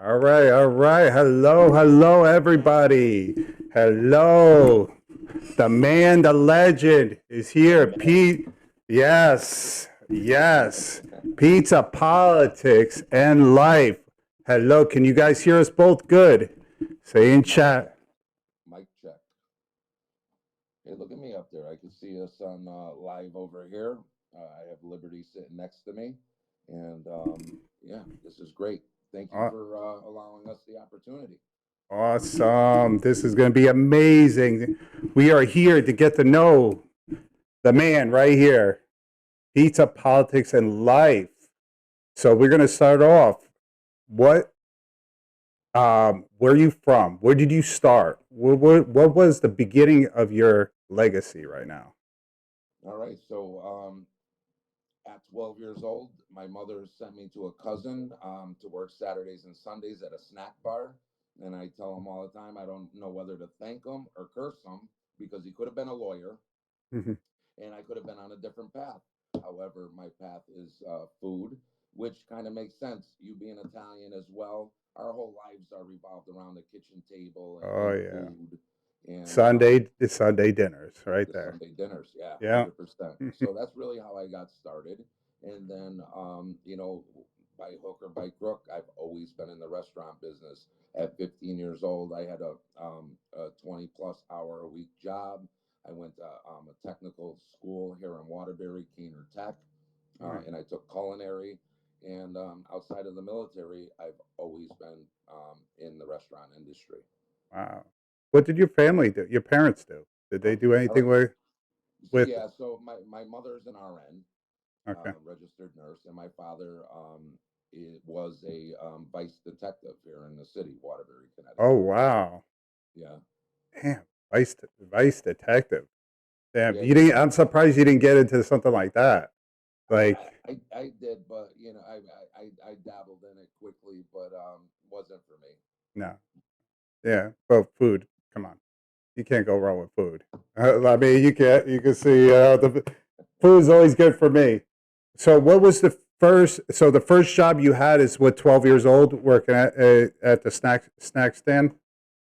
All right, all right. Hello, hello, everybody. Hello. The man, the legend is here. Pete. Yes, yes. Pizza, politics, and life. Hello. Can you guys hear us both good? Say in Mic check. chat. Mic check. Hey, look at me up there. I can see us on live over here. I have Liberty sitting next to me, and yeah, this is great. Thank you Aw- for allowing us the opportunity. Awesome. This is going to be amazing. We are here to get to know the man right here. Pizza, politics, and life. So we're going to start off. What where are you from? Where did you start? What was the beginning of your legacy right now? All right. So at 12 years old, my mother sent me to a cousin to work Saturdays and Sundays at a snack bar. And I tell him all the time, I don't know whether to thank him or curse him because he could have been a lawyer Mhm. and I could have been on a different path. However, my path is food, which kind of makes sense. You being Italian as well, our whole lives are revolved around the kitchen table Oh and yeah. food and Sunday dinners right the there. Sunday dinners. Yeah, Yeah. 100%. So that's really how I got started. And then, by hook or by crook, I've always been in the restaurant business. At 15 years old, I had a 20 plus hour a week job. I went to a technical school here in Waterbury, Keener Tech, Right. and I took culinary. And outside of the military, I've always been in the restaurant industry. Wow. What did your family do? Your parents do? Did they do All anything right. with Yeah, so my mother's an RN, okay. registered nurse, and my father was a vice detective here in the city, Waterbury, Oh Connecticut. wow. Yeah, Damn. Vice detective. Damn. yeah, You you didn't know, I'm surprised you didn't get into something like that. Like I did, but I dabbled in it quickly, but wasn't for me. no. Yeah. Well food. Come on. You can't go wrong with food. I mean, you can't. You can see the food is always good for me. So, what was the first? So, the first job you had is what 12 years old, working at the snack stand.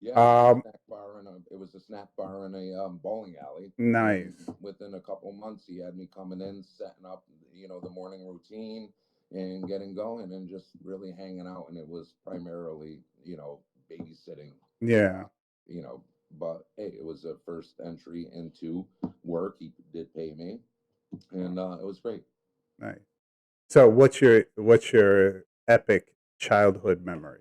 Yeah, it was a Um, snack bar and it was a snack bar in a bowling alley. And nice. within a couple months, he had me coming in, setting up, the morning routine and getting going and just really hanging out. And it was primarily, babysitting, uh, Yeah, you know, but hey, it was a first entry into work. He did pay me, and it was great. nice. So, what's your epic childhood memory?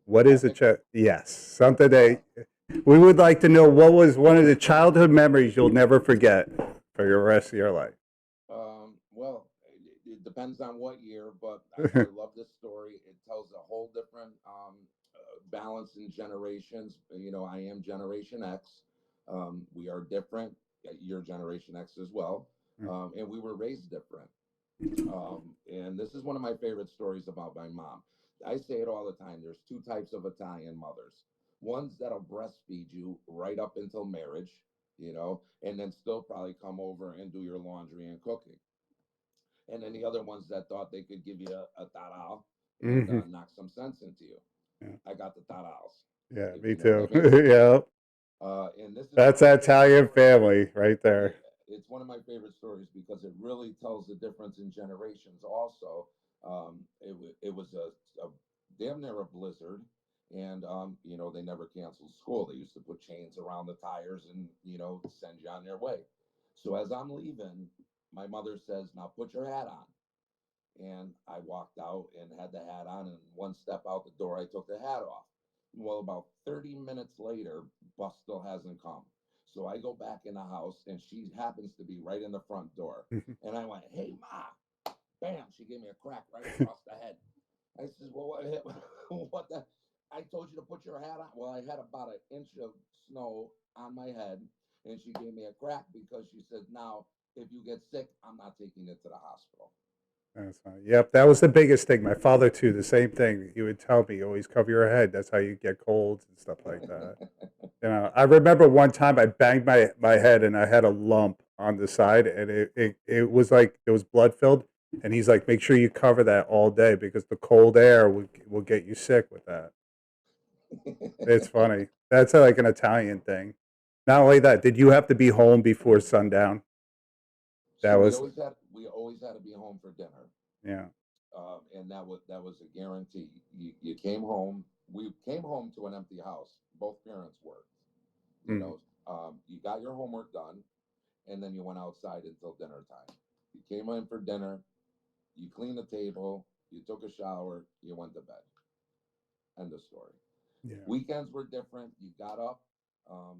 What is a Epic. yes, something that Uh, we would like to know. What was one of the childhood memories you'll never forget for the rest of your life? well, it depends on what year, but I love this story. It tells a whole different balance in generations. I am Generation X. We are different. You're Generation X as well. And we were raised different. And this is one of my favorite stories about my mom. I say it all the time. There's two types of Italian mothers. Ones that'll breastfeed you right up until marriage, and then still probably come over and do your laundry and cooking. And then the other ones that thought they could give you a taral and Hmm. knock some sense into you. Yeah, I got the tarals, yeah, if me you know what I too. mean. Yeah, And this is one that's of my that favorite Italian stories. family right Yeah, there. it's one of my favorite stories because it really tells the difference in generations. Also, it was a damn near a blizzard, and they never canceled school. They used to put chains around the tires and send you on your way. So as I'm leaving, my mother says, "Now put your hat on." And I walked out and had the hat on, and one step out the door, I took the hat off. Well, about 30 minutes later, bus still hasn't come. So I go back in the house, and she happens to be right in the front door. And I went, "Hey, Ma!" Bam! She gave me a crack right across the head. I says, "Well, what? What the? I told you to put your hat on." Well, I had about an inch of snow on my head, and she gave me a crack because she said, "Now, if you get sick, I'm not taking it to the hospital." That's fine. Yep, that was the biggest thing. My father too. The same thing. He would tell me, "Always cover your head. That's how you get colds and stuff like that." I remember one time I banged my head and I had a lump on the side, and it was like it was blood filled. And he's like, make sure you cover that all day because the cold air will get you sick with that. It's funny. That's like an Italian thing. Not only that, did you have to be home before sundown? That So was, we always had to be home for dinner, yeah. and that was a guarantee. You came home. We came home to an empty house. Both parents worked. You Mm, know, you got your homework done, and then you went outside until dinner time. You came in for dinner. You cleaned the table. You took a shower. You went to bed. End of story. yeah. Weekends were different. You got up, and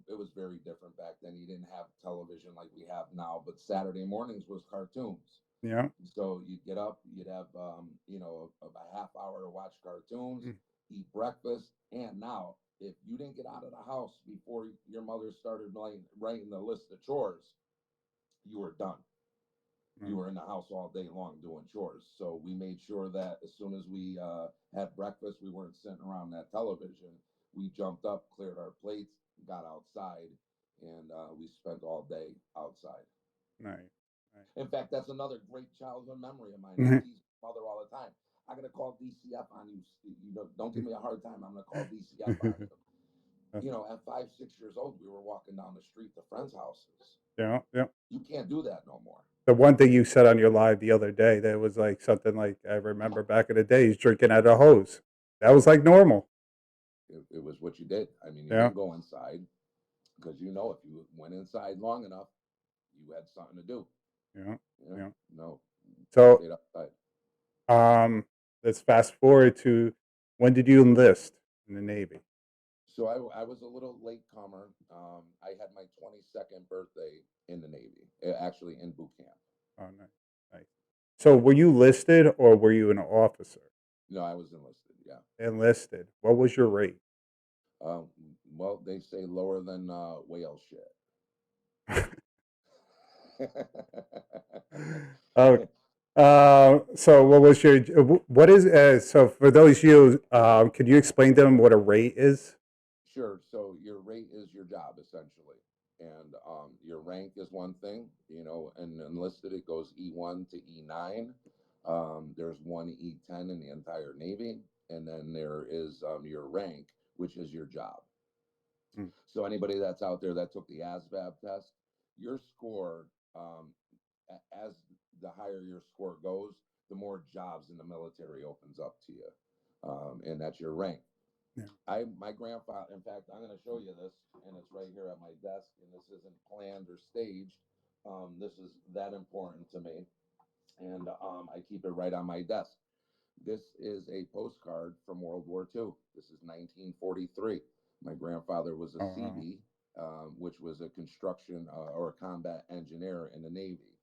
it was very different back then. You didn't have television like we have now, but Saturday mornings was cartoons. Yeah. So you'd get up, you'd have, a half hour to watch cartoons, Mm, eat breakfast, and now if you didn't get out of the house before your mother started writing the list of chores, you were done. You mm, were in the house all day long doing chores. So we made sure that as soon as we had breakfast, we weren't sitting around that television. We jumped up, cleared our plates, got outside, and we spent all day outside. nice. In fact, that's another great childhood memory of mine. I Nice. tease my mother all the time. I'm gonna call DCF on you. You know, don't give me a hard time. I'm gonna call DCF on you. You know, at 5, 6 years old, we were walking down the street to friends' houses. Yeah. Yeah. You can't do that no more. The one thing you said on your live the other day that was like something like I remember back in the days drinking out of a hose. That was like normal. It was what you did. I mean, you Yeah. didn't go inside because if you went inside long enough, you had something to do. Yeah. Yeah. No, you So stayed outside. let's fast forward to when did you enlist in the Navy? So I was a little late comer. I had my 22nd birthday in the Navy, actually in boot camp. Oh, nice. Nice. So were you listed or were you an officer? No, I was enlisted. Yeah. Enlisted. What was your rate? Um, well, they say lower than whale shit. Oh, so what was your what is so for those you can you explain to them what a rate is? Sure. So your rate is your job essentially, and your rank is one thing. And enlisted it goes E1 to E9. There's one E10 in the entire Navy, and then there is your rank, which is your job. Mm, So anybody that's out there that took the ASVAB test, your score, um, as the higher your score goes, the more jobs in the military opens up to you, and that's your rank. yeah. My grandfather, in fact, I'm going to show you this, and it's right here at my desk, and this isn't planned or staged. This is that important to me, and I keep it right on my desk. This is a postcard from World War II. This is 1943. My grandfather was a Oh wow. CB, which was a construction or a combat engineer in the Navy,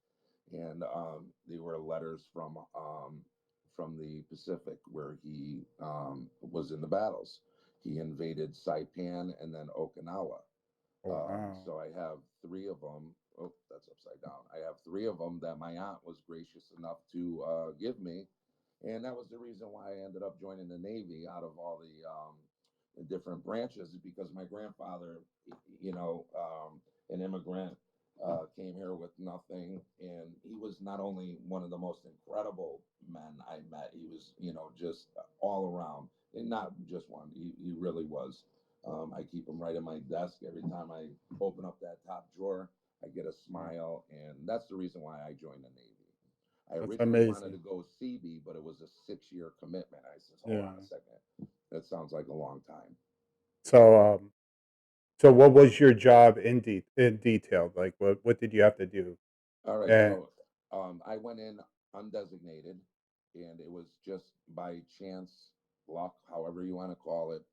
and they were letters from the Pacific where he was in the battles. He invaded Saipan and then Okinawa. Oh wow. So I have three of them. Oh, that's upside down. I have three of them that my aunt was gracious enough to give me, and that was the reason why I ended up joining the Navy out of all the different branches, because my grandfather, an immigrant, came here with nothing, and he was not only one of the most incredible men I met. He was, just all around, and not just one. He really was. I keep him right in my desk. Every time I open up that top drawer, I get a Mm, smile, and that's the reason why I joined the Navy. I that's originally wanted to amazing. go CB, but it was a 6 year commitment. I said, hold Yeah. on a second. That sounds like a long time. So so what was your job in detail? Like what did you have to do? All right. And So I went in undesignated, and it was just by chance, luck, however you want to call it.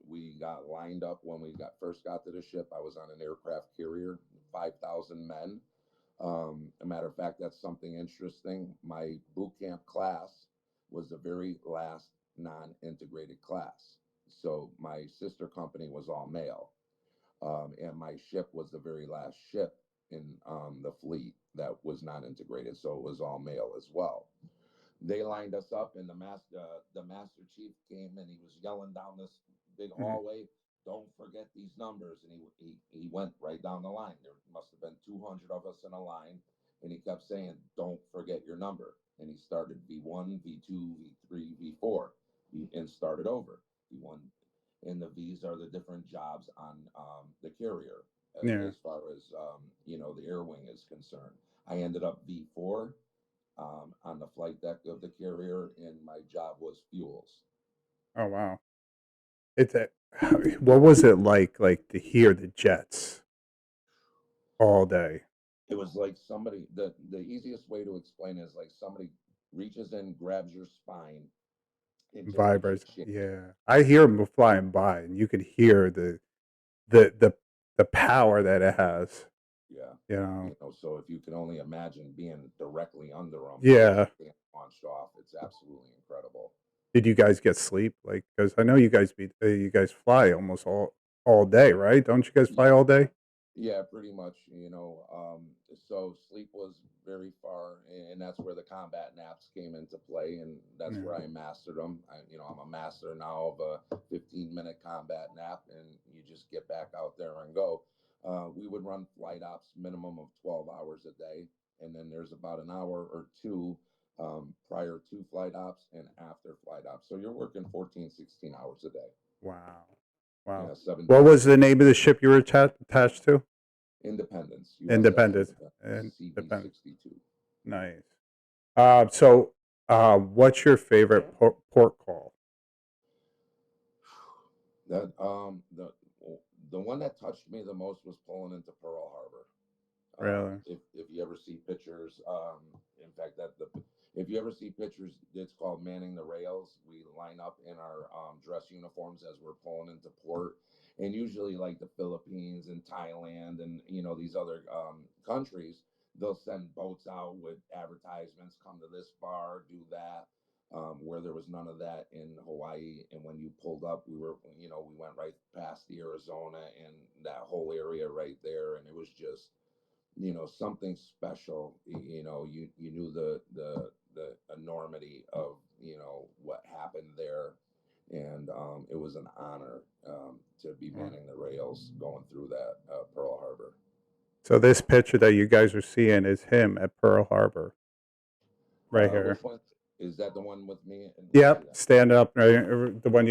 We got lined up when we first got to the ship. I was on an aircraft carrier, 5,000 men. A matter of fact, that's something interesting. My boot camp class was the very last non integrated class. So my sister company was all male. And my ship was the very last ship in the fleet that was not integrated. So it was all male as well. They lined us up, and the master chief came and he was yelling down this big mhm, hallway. Don't forget these numbers, and he went right down the line. There must have been 200 of us in a line, and he kept saying, "Don't forget your number." And he started V1, V2, V3, V4, and started over V1. And the V's are the different jobs on the carrier, Yeah. as far as the air wing is concerned. I ended up V4 on the flight deck of the carrier, and my job was fuels. Oh wow. It's a, what was it like to hear the jets all day? It was like somebody. The easiest way to explain it is like somebody reaches in, grabs your spine, and just gives you Vibrates. a shake. Yeah. I hear them flying by and you could hear the the the power that it has, Yeah. you know. So if you can only imagine being directly under them as Yeah. they're being launched off, it's absolutely incredible. Did you guys get sleep? Like, cuz I know you guys fly almost all day, right? Don't you guys Yeah, fly all day? yeah, pretty much. So sleep was very far, and that's where the combat naps came into play, and that's Yeah. where I mastered them. I'm a master now of a 15-minute combat nap, and you just get back out there and go. We would run flight ops minimum of 12 hours a day, and then there's about an hour or two prior to flight ops and after flight ops. So you're working 14, 16 hours a day. Wow. Wow. Yeah, 7 What days was a the week. name of the ship you were attached to? Independence, USS Independent. Independence, CB Independent. 62. Nice. What's your favorite port call? That the one that touched me the most was pulling into Pearl Harbor. Really? If you ever see pictures, in fact, if you ever see pictures, it's called manning the rails. We line up in our dress uniforms as we're pulling into port, and usually like the Philippines and Thailand and these other countries, they'll send boats out with advertisements: "Come to this bar, do that." Where there was none of that in Hawaii, and when you pulled up, we went right past the Arizona and that whole area right there, and it was just something special. You knew the enormity of what happened there, and it was an honor to be Wow. manning the rails going through that Pearl Harbor. So this picture that you guys are seeing is him at Pearl Harbor, right Which here. one is that? The one with me? And let me see Yep, that. stand up. Right, the one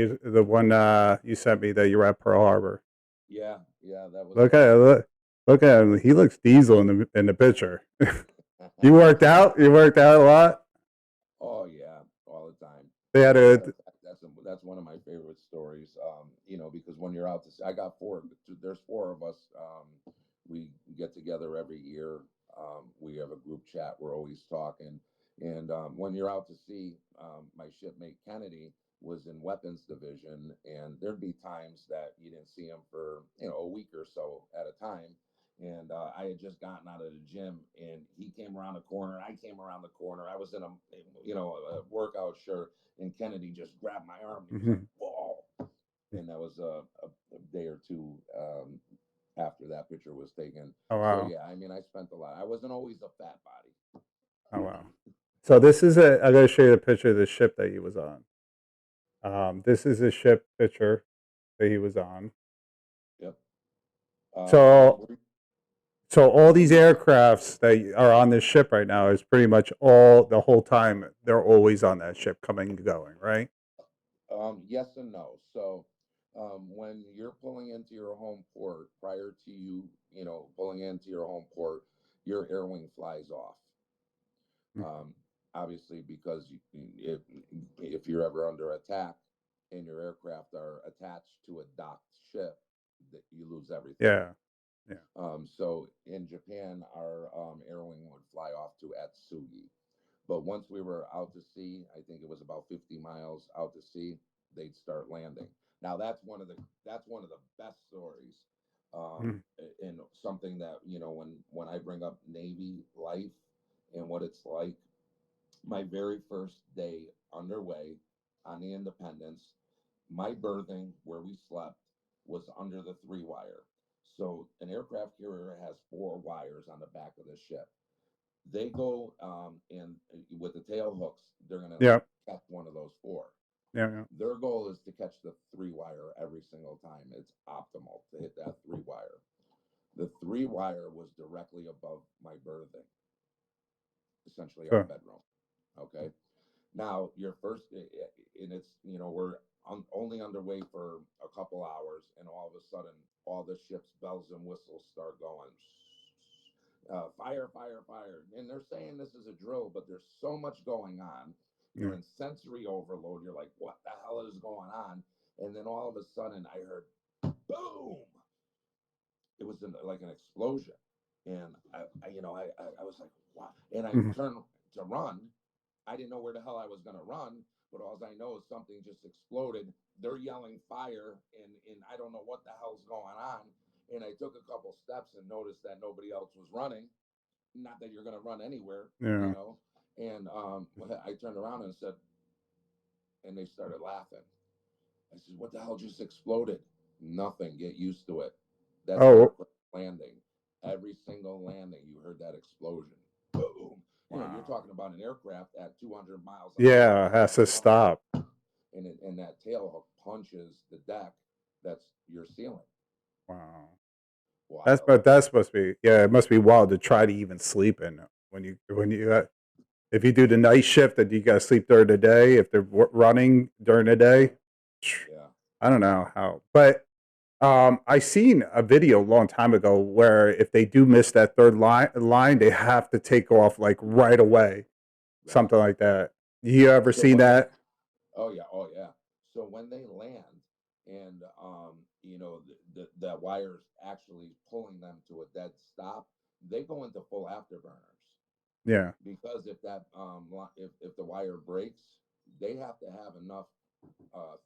you sent me that you're at Pearl Harbor. Yeah, yeah, that was Look at look at him. He looks diesel in the picture. You worked out. You worked out a lot. Oh yeah, all the time. They had Matter a of fact, that's one of my favorite stories. Because when you're out I got four. There's four of us. We get together every year. We have a group chat. We're always talking. And when you're out to sea, my shipmate Kennedy was in weapons division, and there'd be times that you didn't see him for a week or so at a time. And I had just gotten out of the gym, and he came around the corner. I came around the corner. I was in a workout shirt, and Kennedy just grabbed my arm. And he was like, "Whoa!" And that was a day or two after that picture was taken. oh So wow. yeah, I mean, I spent a lot. I wasn't always a fat body. Oh wow. So this is I gotta show you the picture of the ship that he was on. This is a ship picture that he was on. Yep. And So so all these aircrafts that are on this ship right now is pretty much all the whole time they're always on that ship coming and going, right? yes and no. So when you're pulling into your home port, prior to pulling into your home port, your air wing flies off. Mm. Um, Obviously, because if you're ever under attack and your aircraft are attached to a docked ship, that you lose everything. Yeah. Yeah. So in Japan, our air wing would fly off to Atsugi. But once we were out to sea, I think it was about 50 miles out to sea, they'd start landing. Now that's one of the best stories, Mm. and something that when I bring up Navy life and what it's like. My very first day underway on the Independence, my berthing where we slept was under the 3 wire. So an aircraft carrier has 4 wires on the back of the ship. They go and with the tail hooks, they're going to Yeah. catch one of those four. Yeah. Yeah. Their goal is to catch the 3 wire every single time. It's optimal to hit that 3 wire. The 3 wire was directly above my berthing. essentially our So, bedroom. Okay. Now, your first, and it's, we're only underway for a couple hours, and all of a sudden, all the ship's bells and whistles start going. Fire, fire, fire. And they're saying this is a drill, but there's so much going on. You're yeah. in sensory overload. You're like, what the hell is going on? And then all of a sudden, I heard boom. It was like an explosion. And I was like, wow. And I Mhm. turned to run. I didn't know where the hell I was going to run, but all I know is something just exploded. They're yelling fire, and I don't know what the hell's going on. And I took a couple steps and noticed that nobody else was running. Not that you're going to run anywhere, you Yeah. know. And I turned around and said, and they started laughing. I said, "What the hell just exploded?" Nothing. Get used to it. That's an Oh, aircraft landing. Every single landing, you heard that explosion. Boom. You're wow. talking about an aircraft at 200 miles an hour, Yeah, it has to stop. and that tail hook punches the deck. That's your ceiling. Wow. Wild. That's supposed to be, yeah, it must be wild to try to even sleep in when you if you do the night shift and you got to sleep during the day, if they're running during the day, Yeah. I don't know how. But I seen a video a long time ago where if they do miss that third line, they have to take off like right away, Right. something like that. You ever So seen when they, that? oh yeah, oh yeah. So when they land, and the wires actually pulling them to a dead stop, they go into full afterburners. Yeah, Because if that if the wire breaks, they have to have enough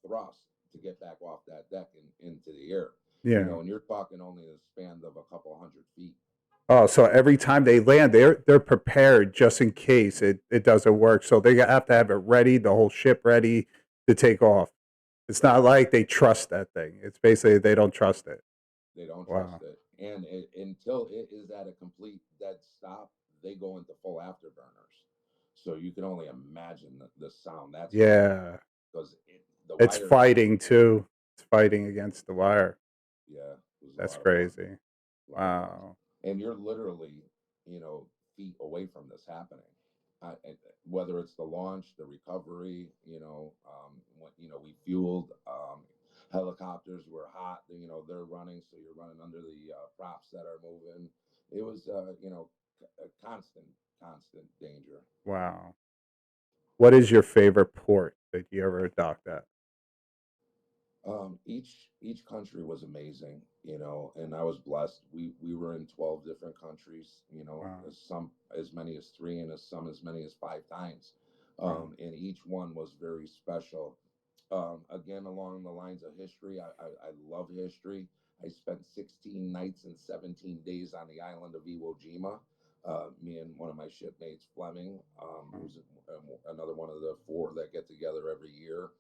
thrust to get back off that deck and into the air. yeah. And you're talking only a span of a couple hundred feet. Oh, so every time they land, they're prepared just in case it doesn't work. So they have to have it ready, the whole ship ready to take off. It's Right. not like they trust that thing. It's basically they don't trust it. They don't trust Wow. it, and until it is at a complete dead stop, they go into full afterburners. So you can only imagine the sound that's going to make, Yeah. because the It's wires are, fighting too. It's fighting against the wire. yeah, it was a That's lot of fun. crazy. A lot of fun. Wow. And you're literally, feet away from this happening. Whether it's the launch, the recovery, we fueled, helicopters were hot, they're running, so you're running under the props that are moving. It was, a constant danger. Wow. What is your favorite port that you ever docked at? Each country was amazing, and I was blessed. We were in 12 different countries, Wow. some as many as three, and as many as five times. Wow. And each one was very special. Again, along the lines of history, I love history. I spent 16 nights and 17 days on the island of Iwo Jima. Me and one of my shipmates, Fleming, Wow. who's another one of the four that get together every year.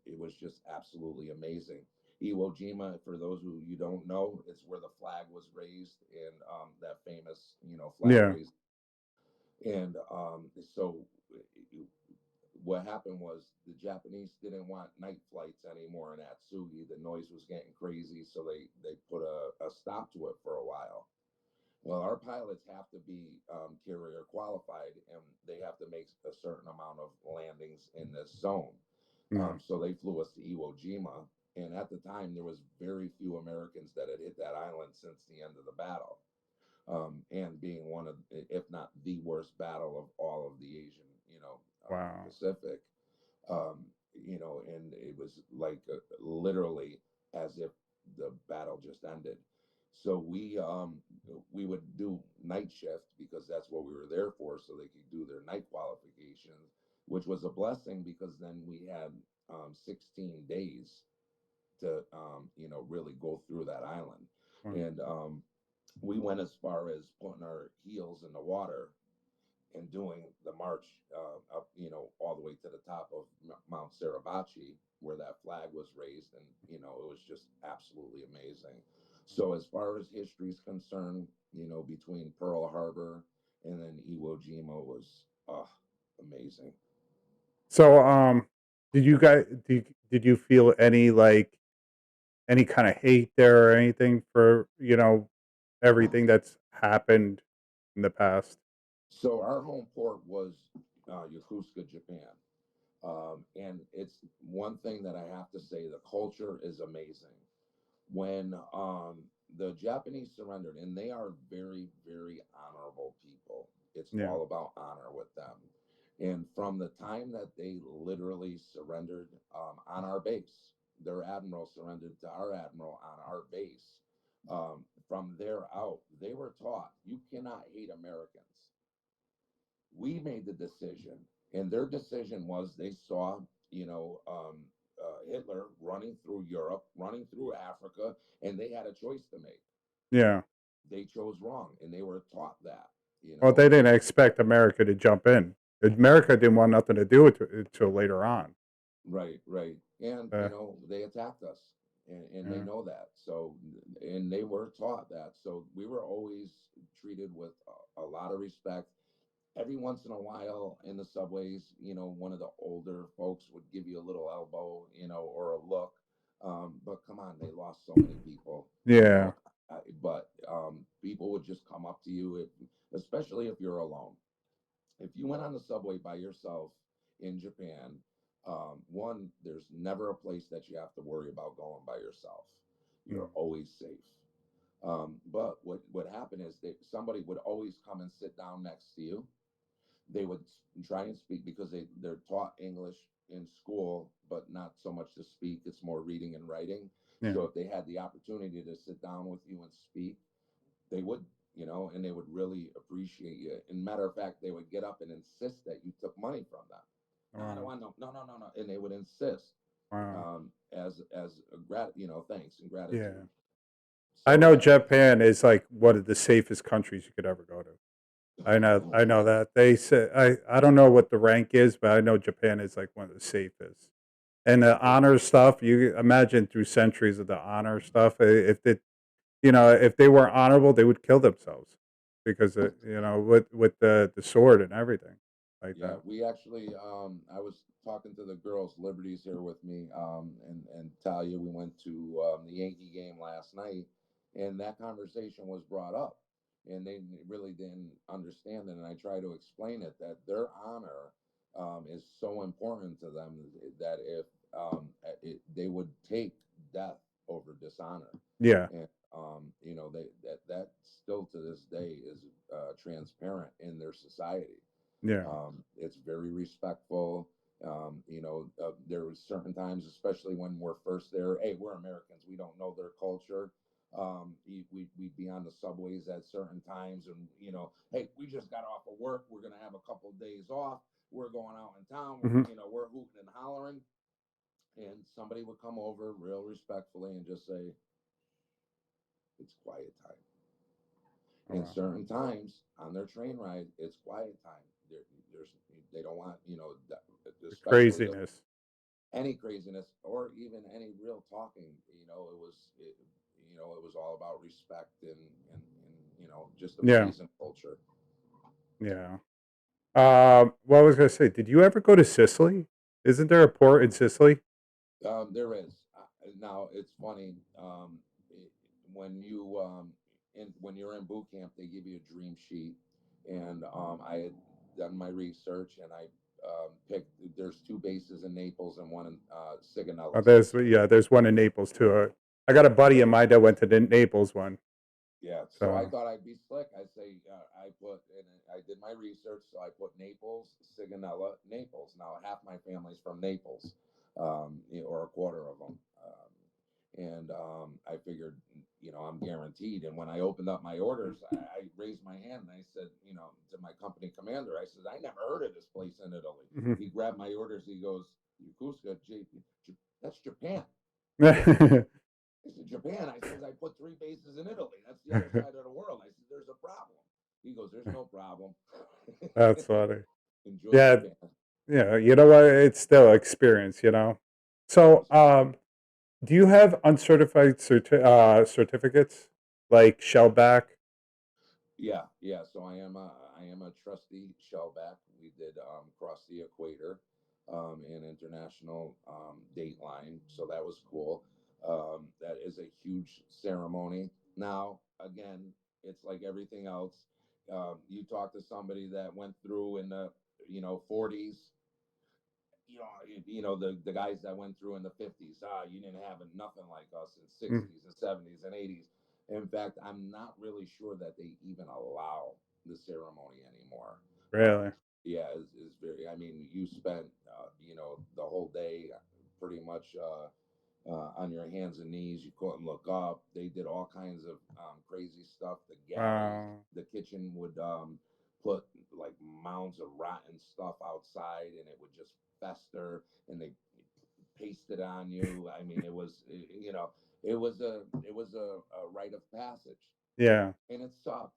It was just absolutely amazing. Iwo Jima, for those who you don't know, it's where the flag was raised, and that famous, flag Yeah. raised. And so what happened was the Japanese didn't want night flights anymore in Atsugi. The noise was getting crazy, so they put a stop to it for a while. Well, our pilots have to be carrier qualified, and they have to make a certain amount of landings in this zone. Yeah. So they flew us to Iwo Jima, and at the time there was very few Americans that had hit that island since the end of the battle, and being one of, if not the worst battle of all of the Asian, Wow. Pacific. And it was like literally as if the battle just ended. So we would do night shift because that's what we were there for, so they could do their night qualifications, which was a blessing because then we had 16 days to really go through that island, Wow. and we went as far as putting our heels in the water and doing the march up, all the way to the top of Mount Suribachi, where that flag was raised, and it was just absolutely amazing. So as far as history is concerned, between Pearl Harbor and then Iwo Jima was amazing. So, did you feel any like any kind of hate there or anything for everything that's happened in the past? So our home port was Yokosuka, Japan. And it's one thing that I have to say, the culture is amazing. When the Japanese surrendered, and they are very, very honorable people. It's Yeah. all about honor with them. And from the time that they literally surrendered on our base, their admiral surrendered to our admiral on our base. From there out, they were taught you cannot hate Americans. We made the decision, and their decision was they saw, Hitler running through Europe, running through Africa, and they had a choice to make. Yeah. They chose wrong, and they were taught that, Well, they didn't expect America to jump in. America didn't want nothing to do with it until later on. Right, right. And, Uh, they attacked us, and they yeah. know that. So, and they were taught that. So we were always treated with a lot of respect. Every once in a while in the subways, one of the older folks would give you a little elbow, or a look. But come on, they lost so many people, Yeah. but people would just come up to you, especially if you're alone. If you went on the subway by yourself in Japan, one, there's never a place that you have to worry about going by yourself. Mm. You're always safe. But what would happen is that somebody would always come and sit down next to you. They would try and speak because they're taught English in school, but not so much to speak. It's more reading and writing. Yeah. So if they had the opportunity to sit down with you and speak, they would, and they would really appreciate you. And matter of fact, they would get up and insist that you took money from them. No, I don't Wow. want no. And they would insist Wow. as a thanks and Yeah. gratitude. I So know that Japan is like one of the safest countries you could ever go to. I know that. They say I don't know what the rank is, but I know Japan is like one of the safest. And the it, honor stuff, you imagine through centuries of the honor stuff, if it if they were honorable, they would kill themselves because with the sword and everything like Yeah, that. we actually, I was talking to the girls, Liberty's here with me, and Talia. We went to the Yankee game last night, and that conversation was brought up, and they really didn't understand it. And I try to explain it that their honor is so important to them that if they would take death over dishonor, Yeah. and that still to this day is transparent in their society. Yeah. It's very respectful. There was certain times, especially when we're first there. Hey, we're Americans. We don't know their culture. We'd be on the subways at certain times, and hey, we just got off of work. We're gonna have a couple of days off. We're going out in town. Hmm. We're hooting and hollering, and somebody would come over real respectfully and just say, "It's quiet time." And Wow. certain times on their train ride, it's quiet time. There's they don't want The especially craziness. any craziness or even any real talking. It was all about respect and just a Yeah. peace and culture. Yeah. What was I gonna say? Did you ever go to Sicily? Isn't there a port in Sicily? There is now. It's funny when when you're in boot camp, they give you a dream sheet, and I had done my research and I picked. There's two bases in Naples and one in Oh, Sigonella, Sicily. there's one in Naples too. I got a buddy of mine that went to the Naples one. Yeah, so I So thought I'd be slick. I say I did my research, so I put Naples, Sigonella, Naples. Now half my family's from Naples, or a quarter of them, and I figured, I'm guaranteed. And when I opened up my orders, I raised my hand and I said, to my company commander, I said, I never heard of this place in Italy. mhm. He grabbed my orders. He goes, Yokosuka, that's Japan. I said, Japan. I says, I put three bases in Italy. That's the other side of the world. I said, there's a problem. He goes, there's no problem. That's funny. Enjoy Yeah, Japan. yeah. You know what? It's still experience. So, Yes. do you have uncertified certificates like Shellback? Yeah, yeah. So I am a trustee Shellback. We did cross the equator in international dateline, so that was cool. That is a huge ceremony. Now, again, it's like everything else. You talk to somebody that went through in the 40s, the guys that went through in the 50s. You didn't have nothing like us in Mm, 60s and 70s and 80s. In fact, I'm not really sure that they even allow the ceremony anymore. um, really? yeah, is very, I mean, you spent the whole day pretty much on your hands and knees. You couldn't look up. They did all kinds of crazy stuff. The galleys, Wow. the kitchen would put like mounds of rotten stuff outside, and it would just fester, and they pasted on you. I mean, it was a rite of passage, Yeah. and it sucked,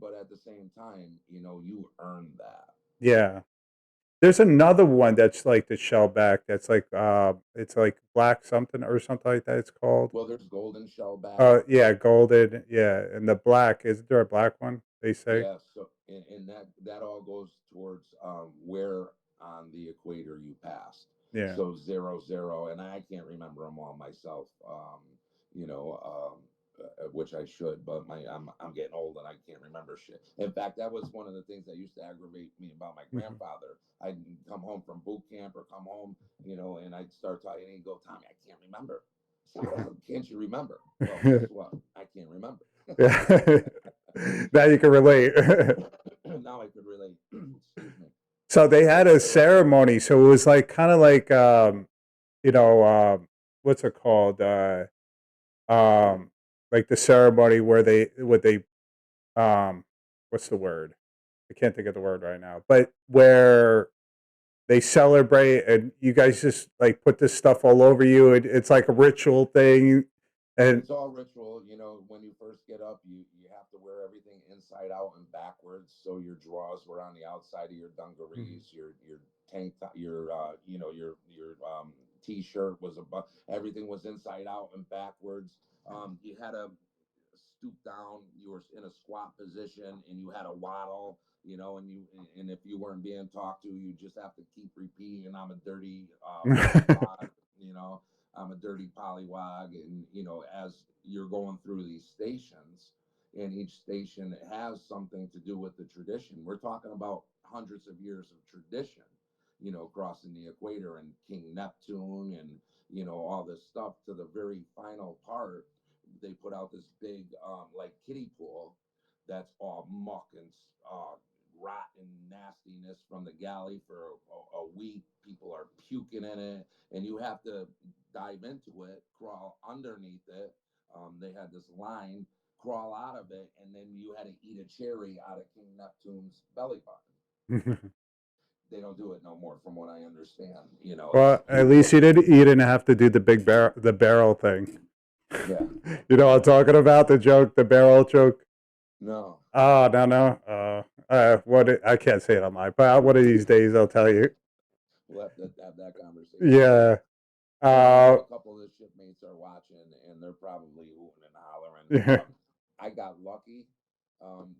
but at the same time, you earned that. Yeah. There's another one that's like the shellback. That's like it's like black something or something like that. It's called. Well, there's golden shellback. Yeah, golden. Yeah, and the black. Is there a black one? They say. Yeah, so and that all goes towards where on the equator you passed. Yeah. So 00, and I can't remember them all myself. You know, which I should, but I'm getting old and I can't remember shit. In fact, that was one of the things that used to aggravate me about my Mhm. grandfather. I'd come home from boot camp or come home, and I'd start talking, and he'd go, "Tommy, I can't remember." So, can't you remember? Well, guess what? I can't remember. Yeah. Now you can relate. Now I could relate. Excuse me. So they had a ceremony. So it was like kind of like you know, what's it called? Um, like the ceremony where they um, what's the word? I can't think of the word right now. But where they celebrate and you guys just like put this stuff all over you. It's like a ritual thing, and It's all ritual. When you first get up, you have to wear everything inside out and backwards. So your drawers were on the outside of your dungarees. Your tank top, your t-shirt was above. Everything was inside out and backwards. You had to stoop down. You were in a squat position, and you had a waddle. And if you weren't being talked to, you just have to keep repeating, "I'm a dirty pollywog," you know. I'm a dirty pollywog, and as you're going through these stations, and each station has something to do with the tradition. We're talking about hundreds of years of tradition, crossing the equator, and King Neptune, and all this stuff, to the very final part. They put out this big like kiddie pool that's all muck and rotten nastiness from the galley for a week. People are puking in it, and you have to dive into it, crawl underneath it. They had this line, crawl out of it, and then you had to eat a cherry out of King Neptune's belly button. They don't do it no more, from what I understand. It's well, at least you didn't have to do the barrel thing. yeah, You know what I'm talking about? The joke, the barrel joke. no, Oh no no. I can't say it on my. But one of these days I'll tell you. we'll have that conversation later. Yeah. And I know Uh. a couple of the shipmates are watching, and they're probably hooting and hollering. Yeah. I got lucky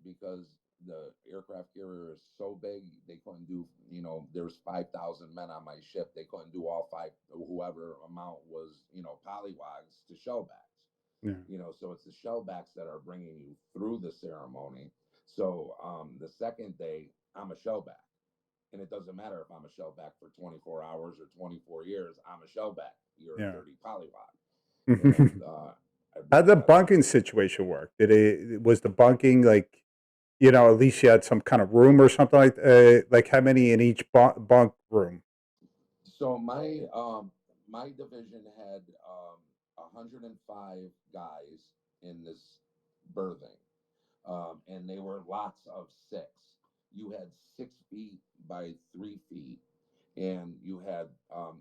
because the aircraft carrier is so big, they couldn't do. There was 5,000 men on my ship. They couldn't do all five, whoever amount was, polywogs to shellbacks. Yeah. So it's the shellbacks that are bringing you through the ceremony. So the second day, I'm a shellback. And it doesn't matter if I'm a shellback for 24 hours or 24 years. I'm a shellback. You're a Yeah. dirty pollywog. And How'd the bunking situation work? Was the bunking like, at least you had some kind of room or something like how many in each bunk room? so my division had 105 guys in this berthing, and they were lots of six. You had 6 feet by 3 feet, and you had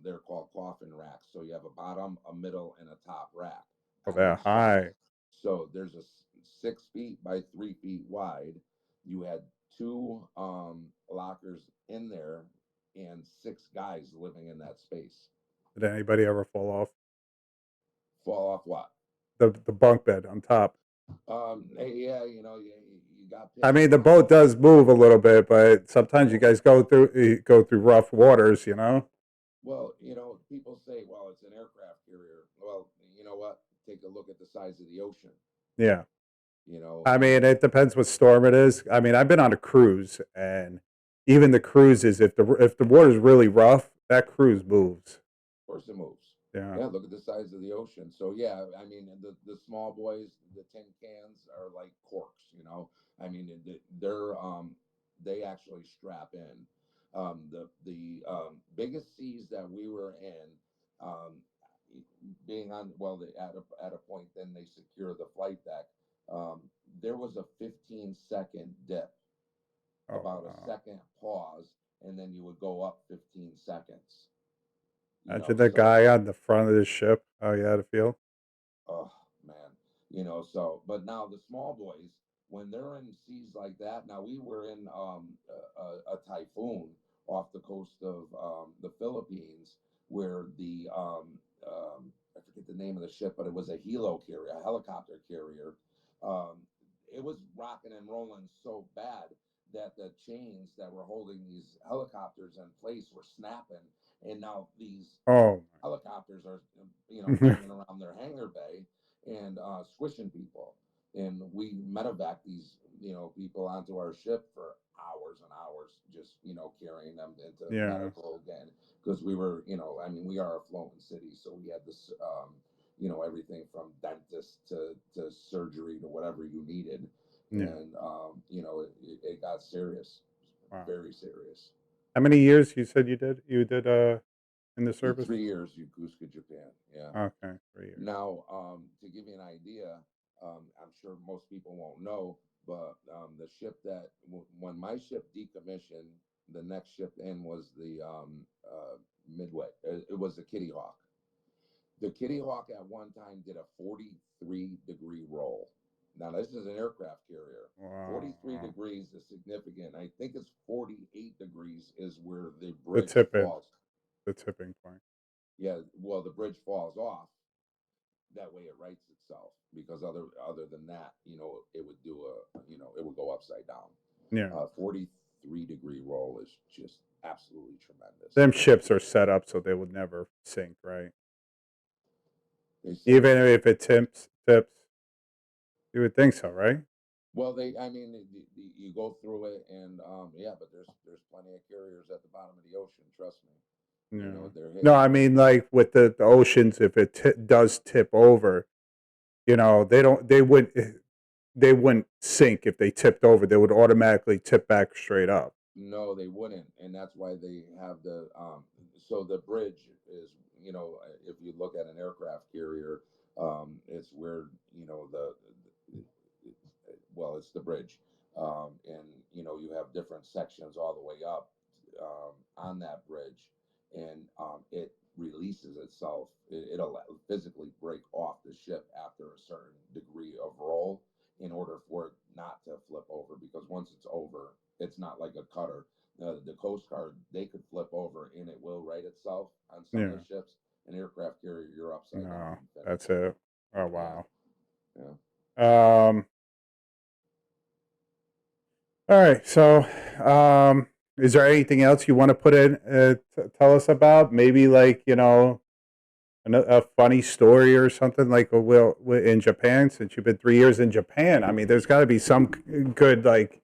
they're called coffin racks. So you have a bottom, a middle, and a top rack Oh, on they're each side. high. So there's a 6 feet by 3 feet wide. You had two lockers in there, and six guys living in that space. Did anybody ever fall off Fall off what? the bunk bed on top? Hey, yeah, you got I picked. mean, the boat does move a little bit, but sometimes you guys go through rough waters, you know. Well, people say, well, it's an aircraft carrier. Well, you know what? Take a look at the size of the ocean. Yeah. you know, I mean, and it depends what storm it is. I mean, I've been on a cruise, and even the cruises, if the water's really rough, that cruise moves. of course it moves. Yeah. Yeah, look at the size of the ocean. So yeah, I mean the small boys, the tin cans are like corks, you know. I mean they're they actually strap in. The biggest seas that we were in, um, being on well at a point, then they secure the flight deck. Um, there was a 15-second dip, Oh about a wow. second pause, and then you would go up 15 seconds. You Imagine know, the so guy on the front of the ship. How you had to feel. oh man, you know. So, but now the small boys, when they're in seas like that, now we were in a typhoon off the coast of the Philippines, where I forget the name of the ship, but it was a helo carrier, a helicopter carrier. Um, it was rocking and rolling so bad that the chains that were holding these helicopters in place were snapping, and now these Oh helicopters are, my. banging around their hangar bay and squishing people. And we medevac these, people onto our ship for hours and hours, just, carrying them into Yeah. medical again. Because we were, I mean, we are a floating city. So we had this, everything from dentist to surgery to whatever you needed. Yeah. And, it got serious, Wow. very serious. How many years you said you did? You did in the Did service? 3 years, Yokosuka, Japan. Yeah. Okay, 3 years. Now, to give you an idea, I'm sure most people won't know, but the ship that when my ship decommissioned, the next ship in was the Midway. It was the Kitty Hawk. The Kitty Hawk at one time did a 43-degree roll. Now, this is an aircraft carrier. 43 Wow. degrees is significant. I think it's 48 degrees is where the The bridge tipping, falls. the tipping point. Yeah, well, the bridge falls off, that way it rights itself, because other than that, it would do it would go upside down. Yeah. 43-degree roll is just absolutely tremendous. Them ships are set up so they would never sink, right? They set up Even the ship. if it tips, you would think so, right? Well, I mean, you go through it, and yeah, but there's plenty of carriers at the bottom of the ocean. Trust me, Yeah. they're No, hitting I it. mean like with the oceans, if it does tip over, they don't, they wouldn't sink if they tipped over. They would automatically tip back straight up. No, they wouldn't, and that's why they have the so the bridge is, if you look at an aircraft carrier, it's where, well, it's the bridge, and you have different sections all the way up on that bridge, and it releases itself. It'll physically break off the ship after a certain degree of roll in order for it not to flip over. Because once it's over, it's not like a cutter. The Coast Guard, they could flip over and it will right itself on some of Yeah. the ships. An aircraft carrier, you're upside down No, and that's finished. it. Oh Yeah, wow. yeah. Um. All right. So, is there anything else you want to put in? Tell us about maybe like a funny story or something like in Japan since you've been 3 years in Japan. I mean, there's got to be some good like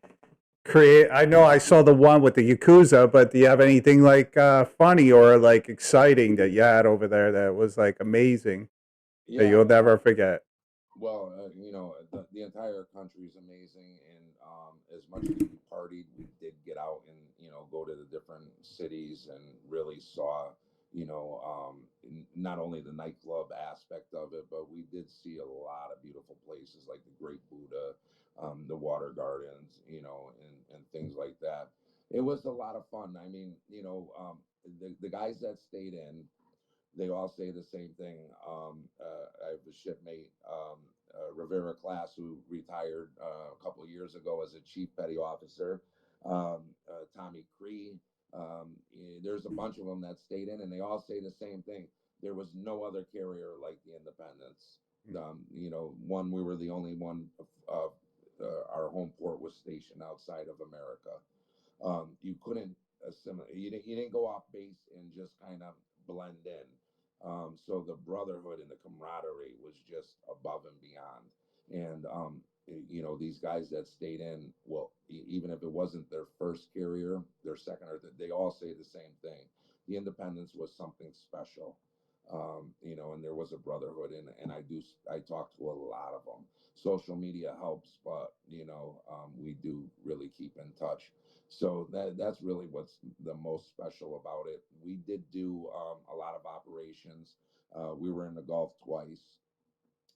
create. I know I saw the one with the yakuza, but do you have anything like funny or like exciting that you had over there that was like amazing that Yeah, you'll never forget? well, the entire country is amazing, and as much as we partied, we did get out and go to the different cities and really saw, not only the nightclub aspect of it, but we did see a lot of beautiful places like the Great Buddha, the water gardens, and things like that. It was a lot of fun. I mean, the guys that stayed in, they all say the same thing. I have a shipmate, Rivera Class, who retired a couple of years ago as a chief petty officer. Tommy Cree. There's a bunch of them that stayed in, and they all say the same thing. There was no other carrier like the Independence. One, we were the only one. Our home port was stationed outside of America. You couldn't assimilate. You didn't go off base and just kind of blend in. So the brotherhood and the camaraderie was just above and beyond. And you know, these guys that stayed in, well, even if it wasn't their first carrier, their second or they all say the same thing. The independence was something special. You know, and there was a brotherhood, and I talk to a lot of them. Social media helps, but you know, we do really keep in touch. So that's really what's the most special about it. We did do a lot of operations. We were in the Gulf twice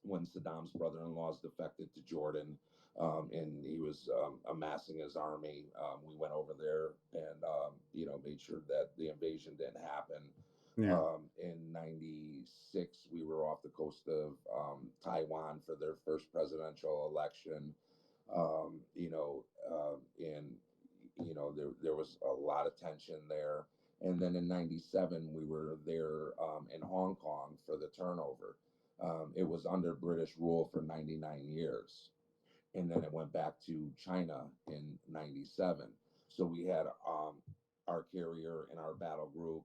when Saddam's brother-in-laws defected to Jordan, and he was amassing his army. We went over there and you know, made sure that the invasion didn't happen. Yeah. In '96, we were off the coast of Taiwan for their first presidential election. You know, and you know, there was a lot of tension there. And then in '97, we were there in Hong Kong for the turnover. It was under British rule for 99 years. And then it went back to China in '97. So we had our carrier and our battle group.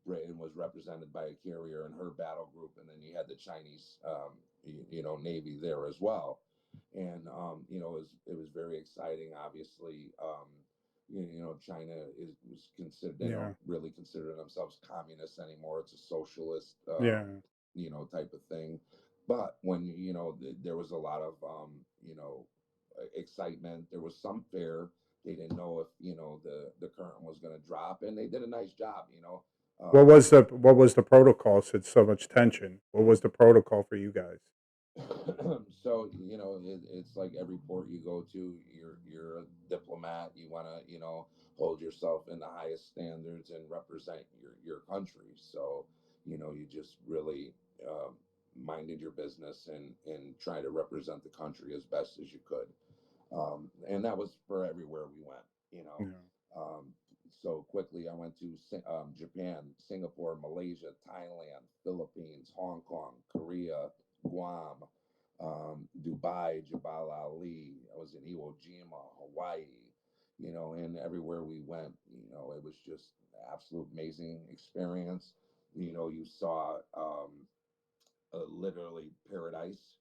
Britain was represented by a carrier in her battle group, and then you had the Chinese, you know, Navy there as well. And you know, it was very exciting. Obviously, you know, China was considered, they Yeah. don't really consider themselves communists anymore. It's a socialist, Yeah. you know, type of thing. But when you know, there was a lot of you know, excitement. There was some fear. They didn't know if you know the current was going to drop, and they did a nice job. You know, um, What was the protocol since so much tension? What was the protocol for you guys? so you know, it's like every port you go to, you're a diplomat. You want to, you know, hold yourself in the highest standards and represent your country. So you know, you just really minded your business and try to represent the country as best as you could. And that was for everywhere we went. You know, Yeah. um, so quickly I went to Japan, Singapore, Malaysia, Thailand, Philippines, Hong Kong, Korea, Guam, Dubai, Jabal Ali. I was in Iwo Jima, Hawaii. You know, and everywhere we went, you know, it was just an absolute amazing experience. You know, you saw literally paradise.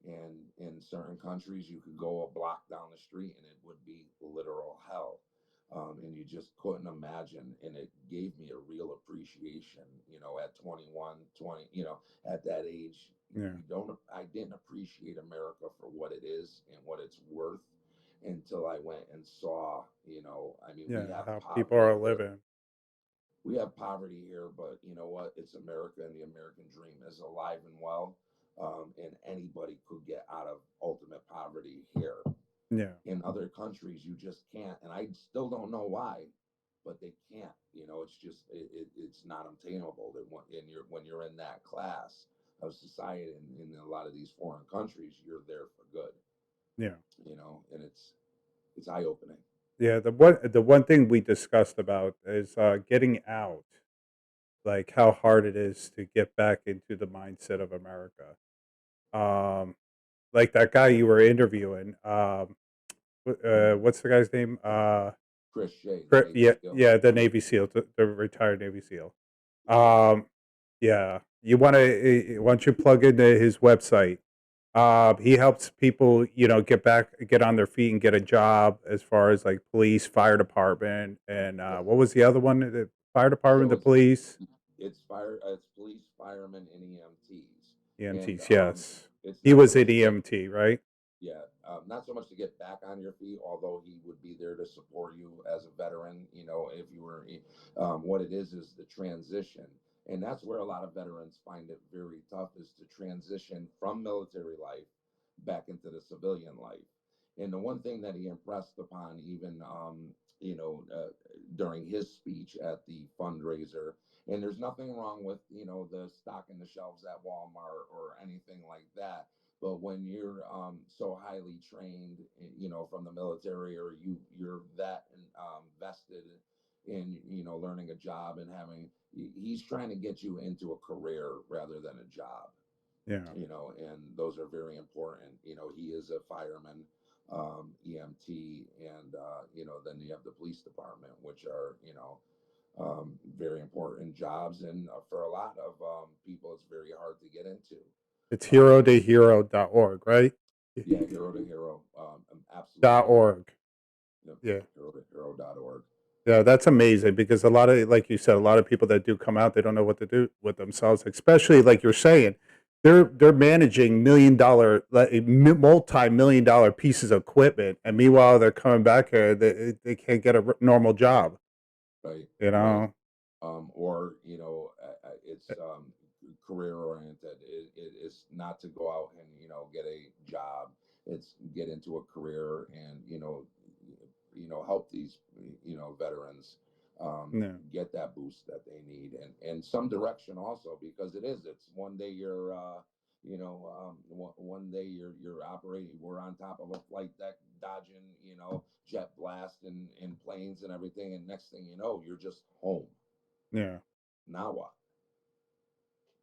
And in certain countries, you could go a block down the street and it would be literal hell. And you just couldn't imagine. And it gave me a real appreciation, you know, at 21, 20, you know, at that age, Yeah. I didn't appreciate America for what it is and what it's worth until I went and saw, you know, I mean, we Yeah. have How people poverty are here, living. but you know what? It's America, and the American dream is alive and well. And anybody could get out of ultimate poverty here. Yeah. In other countries, you just can't, and I still don't know why, but they can't. You know, it's just it's not obtainable. That when you're in that class of society in a lot of these foreign countries, you're there for good. Yeah. You know, and it's eye opening. Yeah. The one thing we discussed about is getting out, like how hard it is to get back into the mindset of America. Um, like that guy you were interviewing. What's the guy's name? Chris Shea, the Navy Yeah, SEAL. yeah, the Navy SEAL, the retired Navy SEAL. Yeah. Um, yeah, you want to once you plug into his website, he helps people, get on their feet and get a job as far as like police, fire department, and Yep. what was the other one? The fire department, So the police, it's police, firemen, and EMTs, and EMTs. Yes, it's he not so was much an to get EMT, right? yeah, not so much to get back on your feet, although he would be there to support you as a veteran. You know, if you were, what it is the transition, and that's where a lot of veterans find it very tough is to transition from military life back into the civilian life. And the one thing that he impressed upon, even you know, during his speech at the fundraiser, and there's nothing wrong with the stock in the shelves at Walmart or anything like that, but when you're so highly trained, from the military, or you're that vested in learning a job and having, he's trying to get you into a career rather than a job. Yeah, And those are very important. He is a fireman, EMT, and then you have the police department, which are very important jobs, and for a lot of people, it's very hard to get into. It's hero2hero.org, right? Yeah, hero to hero. Dot Absolutely. org. Yep. Yeah. Hero to hero.org. Yeah, that's amazing because a lot of, like you said, a lot of people that do come out, they don't know what to do with themselves, especially like you're saying, they're managing $1 million, like multi-million dollar pieces of equipment, and meanwhile they're coming back here, they can't get a normal job, Right. you Right. know? Or it's career oriented. It's not to go out and get a job. It's get into a career and help these veterans Yeah, get that boost that they need and some direction also because it's one day you're one day you're operating, we're on top of a flight deck dodging jet blast and planes and everything, and next thing you know you're just home. yeah, Now what?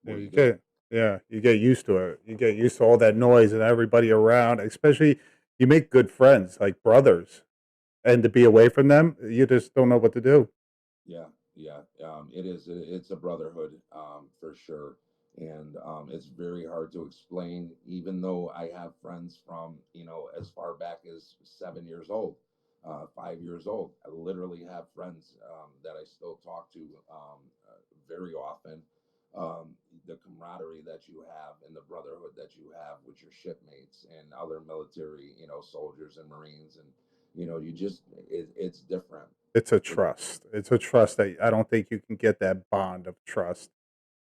yeah. What do you You do? get, yeah, you get used to it. You get used to all that noise and everybody around. Especially, you make good friends, like brothers, and to be away from them, you just don't know what to do. Yeah, yeah. It is. It's a brotherhood, for sure, and it's very hard to explain. Even though I have friends from as far back as 7 years old, 5 years old, I literally have friends that I still talk to very often. The camaraderie that you have and the brotherhood that you have with your shipmates and other military, soldiers and Marines, and you just it's different. It's a It's trust. It's a trust that I don't think you can get that bond of trust,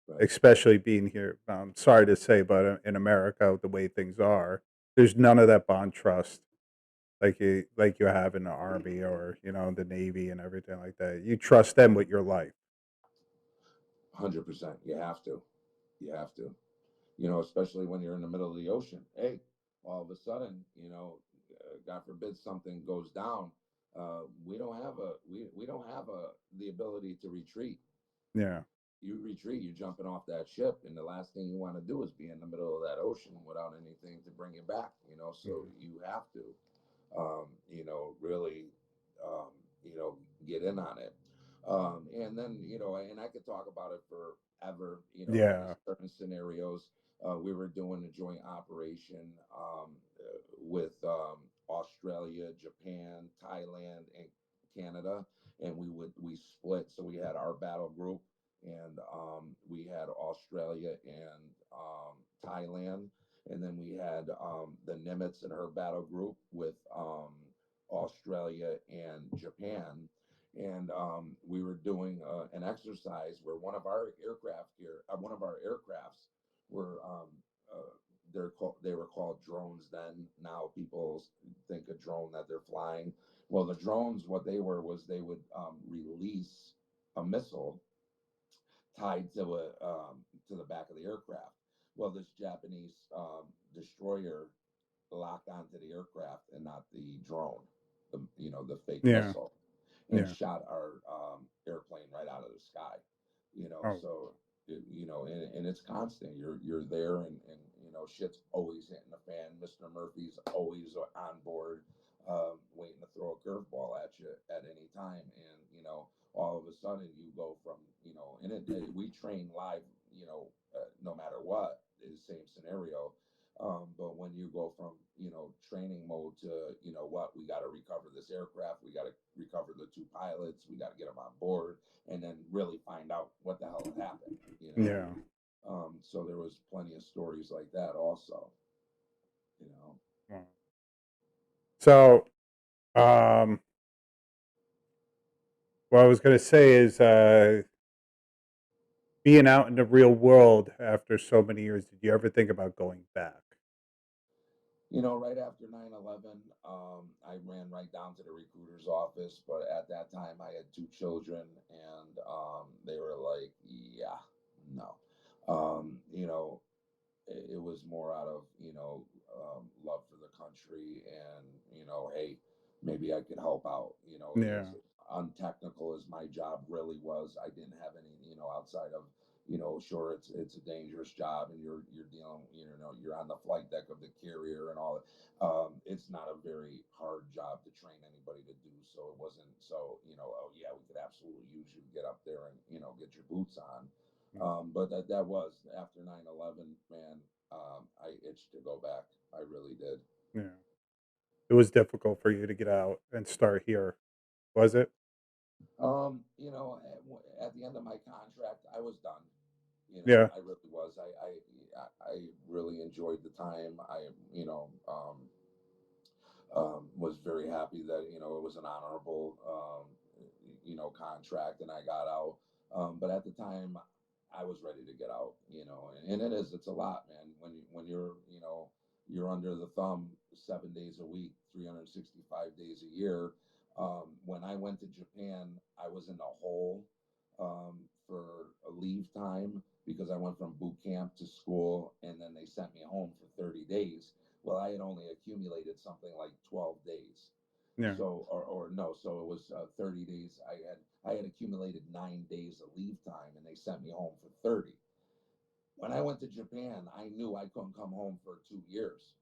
right. especially being here. Sorry to say, but in America, the way things are, there's none of that bond trust like you have in the army or the navy and everything like that. You trust them with your life. 100%. You have to. You have to. Especially when you're in the middle of the ocean. Hey, all of a sudden, God forbid something goes down. We don't have the ability to retreat. Yeah, You retreat, you're jumping off that ship, and the last thing you want to do is be in the middle of that ocean without anything to bring you back. So mm, you have to, really, um, get in on it. And then, and I could talk about it forever, yeah, certain scenarios. We were doing a joint operation with Australia, Japan, Thailand, and Canada, and we split. So we had our battle group, and we had Australia and Thailand, and then we had the Nimitz and her battle group with Australia and Japan. And we were doing an exercise where one of our aircrafts were they were called drones then. Now people think a drone that they're flying. Well, the drones, what they were was they would release a missile tied to the back of the aircraft. Well, this Japanese destroyer locked onto the aircraft and not the drone, the fake yeah, missile, and yeah. shot our airplane right out of the sky. Oh, So and it's constant. You're there, and shit's always hitting the fan. Mr. Murphy's always on board, waiting to throw a curveball at you at any time, and all of a sudden you go from and we train live, no matter what, is the same scenario. But when you go from training mode to what, we got to recover this aircraft, we got to recover the two pilots, we got to get them on board, and then really find out what the hell happened. yeah. So there was plenty of stories like that also. You know. Wow. So, um, what I was gonna say is, being out in the real world after so many years, did you ever think about going back? Right after 9/11, I ran right down to the recruiter's office, but at that time I had two children, and they were like, "Yeah, no." You know, it was more out of love for the country, and hey, maybe I could help out. Yeah, As untechnical as my job really was, I didn't have any outside of sure, it's a dangerous job, and you're dealing, you're on the flight deck of the carrier and all that. It's not a very hard job to train anybody to do, so it wasn't so oh yeah, we could absolutely use you to get up there and get your boots on. mm, But that was after 9/11, man. I itched to go back. I really did. Yeah. It was difficult for you to get out and start here, was it? You know, at the end of my contract, I was done. You know, Yeah. I really was. I really enjoyed the time. You know, was very happy that it was an honorable contract, and I got out. But at the time, I was ready to get out. And it's a lot, man. When you're under the thumb 7 days a week, 365 days a year. When I went to Japan, I was in a hole for a leave time because I went from boot camp to school, and then they sent me home for 30 days. Well, I had only accumulated something like 12 days. Yeah. So, or no, so it was 30 days. I had accumulated 9 days of leave time, and they sent me home for 30. When I went to Japan, I knew I couldn't come home for 2 years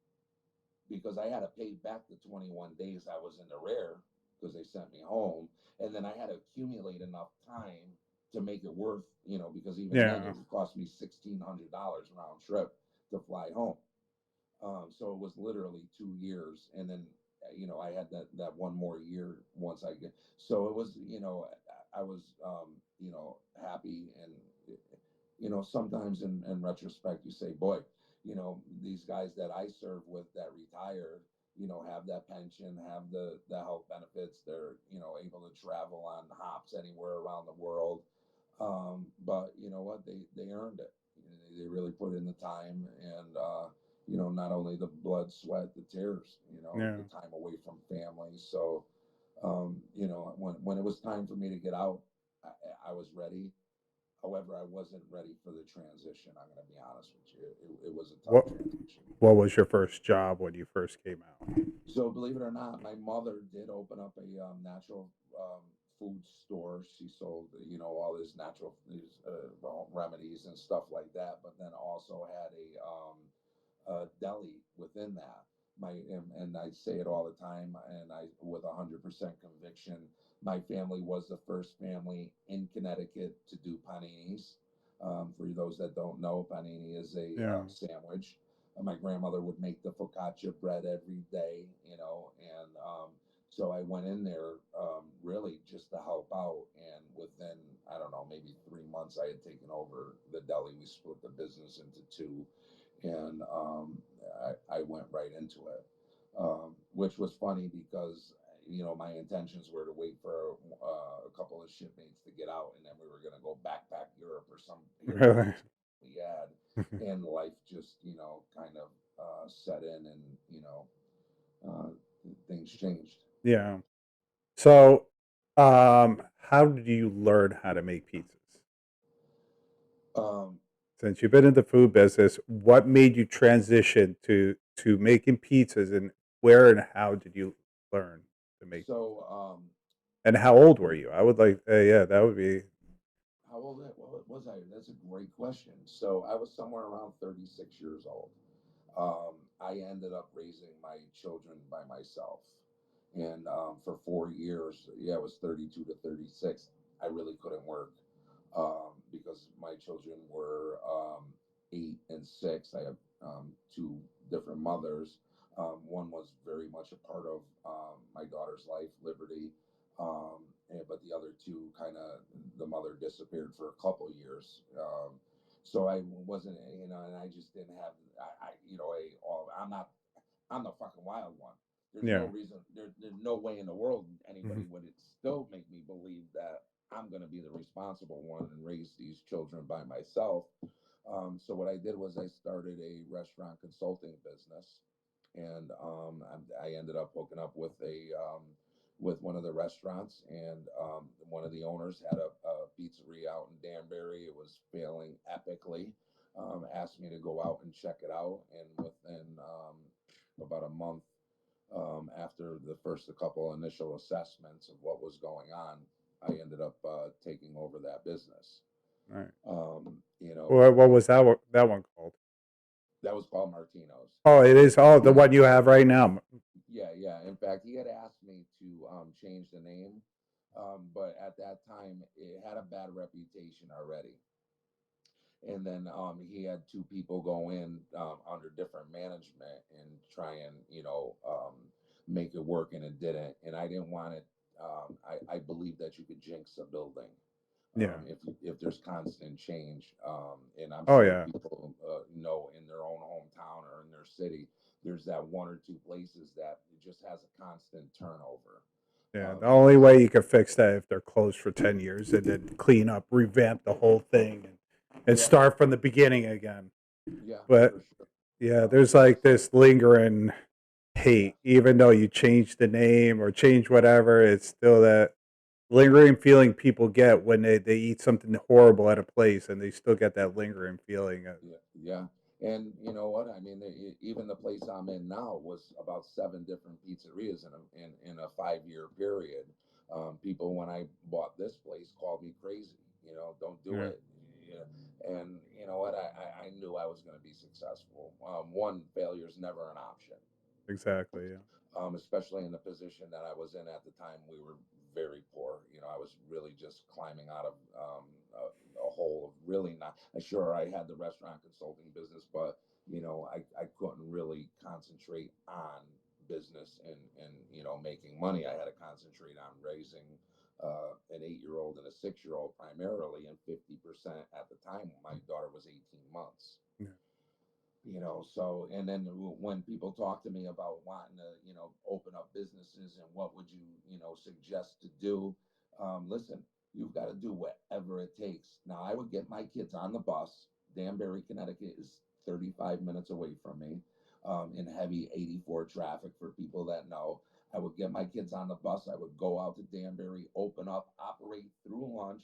because I had to pay back the 21 days I was in the rear because they sent me home, and then I had to accumulate enough time to make it worth, because even then Yeah. it would cost me $1,600 round trip to fly home. So it was literally 2 years, and then I had that one more year once I get. So it was I was happy, and sometimes in retrospect you say, boy, these guys that I serve with that retired, have that pension, have the health benefits. They're able to travel on hops anywhere around the world. But you know what? They earned it. They really put in the time, and not only the blood, sweat, the tears, Yeah. the time away from family. So, when it was time for me to get out, I was ready. However, I wasn't ready for the transition. I'm going to be honest with you. It was a tough What transition. What was your first job when you first came out? So believe it or not, my mother did open up a natural food store. She sold, all these natural remedies and stuff like that. But then also had a deli within that. And I say it all the time, and I with 100% conviction. My family was the first family in Connecticut to do paninis. For those that don't know, panini is a Yeah. sandwich. My grandmother would make the focaccia bread every day, and so I went in there really just to help out. And within, I don't know, maybe 3 months, I had taken over the deli. We split the business into two, and I went right into it, which was funny because my intentions were to wait for a couple of shipmates to get out, and then we were going to go backpack Europe or some Really? heritage we had, and life just kind of set in, and uh, things changed. Yeah. So, how did you learn how to make pizzas? Um, Since you've been in the food business, what made you transition to making pizzas, and where and how did you learn to make? so And how old were you? I would like, yeah, that would be how old was I? That's a great question. So I was somewhere around 36 years old. I ended up raising my children by myself. And for 4 years, yeah, it was 32 to 36. I really couldn't work because my children were 8 and 6. I have two different mothers. One was very much a part of my daughter's life, Liberty. But the other two kind of, the mother disappeared for a couple years. So I wasn't, and I just didn't have, I'm the fucking wild one. There's no yeah. reason, there's no way in the world Mhm. anybody would still make me believe that I'm going to be the responsible one and raise these children by myself. So what I did was I started a restaurant consulting business, and I ended up hooking up with one of the restaurants, and one of the owners had a pizzeria out in Danbury. It was failing epically. Asked me to go out and check it out, and within about a month after the first a couple initial assessments of what was going on, I ended up taking over that business. All right. You know, What was that one called? that was Paul Martino's. Oh, it is. Oh, the one you have right now. Yeah, yeah. In fact, he had asked me to change the name, but at that time it had a bad reputation already. And then he had two people go in under different management and try and make it work, and it didn't. And I didn't want it. I believe that you could jinx a building Yeah. if there's constant change. And I'm Oh sure yeah. people know in their own hometown or in their city, there's that one or two places that it just has a constant turnover. Yeah. The And only way you can fix that if they're closed for 10 years and then clean up, revamp the whole thing and yeah, start from the beginning again. yeah, But for sure. yeah, there's Like I like said, this lingering yeah. hate, even though you change the name or change whatever, it's still that lingering feeling people get when they eat something horrible at a place and they still get that lingering feeling. Yeah, yeah. And you know what? I mean, even the place I'm in now was about seven different pizzerias in a 5 year period. People, when I bought this place, called me crazy. Don't do Yeah, it. Yeah. And you know what? I knew I was going to be successful. One, failure is never an option, exactly. Yeah. especially in the position that I was in at the time. We were very poor. I was really just climbing out of a hole of really not. Sure, I had the restaurant consulting business, but I couldn't really concentrate on business and making money. I had to concentrate on raising an 8 year old and a 6 year old primarily, and 50% at the time. My daughter was 18 months. Yeah. So, and then when people talk to me about wanting to open up businesses and what would you suggest to do, listen, you've got to do whatever it takes. Now, I would get my kids on the bus. Danbury, Connecticut is 35 minutes away from me, in heavy 84 traffic. For people that know, I would get my kids on the bus. I would go out to Danbury, open up, operate through lunch.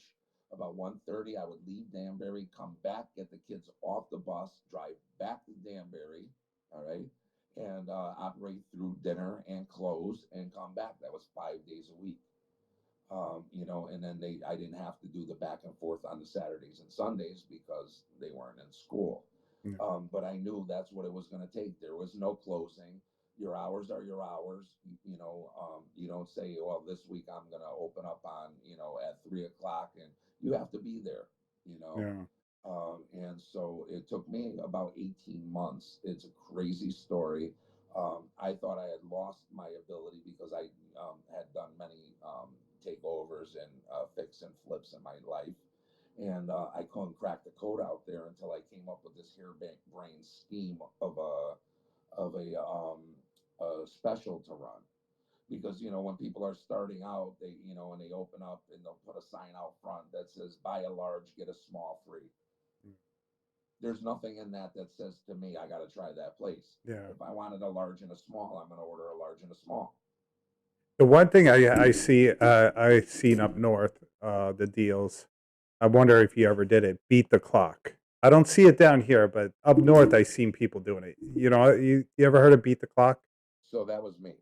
About 1:30, I would leave Danbury, come back, get the kids off the bus, drive back to Danbury, all right, and operate through dinner and close and come back. That was 5 days a week. And then I didn't have to do the back and forth on the Saturdays and Sundays because they weren't in school. Yeah. But I knew that's what it was going to take. There was no closing. Your hours are your hours. You don't say, well, this week I'm going to open up on, at 3 o'clock, and you have to be there, you know. Yeah. And so it took me about 18 months. It's a crazy story. I thought I had lost my ability because I had done many takeovers and fix and flips in my life. And I couldn't crack the code out there until I came up with this harebrained scheme of a special to run. Because when people are starting out, and they open up and they'll put a sign out front that says "Buy a large, get a small free." There's nothing in that that says to me I got to try that place. Yeah. If I wanted a large and a small, I'm going to order a large and a small. The one thing I see I seen up north, the deals. I wonder if you ever did it. Beat the clock. I don't see it down here, but up north I seen people doing it. You ever heard of beat the clock? So that was me.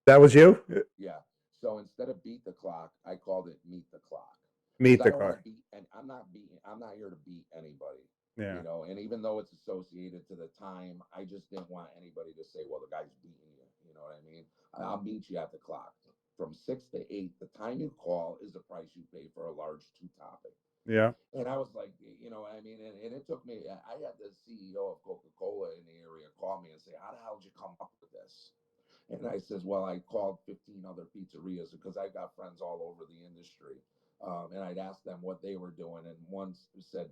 That was you? Yeah. So instead of beat the clock, I called it meet the clock, because Meet I the don't want clock. to beat, and I'm not here to beat anybody. Yeah. And even though it's associated to the time, I just didn't want anybody to say, well, the guy's beating you. You know what I mean? I'll meet you at the clock from 6 to 8. The time you call is the price you pay for a large two topic. Yeah. And I was like, I mean, and it took me, I had the CEO of Coca Cola in the area call me and say, how the hell did you come up with this? And I says, well, I called 15 other pizzerias because I got friends all over the industry. And I'd asked them what they were doing. And one said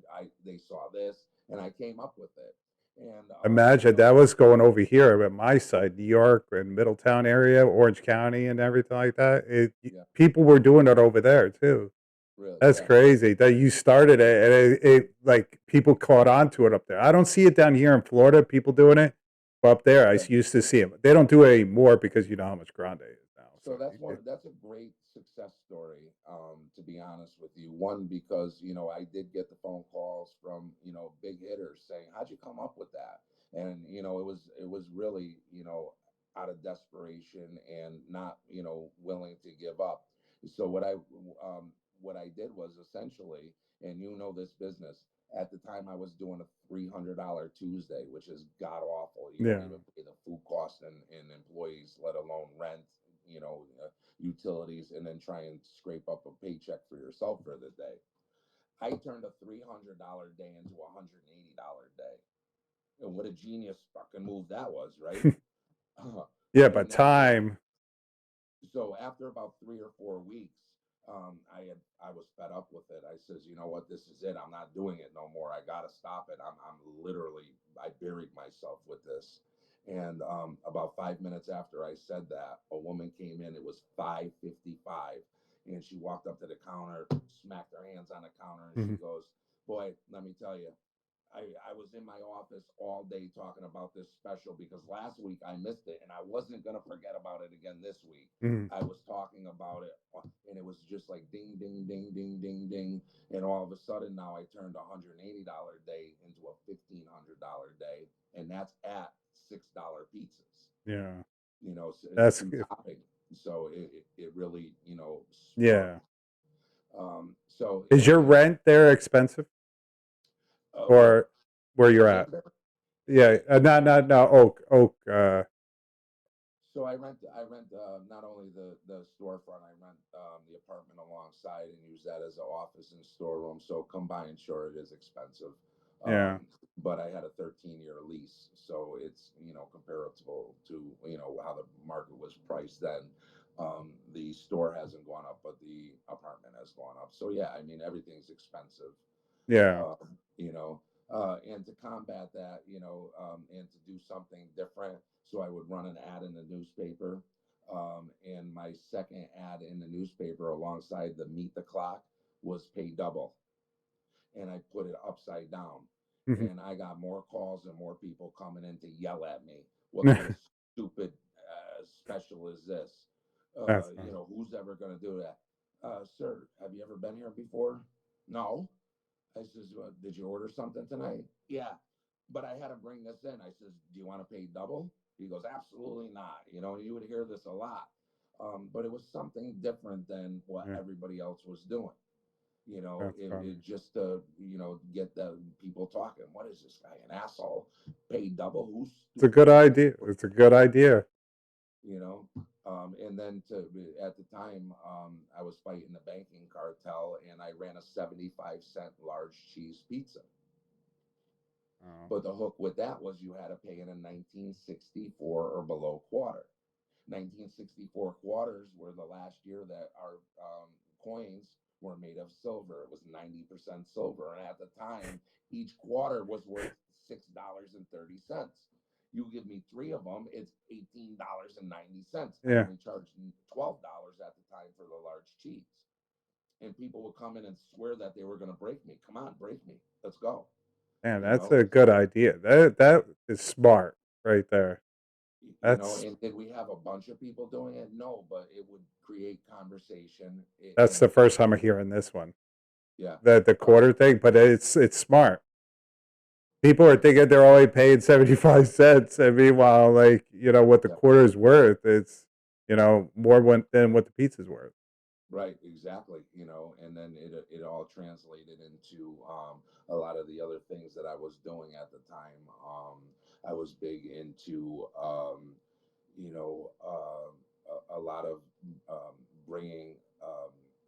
they saw this, and I came up with it. And, Imagine that was going over here at my side, New York and Middletown area, Orange County, and everything like that. yeah, People were doing it over there too. really, That's yeah, crazy that you started it, and it like people caught on to it up there. I don't see it down here in Florida. People doing it, but up there, yeah. used to see them. They don't do it anymore because you know how much Grande is now. So So that's a great success story, to be honest with you. One, because I did get the phone calls from big hitters saying, "How'd you come up with that?" And it was really out of desperation and not willing to give up. So what I did was essentially, and this business. At the time, I was doing a $300 Tuesday, which is god awful. You don't yeah, even pay the food cost and employees, let alone rent, utilities, and then try and scrape up a paycheck for yourself for the day. I turned a $300 day into $180 day. And what a genius fucking move that was, right? Yeah, but And then time. so after about 3 or 4 weeks, I was fed up with it. I says, you know what, this is it. I'm not doing it no more. I gotta stop it. I'm literally I buried myself with this. And about 5 minutes after I said that, a woman came in. It was 5:55, and she walked up to the counter, smacked her hands on the counter, and she Mhm. goes, "Boy, let me tell you, I was in my office all day talking about this special because last week I missed it and I wasn't going to forget about it again this week. Mhm. I was talking about it and it was just like ding, ding, ding, ding, ding, ding. And all of a sudden now I turned $180 day into a $1,500 day. And that's at $6 pizzas. Yeah, You know, so it's that's two topping. So it really, yeah. sparked. So, Is your rent there expensive where? or where you're at? Danbury? Yeah, not no Oak. So I rent not only the storefront, I rent the apartment alongside and use that as an office and storeroom. So combined, sure, it is expensive. Yeah, But I had a 13-year lease, so it's comparable to how the market was priced then. The store hasn't gone up, but the apartment has gone up. So yeah, I mean everything's expensive. yeah. um, you know, and to combat that, and to do something different. So I would run an ad in the newspaper. And my second ad in the newspaper alongside the Meet the Clock was pay double. And I put it upside down. Mhm. And I got more calls and more people coming in to yell at me. What kind of stupid special is this? That's fine. Who's ever going to do that? Sir, have you ever been here before? No. I says, well, did you order something tonight? Yeah. But I had to bring this in. I says, do you want to pay double? He goes, absolutely not. You would hear this a lot. But it was something different than what Yeah, everybody else was doing. that's It funny. just to, get the people talking. What is this guy, an asshole? Pay double? Who's It's a stupid good enough? idea. It's a good idea. You know? And then at the time, I was fighting the banking cartel and I ran a 75-cent large cheese pizza. Oh, But the hook with that was you had to pay in a 1964 or below quarter. 1964 quarters were the last year that our coins were made of silver. It was 90% silver. And at the time, each quarter was worth $6.30. You give me three of them, it's $18.90. I yeah. only charged $12 at the time for the large cheese. And people would come in and swear that they were going to break me. Come on, break me. Let's go. Man, You that's know, a good idea. That is smart right there. That's and did we have a bunch of people doing it? No, but it would create conversation. that's And the first time I'm hearing this one. yeah, The uh, quarter thing, but it's smart. People are thinking they're only paying 75 cents, and meanwhile, like what the yeah, quarter is worth, it's more than what the pizza's worth. right, exactly. And then it all translated into a lot of the other things that I was doing at the time. I was big into a lot of um, bringing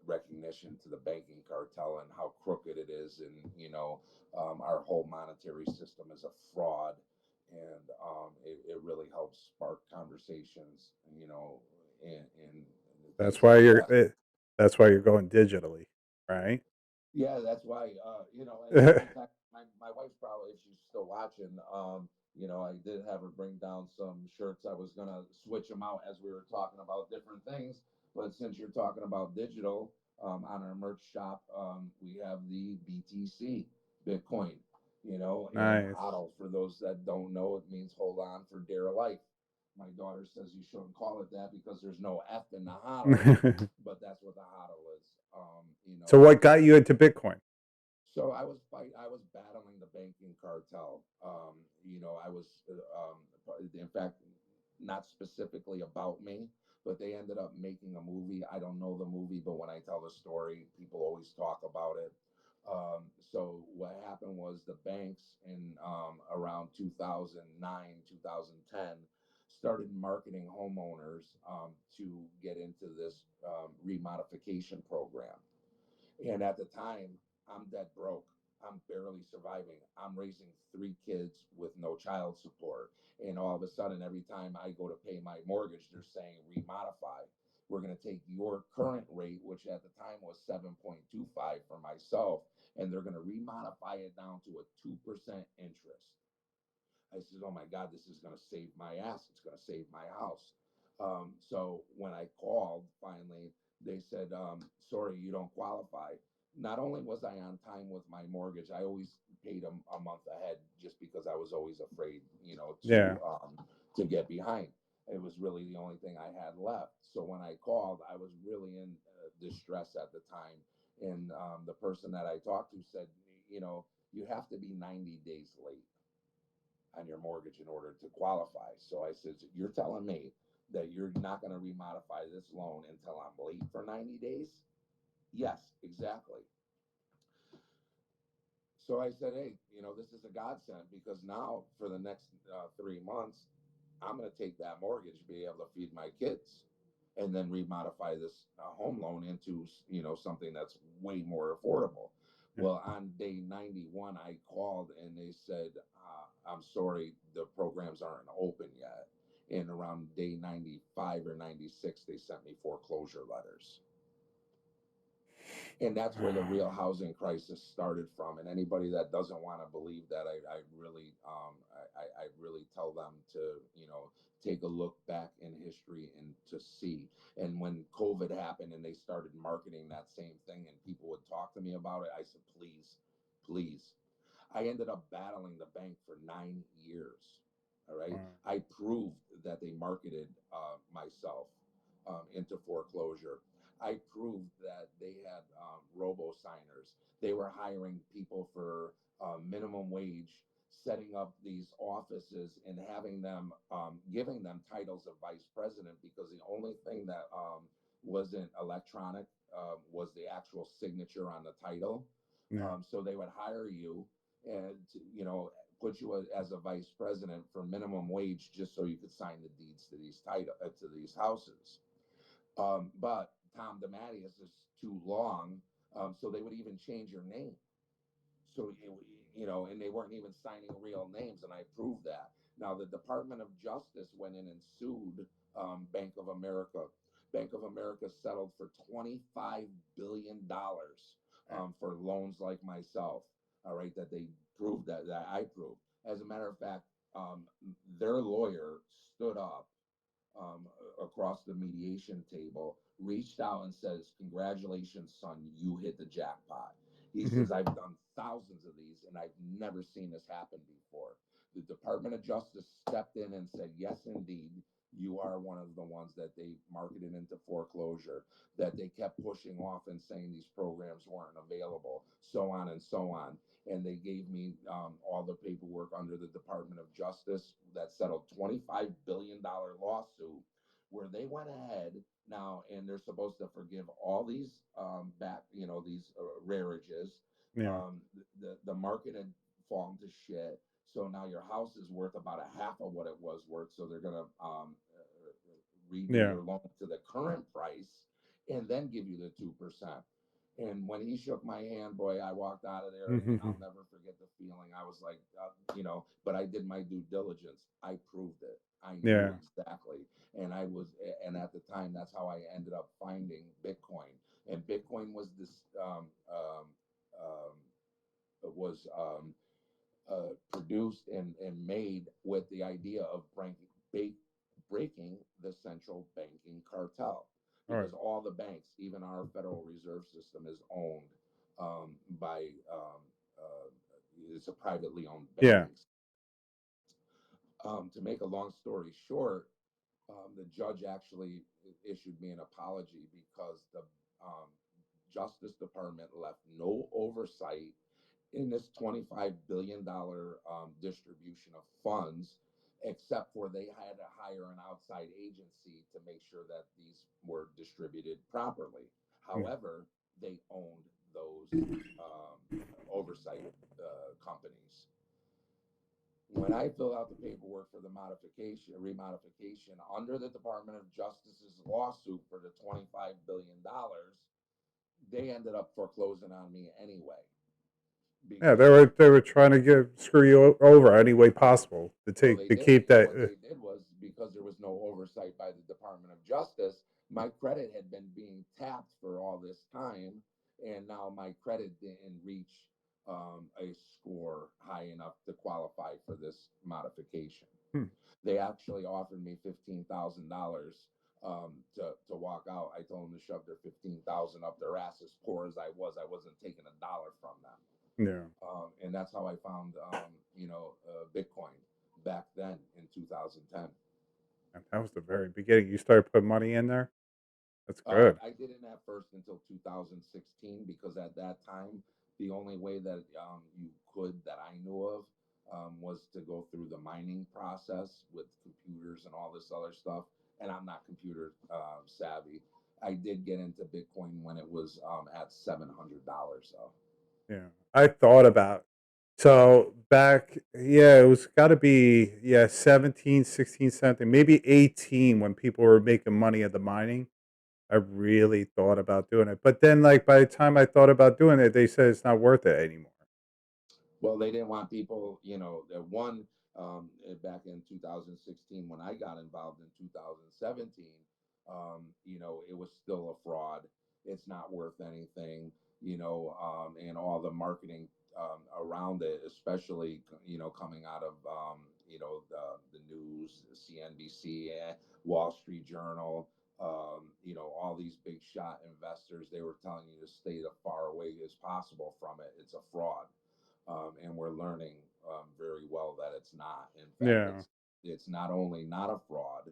recognition to the banking cartel and how crooked it is, and our whole monetary system is a fraud, and it really helps spark conversations, and That's things why like you're. that. That's why you're going digitally, right? Yeah, that's why, and sometimes my wife's probably, if she's still watching, I did have her bring down some shirts. I was gonna switch them out as we were talking about different things, but since you're talking about digital, on our merch shop, we have the BTC Bitcoin, and Nice. HODL. For those that don't know, it means hold on for dear life. My daughter says you shouldn't call it that because there's no F in the HODL, but that's what the HODL is. So what And got you into Bitcoin? so I was battling the banking cartel. I was, in fact, not specifically about me, but they ended up making a movie. I don't know the movie, but when I tell the story, people always talk about it. So what happened was the banks in around 2009, 2010 started marketing homeowners to get into this remodification program. And at the time, I'm dead broke. I'm barely surviving. I'm raising 3 kids with no child support. And all of a sudden, every time I go to pay my mortgage, they're saying remodify. We're going to take your current rate, which at the time was 7.25 for myself, and they're going to remodify it down to a 2% interest. I said, "Oh my God, this is going to save my ass. It's going to save my house." So when I called, finally, they said, "Sorry, you don't qualify." Not only was I on time with my mortgage, I always paid a month ahead just because I was always afraid, Yeah. to get behind. It was really the only thing I had left. So when I called, I was really in distress at the time, and the person that I talked to said, "You have to be 90 days late on your mortgage in order to qualify." So I said, "You're telling me that you're not going to remodify this loan until I'm late for 90 days?" Yes, exactly. So I said, "Hey, this is a godsend because now for the next 3 months, I'm going to take that mortgage, be able to feed my kids, and then remodify this home loan into, something that's way more affordable." Well, on day 91, I called and they said, "I'm sorry, the programs aren't open yet." And around day 95 or 96, they sent me foreclosure letters. And that's where the real housing crisis started from. And anybody that doesn't want to believe that, I really, I really tell them to, take a look back in history and to see. And when COVID happened and they started marketing that same thing and people would talk to me about it, I said, "Please, please." I ended up battling the bank for 9 years. All right. I proved that they marketed myself into foreclosure. I proved that they had robo signers. They were hiring people for minimum wage, setting up these offices and having them, giving them titles of vice president because the only thing that wasn't electronic was the actual signature on the title. Yeah. So they would hire you and put you as a vice president for minimum wage just so you could sign the deeds to these to these houses. But Tom DeMatteis is too long, so they would even change your name. So and they weren't even signing real names, and I proved that. Now the Department of Justice went in and sued Bank of America. Bank of America settled for $25 billion for loans like myself. All right, that they proved that I proved. As a matter of fact, their lawyer stood up um, across the mediation table, reached out and says, "Congratulations, son, you hit the jackpot." He says, "I've done thousands of these and I've never seen this happen before." The Department of Justice stepped in and said, "Yes, indeed, you are one of the ones that they marketed into foreclosure, that they kept pushing off and saying these programs weren't available, so on and so on." And they gave me all the paperwork under the Department of Justice that settled $25 billion lawsuit, where they went ahead now and they're supposed to forgive all these these rearages. Yeah. The market had fallen to shit, so now your house is worth about a half of what it was worth. So they're gonna redo Yeah. your loan to the current price and then give you the 2%. And when he shook my hand, boy, I walked out of there and I'll never forget the feeling. I was like, but I did my due diligence. I proved it. I knew Yeah. exactly. And at the time, that's how I ended up finding Bitcoin. And Bitcoin was um, was produced and made with the idea of breaking the central banking cartel, All right. because all the banks, even our Federal Reserve System, is owned by it's a privately owned Yeah. banking. To make a long story short, the judge actually issued me an apology because the um, Justice Department left no oversight in this $25 billion distribution of funds, except for they had to hire an outside agency to make sure that these were distributed properly. However, they owned those oversight companies. When I filled out the paperwork for the remodification under the Department of Justice's lawsuit for the $25 billion, they ended up foreclosing on me anyway. Yeah, because they were trying to screw you over any way possible to well, take they to did. keep And that. what they did was because there was no oversight by the Department of Justice, my credit had been being tapped for all this time. And now my credit didn't reach a score high enough to qualify for this modification. Hmm, They actually offered me $15,000 to walk out. I told them to shove their 15,000 up their ass. As poor as I wasn't taking a dollar from them. yeah, And that's how I found, Bitcoin back then in 2010. and that was the very beginning. You started putting money in there. That's good. I didn't at first until 2016 because at that time, the only way that you could, that I knew of, was to go through the mining process with computers and all this other stuff. And I'm not computer savvy. I did get into Bitcoin when it was at $700 though. Yeah, I thought about. So back, yeah, it was got to be 17, 16 something, maybe 18 when people were making money at the mining. I really thought about doing it. But then, like, by the time I thought about doing it, they said it's not worth it anymore. Well, they didn't want people, one, back in 2016 when I got involved in 2017, it was still a fraud. It's not worth anything, and all the marketing around it, especially, coming out of, the news, CNBC, Wall Street Journal, all these big shot investors, they were telling you to stay as far away as possible from it. It's a fraud, and we're learning very well that it's not. In fact, Yeah, it's not only not a fraud,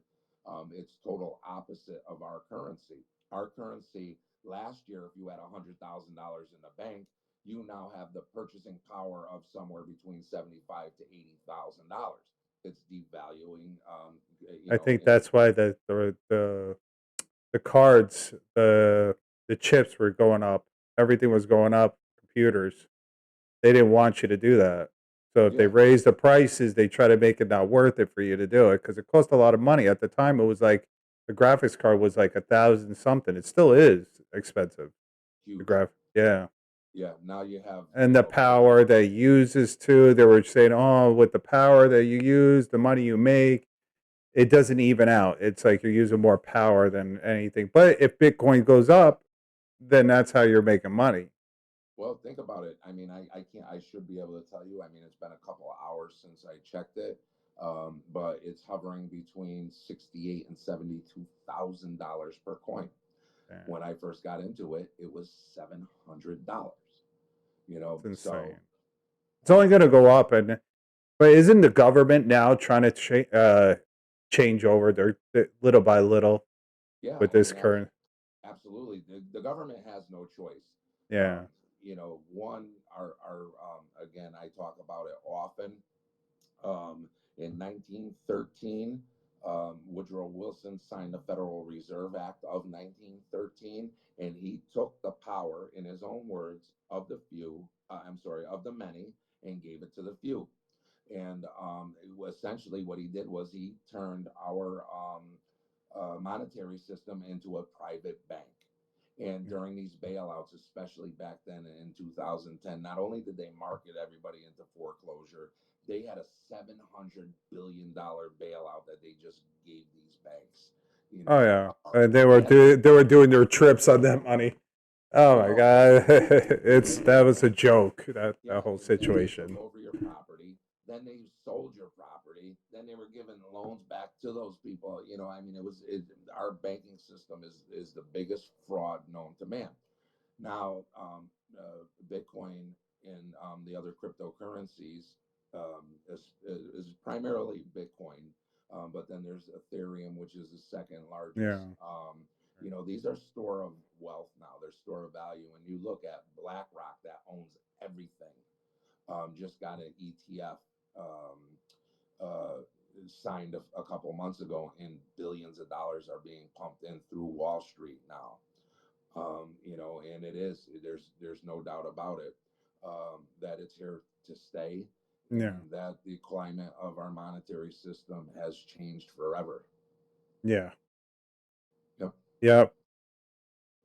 it's total opposite of our currency. Our currency last year, if you had $100,000 in the bank, you now have the purchasing power of somewhere between 75 to $80,000. It's devaluing, I think in that's why the cards, the chips were going up. Everything was going up. Computers. They didn't want you to do that. So if they yeah. raise the prices, they try to make it not worth it for you to do it because it cost a lot of money at the time. It was like the graphics card was like 1,000 something. It still is expensive. The Huge. graph, yeah. Yeah. Now you have, And the power that uses too. They were saying, oh, with the power that you use, the money you make, it doesn't even out. It's like you're using more power than anything. But if Bitcoin goes up, then that's how you're making money. Well, think about it. I mean, I can't, I should be able to tell you. I mean, it's been a couple of hours since I checked it, but it's hovering between 68 and $72,000 per coin. Yeah, When I first got into it, it was $700. it's So insane. It's only going to go up, and but isn't the government now trying to change over their little by little yeah, with I this mean, current? absolutely, the government has no choice. Yeah, One, again, I talk about it often. In 1913, Woodrow Wilson signed the Federal Reserve Act of 1913, and he took the power, in his own words, of the few, of the many, and gave it to the few. And essentially, what he did was he turned our monetary system into a private bank. And yeah. during these bailouts, especially back then in 2010, not only did they market everybody into foreclosure, they had a $700 billion bailout that they just gave these banks. Oh yeah, They had no, they were doing their trips on that money. Oh my well, god, that was a joke. yeah, That whole and then they took situation. over your property. Then they sold your property. Then they were giving loans back to those people. I mean, our banking system is the biggest fraud known to man. Now, Bitcoin and the other cryptocurrencies is primarily Bitcoin, but then there's Ethereum, which is the second largest. Yeah, These are store of wealth now. They're store of value. And you look at BlackRock that owns everything. Just got an ETF uh, signed a couple months ago, and billions of dollars are being pumped in through Wall Street now. And there's no doubt about it, that it's here to stay, yeah, and that the climate of our monetary system has changed forever. yeah, Yep. yeah.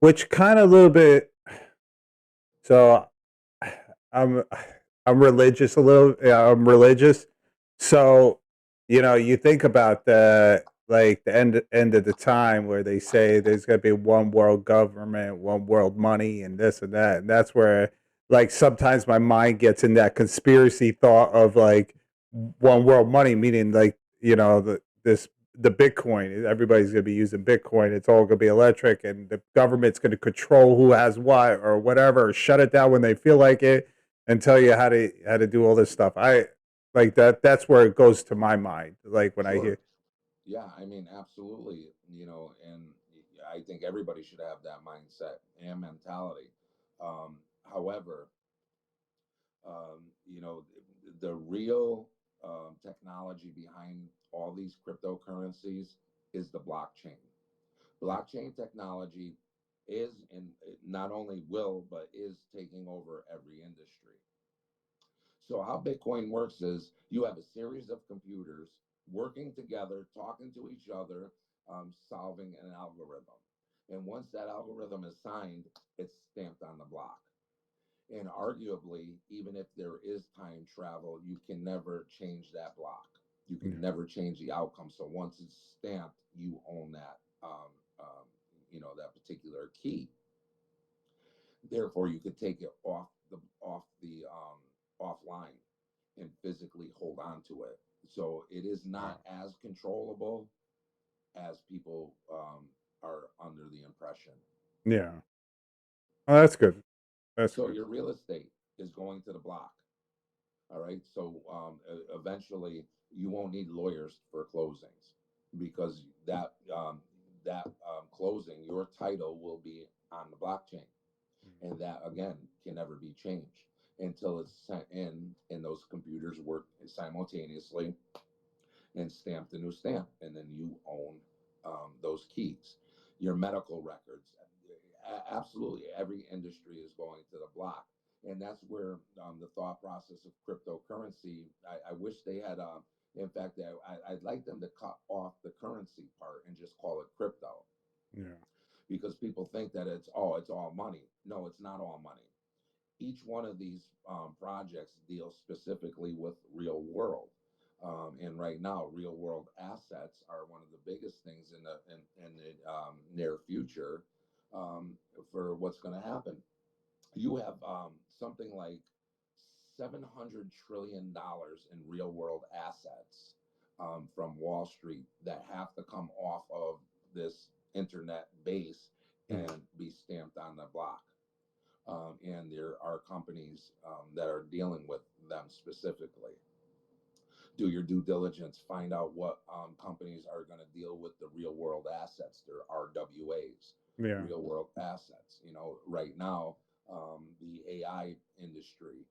Which kind of a little bit. So I'm I'm religious a little. Yeah, I'm religious. So, you think about the end of the time where they say there's gonna be one world government, one world money, and this and that, and that's where like sometimes my mind gets in that conspiracy thought of like one world money, meaning like the Bitcoin. Everybody's gonna be using Bitcoin. It's all gonna be electric, and the government's gonna control who has what or whatever, or shut it down when they feel like it and tell you how to do all this stuff. I like that. That's where it goes to my mind. Like when I Sure. hear, Yeah, I mean, absolutely. And I think everybody should have that mindset and mentality. However, the real technology behind all these cryptocurrencies is the blockchain. Blockchain technology is, and not only will, but is taking over every industry. So how Bitcoin works is you have a series of computers working together, talking to each other, solving an algorithm. And once that algorithm is signed, it's stamped on the block. And arguably, even if there is time travel, you can never change that block. You can yeah, never change the outcome. So once it's stamped, you own that, that particular key. Therefore, you could take it off the offline and physically hold on to it. So it is not wow, as controllable as people are under the impression. yeah, oh, that's good. That's So good. your real estate is going to the block. All right. So eventually, you won't need lawyers for closings because that closing, your title will be on the blockchain, and that again can never be changed until it's sent in, and those computers work simultaneously and stamp the new stamp, and then you own those keys. Your medical records, absolutely every industry is going to the block, and that's where the thought process of cryptocurrency. I wish they had. In fact, I'd like them to cut off the currency part and just call it crypto, Yeah, because people think that it's all money. No, it's not all money. Each one of these projects deals specifically with real world. And right now, real world assets are one of the biggest things in the near future um, for what's going to happen. You have something like $700 trillion in real world assets from Wall Street that have to come off of this internet base yeah, and be stamped on the block. And there are companies that are dealing with them specifically. Do your due diligence, find out what companies are going to deal with the real world assets, their RWAs, yeah, real world assets. Right now, the AI industry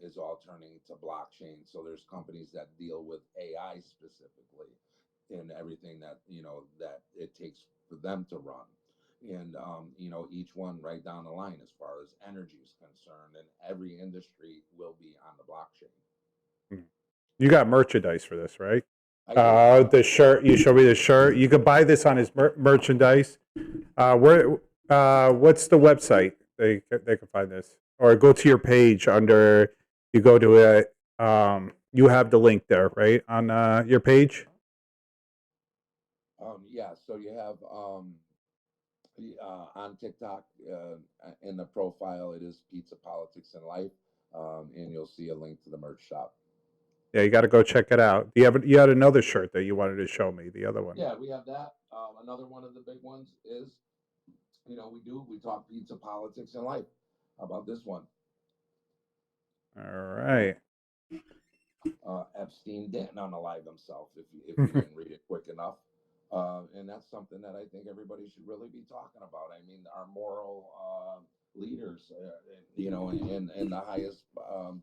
is all turning to blockchain. So there's companies that deal with AI specifically in everything that it takes for them to run. And each one right down the line as far as energy is concerned, and every industry will be on the blockchain. yeah. You got merchandise for this, right? I do. The shirt. You show me the shirt. You could buy this on his merchandise. Where? What's the website they can find this? Or go to your page under. You go to it. You have the link there, right, on your page. Yeah, so you have on TikTok in the profile, it is Pizza Politics and Life, and you'll see a link to the merch shop. Yeah, you got to go check it out. You had another shirt that you wanted to show me. The other one. Yeah, we have that. Another one of the big ones is, we talk pizza, politics, and life. How about this one? All right. Epstein didn't unalive himself, if you didn't read it quick enough. And that's something that I think everybody should really be talking about. I mean, our moral leaders, and the highest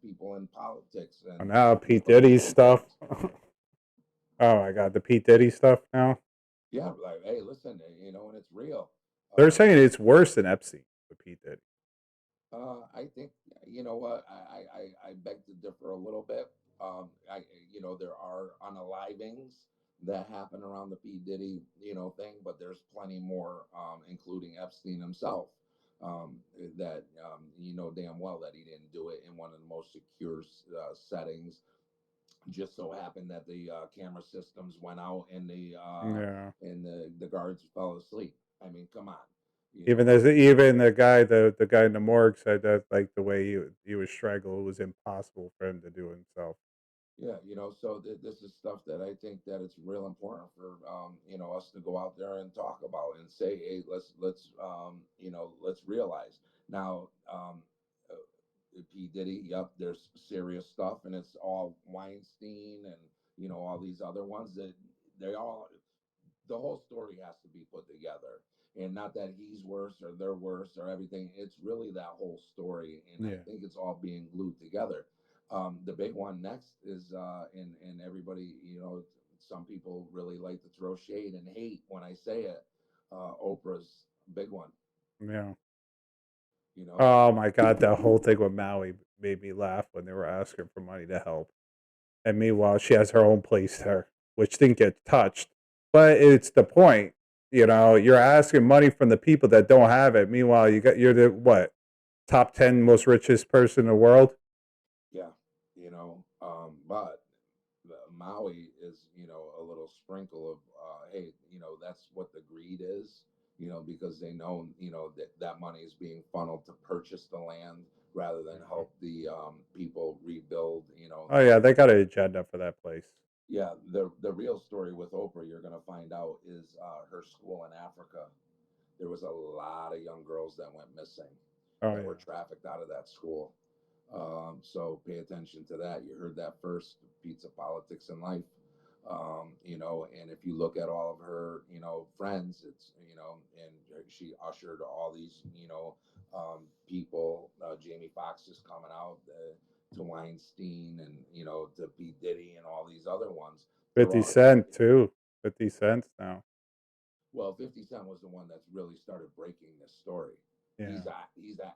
people in politics And and now Pete people in Diddy these stuff. things. Oh my God, the Pete Diddy stuff now. Yeah, like, hey, listen, and it's real. They're Um, saying it's worse than Epstein. The Pete Diddy. I think, you know what, I beg to differ a little bit. There are unalivings that happen around the P Diddy, thing, but there's plenty more, including Epstein himself. that you know damn well that he didn't do it in one of the most secure settings. Just so happened that the camera systems went out Yeah. and the guards fell asleep. I mean, come on, you Even know. as even the guy in the morgue said that like the way he was strangled, it was impossible for him to do himself. Yeah, you know, so this is stuff that I think that it's real important for you know us to go out there and talk about and say, hey, let's you know let's realize now. P Diddy, yep, there's serious stuff, and it's all Weinstein and you know all these other ones that they all the whole story has to be put together. And not that he's worse or they're worse or everything. It's really that whole story. And I Yeah. think it's all being glued together. The big one next is, and everybody, you know, some people really like to throw shade and hate when I say it. Oprah's big one, Yeah. you know. Oh my god, that whole thing with Maui made me laugh when they were asking for money to help. And meanwhile, she has her own place there, which didn't get touched. But it's the point. You know, you're asking money from the people that don't have it. Meanwhile, you're the what, top 10 most richest person in the world? Yeah, you know, but Maui is, you know, a little sprinkle of, hey, you know, that's what the greed is, you know, because they know, you know, that that money is being funneled to purchase the land rather than Mhm. help the people rebuild, you know, Oh yeah, they got an agenda for that place. yeah, the real story with Oprah, you're going to find out is her school in Africa. There was a lot of young girls that went missing, Oh that were yeah. trafficked out of that school. So pay attention to that. You heard that first. Pizza Politics in Life. You know, and if you look at all of her, you know, friends, it's you know, and she ushered all these, you know, people. Jamie Foxx is coming out to Weinstein, and you know, to P Diddy, and all these other ones. They're 50 all Cent too. 50 cents now. well, 50 Cent was the one that's really started breaking this story. Yeah.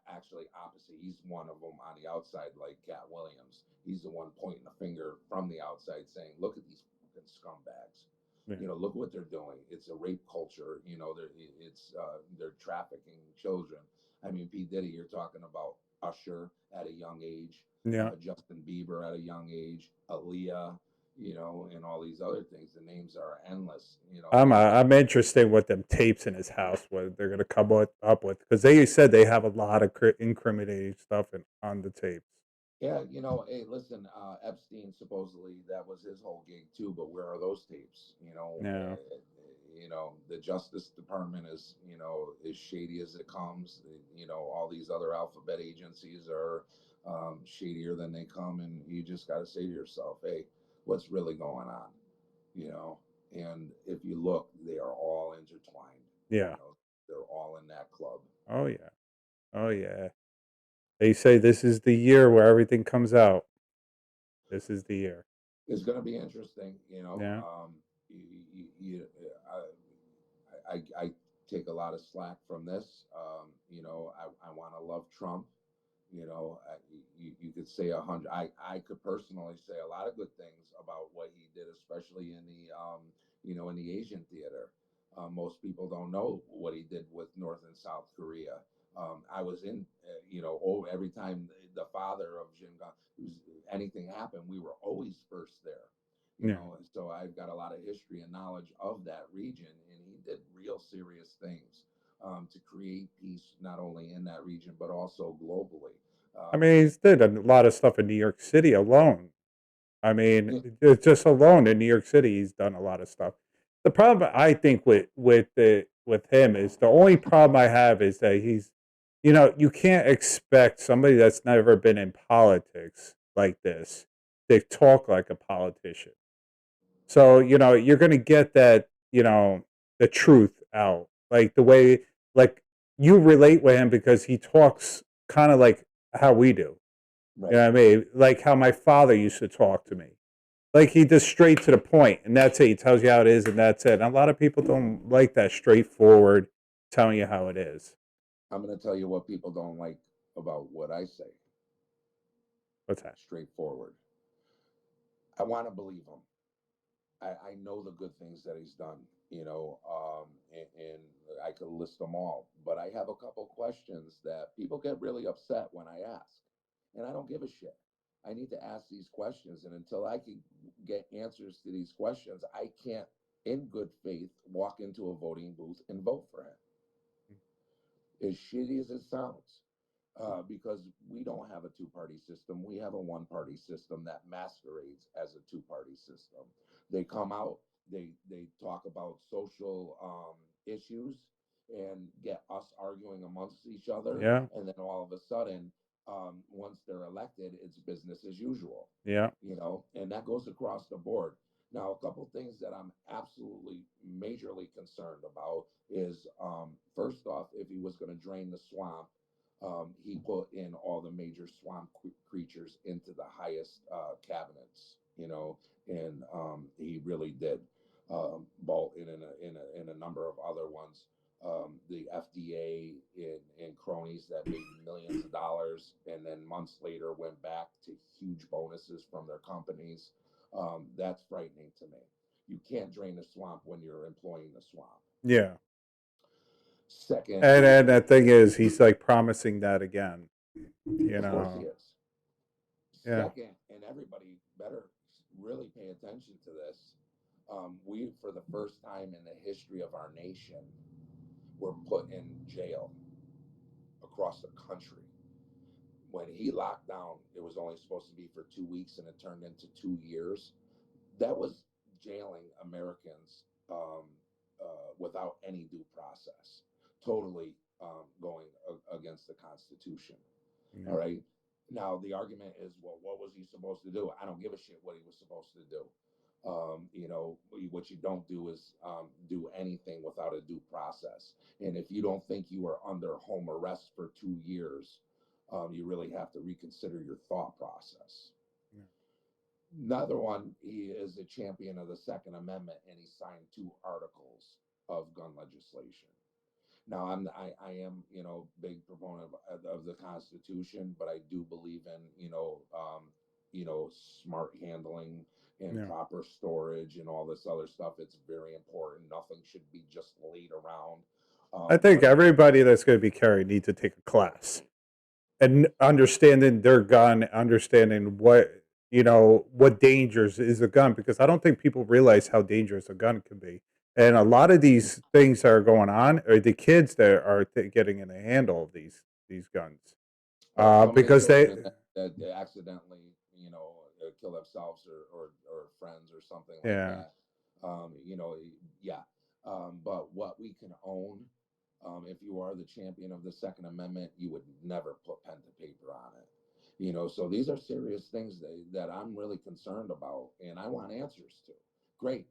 Actually opposite. He's one of them on the outside, like Cat Williams. He's the one pointing the finger from the outside, saying, "Look at these fucking scumbags. Yeah. You know, look what they're doing. It's a rape culture. You know, they're trafficking children. I mean, P Diddy, you're talking about Usher at a young age, Yeah. Justin Bieber at a young age, Aaliyah, you know, and all these other things. The names are endless. You know, I'm interested what them tapes in his house what they're gonna come up with because they said they have a lot of incriminating stuff on the tapes. yeah, you know, hey, listen, Epstein supposedly that was his whole gig too, but where are those tapes? Yeah. You know, the Justice Department is, you know, as shady as it comes. You know, all these other alphabet agencies are shadier than they come, and you just got to say to yourself, hey, what's really going on? You know, and if you look, they are all intertwined. Yeah. You know, they're all in that club. Oh yeah. Oh yeah. They say this is the year where everything comes out. This is the year. It's going to be interesting. You know, Yeah. I take a lot of slack from this. You know, I want to love Trump. You know, you could say 100. I could personally say a lot of good things about what he did, especially in the, you know, in the Asian theater. Most people don't know what he did with North and South Korea. I was in, you know, every time the father of Jim, anything happened, we were always first there, you Yeah. know, and so I've got a lot of history and knowledge of that region, and he did real serious things to create peace not only in that region but also globally. I mean, he's did a lot of stuff in New York City alone. I mean, Yeah, it's just alone in New York City, he's done a lot of stuff. The problem I think with him is the only problem I have is that you can't expect somebody that's never been in politics like this to talk like a politician. So you're gonna get that the truth out, like the way like you relate with him because he talks kind of like how we do. You right. know what I mean? Like how my father used to talk to me. Like he just straight to the point, and that's it. He tells you how it is, and that's it. And a lot of people don't like that straightforward telling you how it is. I'm going to tell you what people don't like about what I say. What's that? Straightforward. I want to believe them. I know the good things that he's done, and I could list them all. But I have a couple questions that people get really upset when I ask, and I don't give a shit. I need to ask these questions, and until I can get answers to these questions, I can't, in good faith, walk into a voting booth and vote for him. As shitty as it sounds, because we don't have a two-party system. We have a one-party system that masquerades as a two-party system. They come out, they talk about social issues and get us arguing amongst each other, Yeah. and then all of a sudden, once they're elected, it's business as usual. Yeah. And that goes across the board. Now, a couple things that I'm absolutely majorly concerned about is, first off, if he was going to drain the swamp, he put in all the major swamp creatures into the highest cabinets, and he really did. Bolton and a number of other ones. The FDA and cronies that made millions of dollars and then months later went back to huge bonuses from their companies. That's frightening to me. You can't drain the swamp when you're employing the swamp. Yeah. Second, And that thing is, he's like promising that again. of course he is. Yeah. Second, and everybody better really pay attention to this. We, for the first time in the history of our nation, were put in jail across the country. When he locked down, it was only supposed to be for 2 weeks, and it turned into 2 years. That was jailing Americans without any due process, totally going against the Constitution. Yeah. All right. Now the argument is, well, what was he supposed to do? I don't give a shit what he was supposed to do. What you don't do is do anything without a due process. And if you don't think you are under home arrest for 2 years, you really have to reconsider your thought process. Yeah. Another one, he is a champion of the Second Amendment, and he signed 2 articles of gun legislation. Now, I am, big proponent of the Constitution, but I do believe in, smart handling and Yeah. proper storage and all this other stuff. It's very important. Nothing should be just laid around. I think but everybody that's going to be carried needs to take a class and understanding their gun, understanding what dangers is a gun, because I don't think people realize how dangerous a gun can be. And a lot of these things that are going on are the kids that are getting in the handle of these guns, so many because they, children that they accidentally, kill themselves or friends or something like yeah, that. Yeah. But what we can own, if you are the champion of the Second Amendment, you would never put pen to paper on it. So these are serious things that I'm really concerned about, and I want answers to. Great,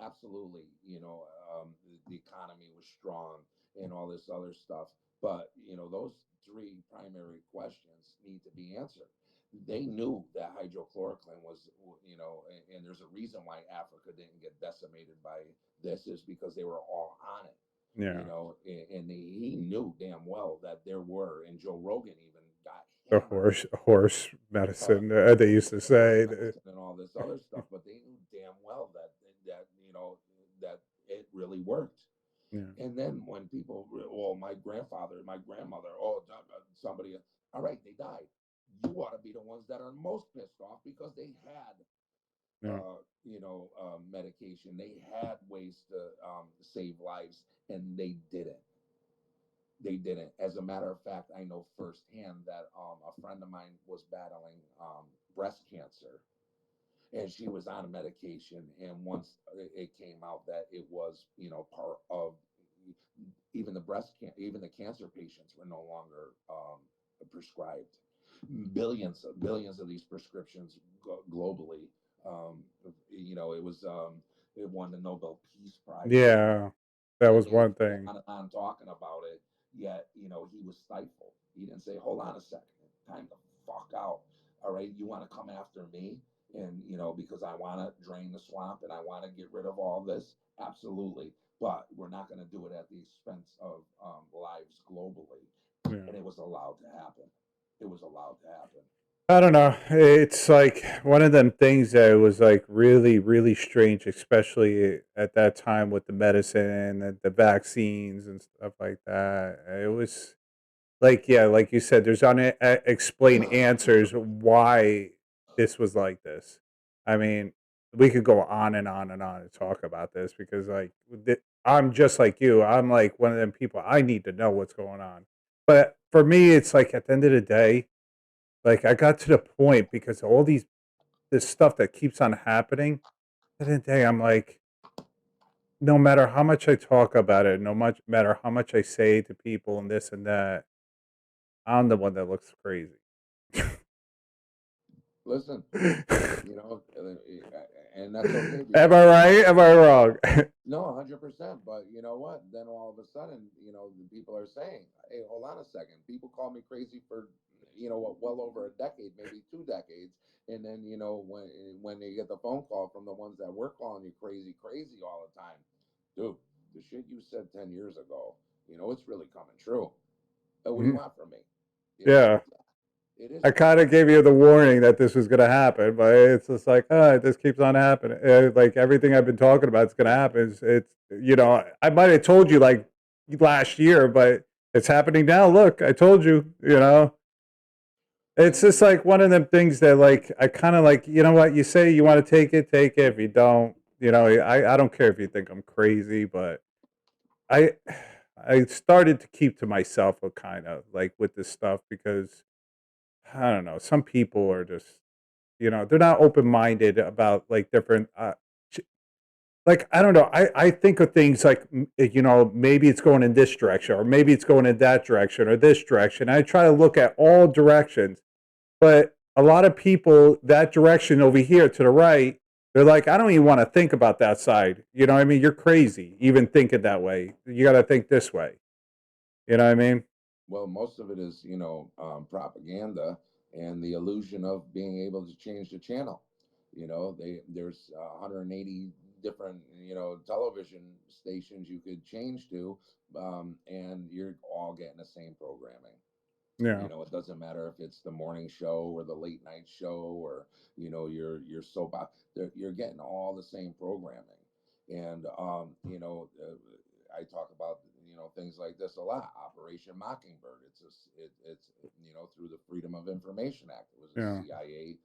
absolutely. The economy was strong and all this other stuff, but those three primary questions need to be answered. They knew that hydrochloroquine was, and there's a reason why Africa didn't get decimated by this, is because they were all on it, yeah, and he knew damn well that there were, and Joe Rogan even got the hammered horse medicine, they used to horse say. medicine and all this other stuff, but they knew damn well that it really worked. Yeah, And then when people, well, my grandfather, my grandmother, somebody, all right, they died. You ought to be the ones that are most pissed off because they had, yeah, medication. They had ways to save lives, and they didn't. They didn't. As a matter of fact, I know firsthand that a friend of mine was battling breast cancer, and she was on a medication. And once it came out that it was, part of, even even the cancer patients were no longer prescribed. Billions of these prescriptions globally. It was, it won the Nobel Peace Prize. yeah. That And was he was one thing. on talking about it, yet, he was stifled. He didn't say, hold on a second, time the fuck out. All right, you want to come after me? And, because I want to drain the swamp and I want to get rid of all this? Absolutely. But we're not going to do it at the expense of lives globally. Yeah. And it was allowed to happen. It was allowed to happen. I don't know. It's like one of them things that was like really, really strange, especially at that time with the medicine and the vaccines and stuff like that. It was like, yeah, like you said, there's unexplained answers why this was like this. I mean, we could go on and on and on and talk about this because, like, I'm just like you. I'm like one of them people. I need to know what's going on. But for me, it's like at the end of the day, like I got to the point because all this stuff that keeps on happening. At the end of the day, I'm like, no matter how much I talk about it, no much matter how much I say to people and this and that, I'm the one that looks crazy. Listen, you know, and that's okay Am because I right? Am I wrong? no, 100%. But you know what? Then all of a sudden, the people are saying, "Hey, hold on a second." People call me crazy for, well over a decade, maybe 2 decades, and then when they get the phone call from the ones that were calling you crazy, crazy all the time, dude, the shit you said 10 years ago, it's really coming true. What do you Mhm. want from me? Yeah. It is I what it kind of is. gave you the warning that this was going to happen, but it's just like, this keeps on happening. Like everything I've been talking about is going to happen. I might have told you like last year, but it's happening now. Look, I told you, it's And just like one of them things that like I kind of like, you know what, you say you want to take it, take it. If you don't, I don't care if you think I'm crazy, but I I started to keep to myself a kind of like with this stuff because I don't know, some people are just, they're not open minded about like different ch- like I don't know. I think of things like maybe it's going in this direction or maybe it's going in that direction or this direction. I try to look at all directions, but a lot of people that direction over here to the right, they're like, I don't even want to think about that side. You know what I mean? You're crazy even thinking that way. You got to think this way. You know what I mean? well, most of it is, propaganda and the illusion of being able to change the channel. There's 180 different, television stations you could change to, and you're all getting the same programming. Yeah. It doesn't matter if it's the morning show or the late night show or your soap opera. You're getting all the same programming, and I talk about things like this a lot. Operation Mockingbird. It's through the Freedom of Information Act. It was a Yeah. CIA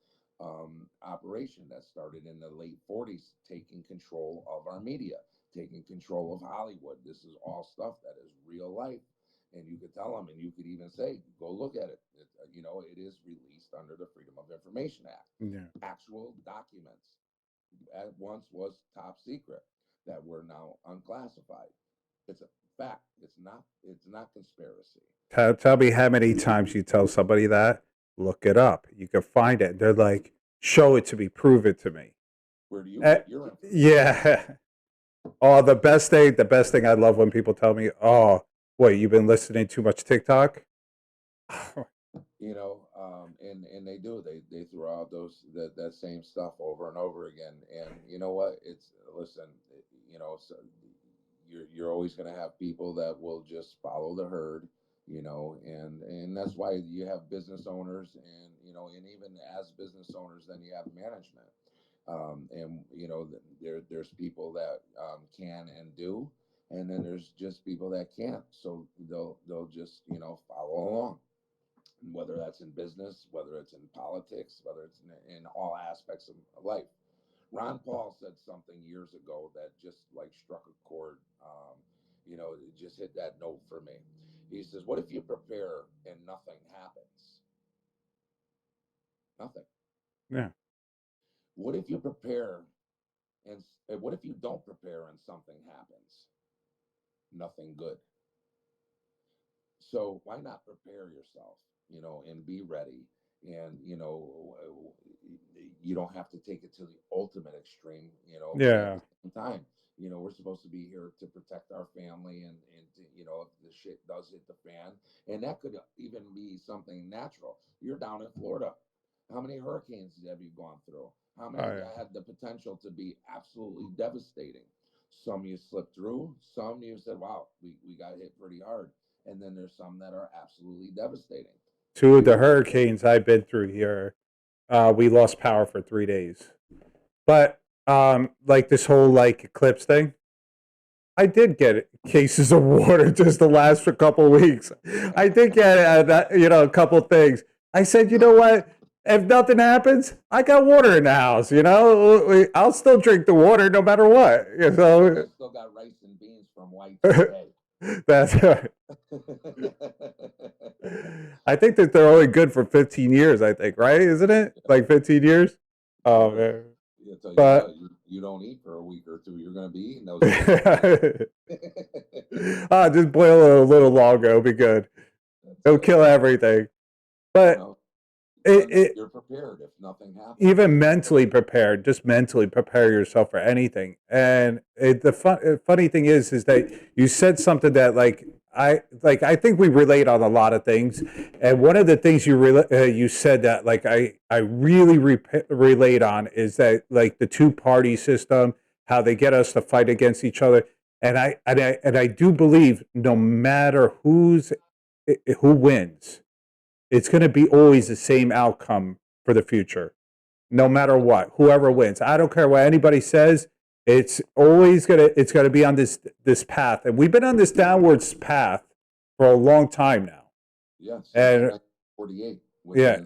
operation that started in the late 40s, taking control of our media, taking control of Hollywood. This is all stuff that is real life, and you could tell them, and you could even say, "Go look at it." It is released under the Freedom of Information Act. Yeah. Actual documents at once was top secret that were now unclassified. It's a fact. It's not. It's not conspiracy. Tell me how many times you tell somebody that. Look it up. You can find it. They're like, show it to me, prove it to me. Where do you Uh, get your information? yeah. Oh, the best thing I love when people tell me, "Oh, what you've been listening too much TikTok." And they do. They throw out that same stuff over and over again. And you know what? It's listen. So you're always going to have people that will just follow the herd. And that's why you have business owners, and even as business owners, then you have management. And there's people that can and do, and then there's just people that can't. So they'll just follow along, whether that's in business, whether it's in politics, whether it's in all aspects of life. Ron Paul said something years ago that just like struck a chord. It just hit that note for me. He says, "What if you prepare and nothing happens? Nothing. Yeah. What if you prepare and what if you don't prepare and something happens? Nothing good. So why not prepare yourself, and be ready? And you don't have to take it to the ultimate extreme, but at the Yeah. same time, we're supposed to be here to protect our family, and to, if the shit does hit the fan, and that could even be something natural. You're down in Florida. How many hurricanes have you gone through? How many Oh, yeah. that had the potential to be absolutely devastating? Some you slipped through, some you said, wow, we got hit pretty hard. And then there's some that are absolutely devastating. two of the hurricanes I've been through here, we lost power for 3 days. But like this whole like eclipse thing, I did get cases of water just to last for a couple of weeks. I did get a couple of things. I said, you know what? If nothing happens, I got water in the house. I'll still drink the water no matter what. I still got rice and beans from White today. That's right. I think that they're only good for 15 years. I think, right? Isn't it like 15 years? Oh man. But you don't eat for a week or two. You're going to be eating those. Just boil it a little longer. It'll be good. It'll kill everything. But you're prepared if nothing happens. Even mentally prepared. Just mentally prepare yourself for anything. And the funny thing is that you said something that I think we relate on a lot of things, and one of the things you said that I really relate on is that like the two-party system, how they get us to fight against each other, and I do believe no matter who wins, it's going to be always the same outcome for the future, no matter what, whoever wins. I don't care what anybody says. It's always gonna be on this path, and we've been on this downwards path for a long time now. Yes, and 48. Yeah,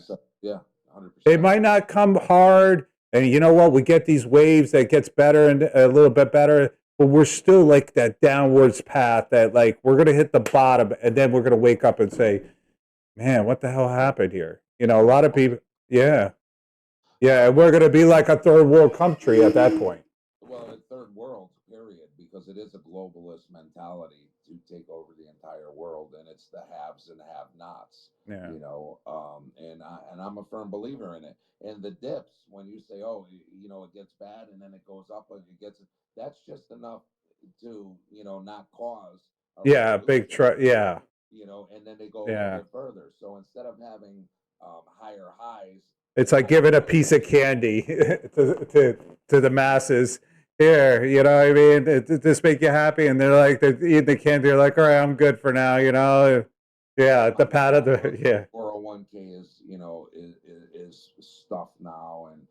100%. It might not come hard, and you know what? We get these waves that gets better and a little bit better, but we're still like that downwards path that like we're gonna hit the bottom, and then we're gonna wake up and say, "Man, what the hell happened here?" A lot of people, yeah, and we're gonna be like a third world country at that point. Well, a third world, period, because it is a globalist mentality to take over the entire world, and it's the haves and have-nots. Yeah. And I'm a firm believer in it. And the dips, when you say, oh, it gets bad and then it goes up and that's just enough to, not cause. Big truck. Yeah. And then they go a little bit further. So instead of having higher highs, it's like giving a piece of candy to the masses. Here, you know what I mean? It just make you happy, and they're eating the candy. They're like, all right, I'm good for now, Yeah, the pat of the 401k is stuff now, and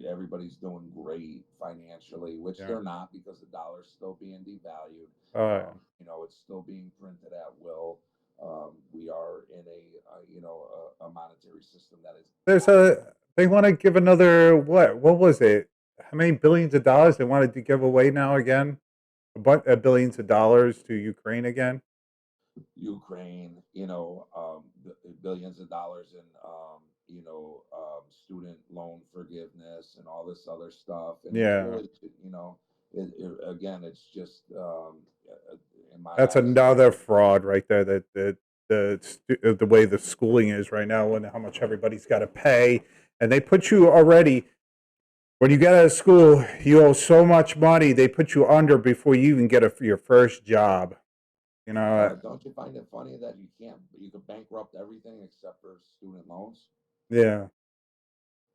everybody's doing great financially, which they're not because the dollar's still being devalued. It's still being printed at will. We are in a monetary system that is. They want to give another what was it? How many billions of dollars they wanted to give away now again? Billions of dollars to Ukraine again. Ukraine, billions of dollars in, student loan forgiveness and all this other stuff. And really, again, it's just in my that's eyes, another fraud right there. That the way the schooling is right now, and how much everybody's got to pay, and they put you already. When you get out of school, you owe so much money. They put you under before you even get your first job. Don't you find it funny that you could bankrupt everything except for student loans? Yeah.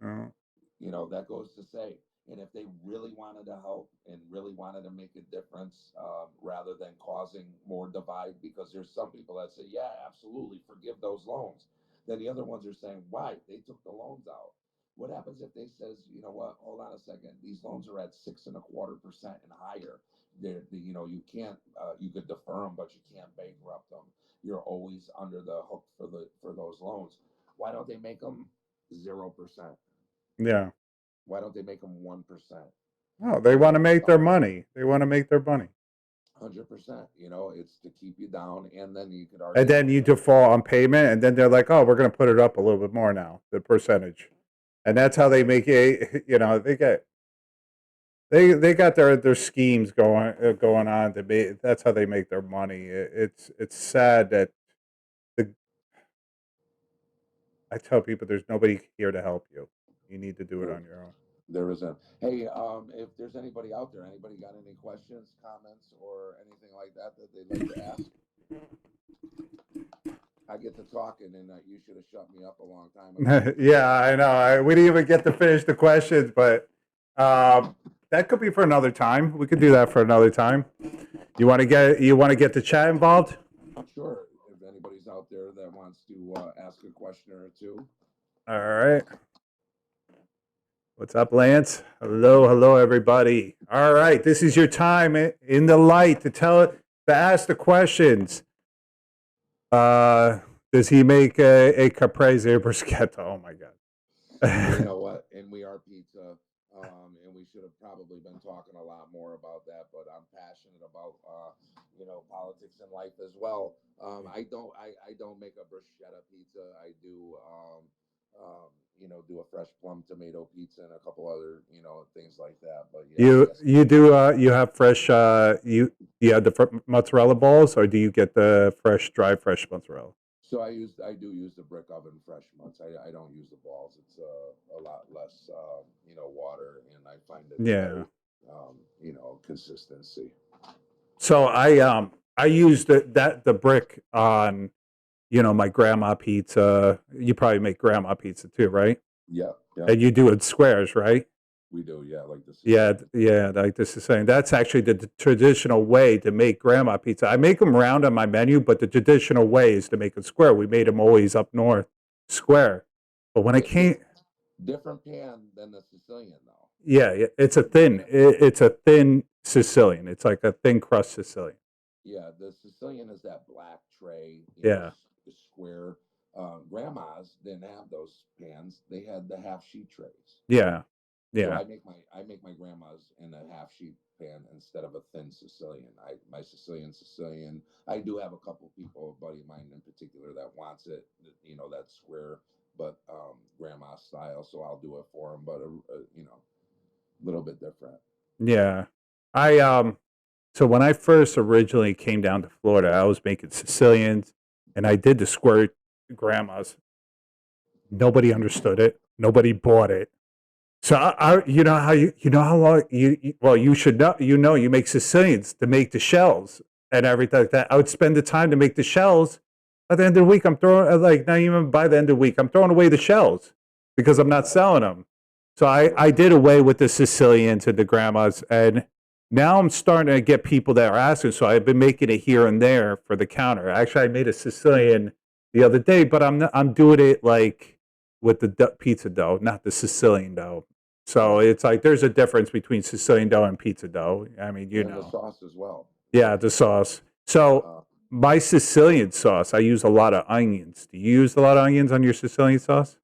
That goes to say, and if they really wanted to help and really wanted to make a difference, rather than causing more divide, because there's some people that say, yeah, absolutely, forgive those loans. Then the other ones are saying, why? They took the loans out. What happens if they says, you know what, hold on a second, these loans are at 6.25% and higher. You can't, you could defer them, but you can't bankrupt them. You're always under the hook for those loans. Why don't they make them 0%? Yeah. Why don't they make them 1%? No, they want to make their money. They want to make their money. 100%. It's to keep you down, and then you could argue. And then you default on payment, and then they're like, "Oh, we're going to put it up a little bit more now, the percentage," and that's how they make it. They got their schemes going on to be. That's how they make their money. It's sad that I tell people there's nobody here to help you. You need to do it on your own. There isn't. Hey, if there's anybody out there, anybody got any questions, comments, or anything like that they'd like to ask? I get to talking, and you should have shut me up a long time ago. Yeah, I know. We didn't even get to finish the questions, but that could be for another time. We could do that for another time. You want to get the chat involved? Sure. If anybody's out there that that wants to ask a question or two. All right. What's up, Lance? Hello, everybody. All right, this is your time in the light to ask the questions. Does he make a caprese bruschetta? Oh my You god. know what? And we are pizza, and we should have probably been talking a lot more about that. But I'm passionate about politics and life as well. I don't make a bruschetta pizza. I do do a fresh plum tomato pizza and a couple other things like that. But yeah, yes, You do you have fresh you have the mozzarella balls, or do you get the fresh mozzarella? so I do use the brick oven fresh mutts. I don't use the balls. It's a lot less water, and I find it Yeah. better consistency. So I used the brick on my grandma pizza. You probably make grandma pizza too, right? Yeah, yeah, And you do it squares, right? we do. Yeah, like this. Yeah, yeah. Like this is saying that's actually the traditional way to make grandma pizza. I make them round on my menu, but the traditional way is to make them square. We made them always up north square. But when I came, Different pan than the Sicilian though. yeah, it's a it's a thin Sicilian. It's like a thin crust Sicilian. Yeah, the Sicilian is that black tray, Yeah, square. Grandmas didn't have those pans; they had the half sheet trays. yeah, So yeah. I make my grandma's in a half sheet pan instead of a thin Sicilian. My Sicilian. I do have a couple people, a buddy of mine in particular, that wants it. That square, but grandma style. So I'll do it for them, but a little bit different. Yeah. I so when I first originally came down to Florida, I was making Sicilians and I did the squirt grandmas. Nobody understood it. Nobody bought it. So you know how you know how long well you should know you make Sicilians to make the shells and everything like that. I would spend the time to make the shells. At the end of the week, I'm throwing like not even by the end of the week, I'm throwing away the shells because I'm not selling them. So I did away with the Sicilians and the grandmas, and now I'm starting to get people that are asking. So I've been making it here and there for the counter. Actually, I made a Sicilian the other day, but I'm doing it like with the pizza dough, not the Sicilian dough. So it's like there's a difference between Sicilian dough and pizza dough. I mean, And the sauce as well. yeah, the sauce. So Uh, my Sicilian sauce, I use a lot of onions. Do you use a lot of onions on your Sicilian sauce?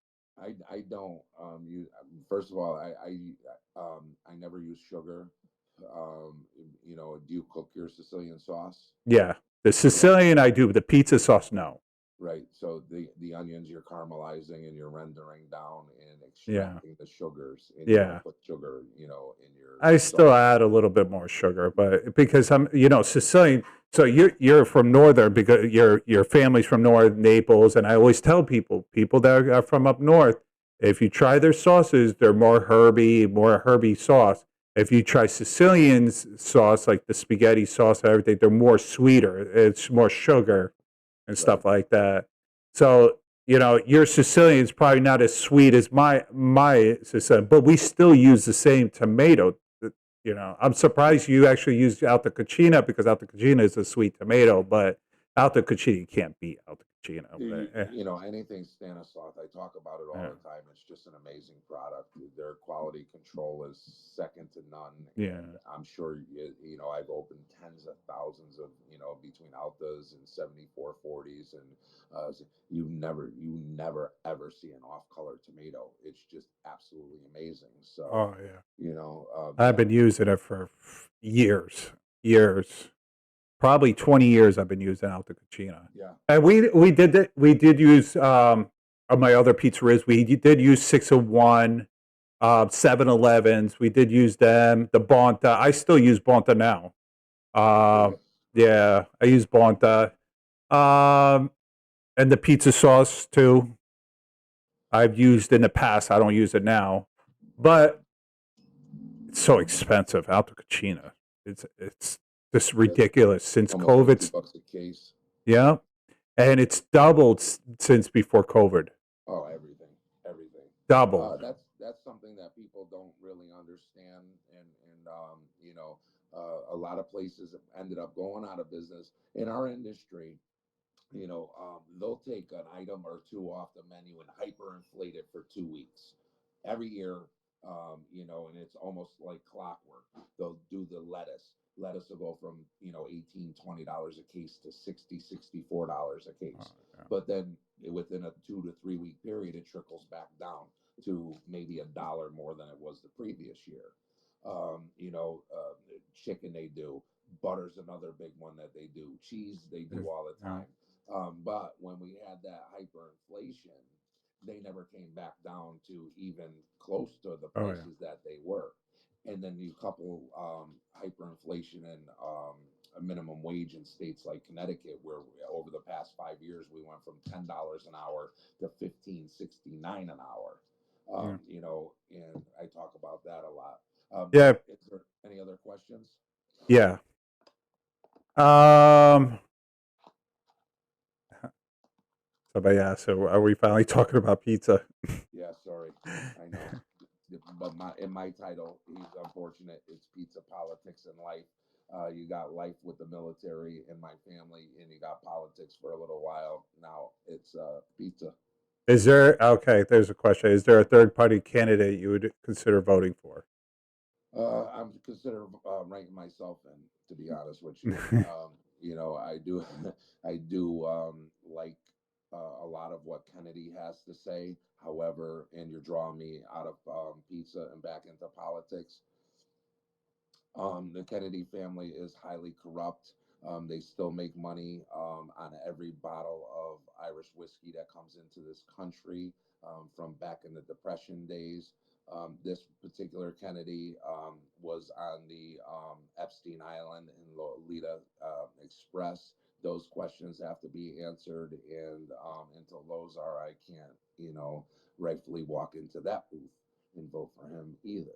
I don't use. First of all, I never use sugar. Do you cook your Sicilian sauce? Yeah, the Yeah, Sicilian I do, but the pizza sauce no. right. So the onions you're caramelizing and you're rendering down and Yeah, extracting the sugars, and you yeah. don't put sugar, in your I sauce. still add a little bit more sugar, but because I'm, Sicilian. So you're from northern because your family's from north Naples, and I always tell people that are from up north, if you try their sauces, they're more herby sauce. If you try Sicilian's sauce, like the spaghetti sauce and everything, they're more sweeter. It's more sugar and Right. stuff like that. So your Sicilian is probably not as sweet as my Sicilian, but we still use the same tomato. I'm surprised you actually used Alta Cucina because Alta Cucina is a sweet tomato, but Alta Cucina you can't beat Alta Cucina. Anything Stanislav, I talk about it all Yeah, the time. It's just an amazing product. Their quality control is second to none, yeah. and I'm sure I've opened tens of thousands of between Altas and 7440s, and you never ever see an off color tomato. It's just absolutely amazing. So Oh yeah. I've yeah, been using it for years. Probably 20 years I've been using Alta Cucina. yeah. And we did use on my other pizzerias, we did use 601, 7-Elevens. We did use them. The Bonta. I still use Bonta now. Really? Yeah, I use Bonta. Um, and the pizza sauce too. I've used in the past. I don't use it now, but it's so expensive. Alta Cucina. It's just Yes, ridiculous since almost 50 COVID. bucks a case. Yeah, and it's doubled since before COVID. Oh, everything. Doubled. That's something that people don't really understand, and a lot of places have ended up going out of business in our industry. they'll take an item or two off the menu and hyperinflate it for 2 weeks. Every year, and it's almost like clockwork. They'll do the lettuce. Lettuce will go from, 18, $20 a case to 60, $64 a Oh, case. yeah. But then within a 2 to 3 week period, it trickles back down to maybe $1 more than it was the previous year. Chicken they do. Butter's another big one that they do. Cheese they do all the Yeah. time. But when we had that hyperinflation, they never came back down to even close to the Oh, yeah. prices that they were. And then you couple hyperinflation and a minimum wage in states like Connecticut, where over the past 5 years we went from $10 an hour to 15.69 an hour. Yeah. And I talk about that a lot. Yeah. Is there any other questions? Yeah. Um, Somebody asked, so are we finally talking about pizza? Yeah, sorry, I know. But in my title, he's unfortunate. It's pizza, politics, and life. You got life with the military and my family, and you got politics for a little while. Now it's pizza. Is there, okay, there's a question. Is there a third party candidate you would consider voting for? I'm consider ranking myself in, to be honest with you. I do, I do like a lot of what Kennedy has to say. However, and you're drawing me out of pizza and back into politics. The Kennedy family is highly corrupt. They still make money on every bottle of Irish whiskey that comes into this country from back in the Depression days. This particular Kennedy was on the Epstein Island and Lolita Express. Those questions have to be answered, and until those are, I can't, rightfully walk into that booth and vote for him either.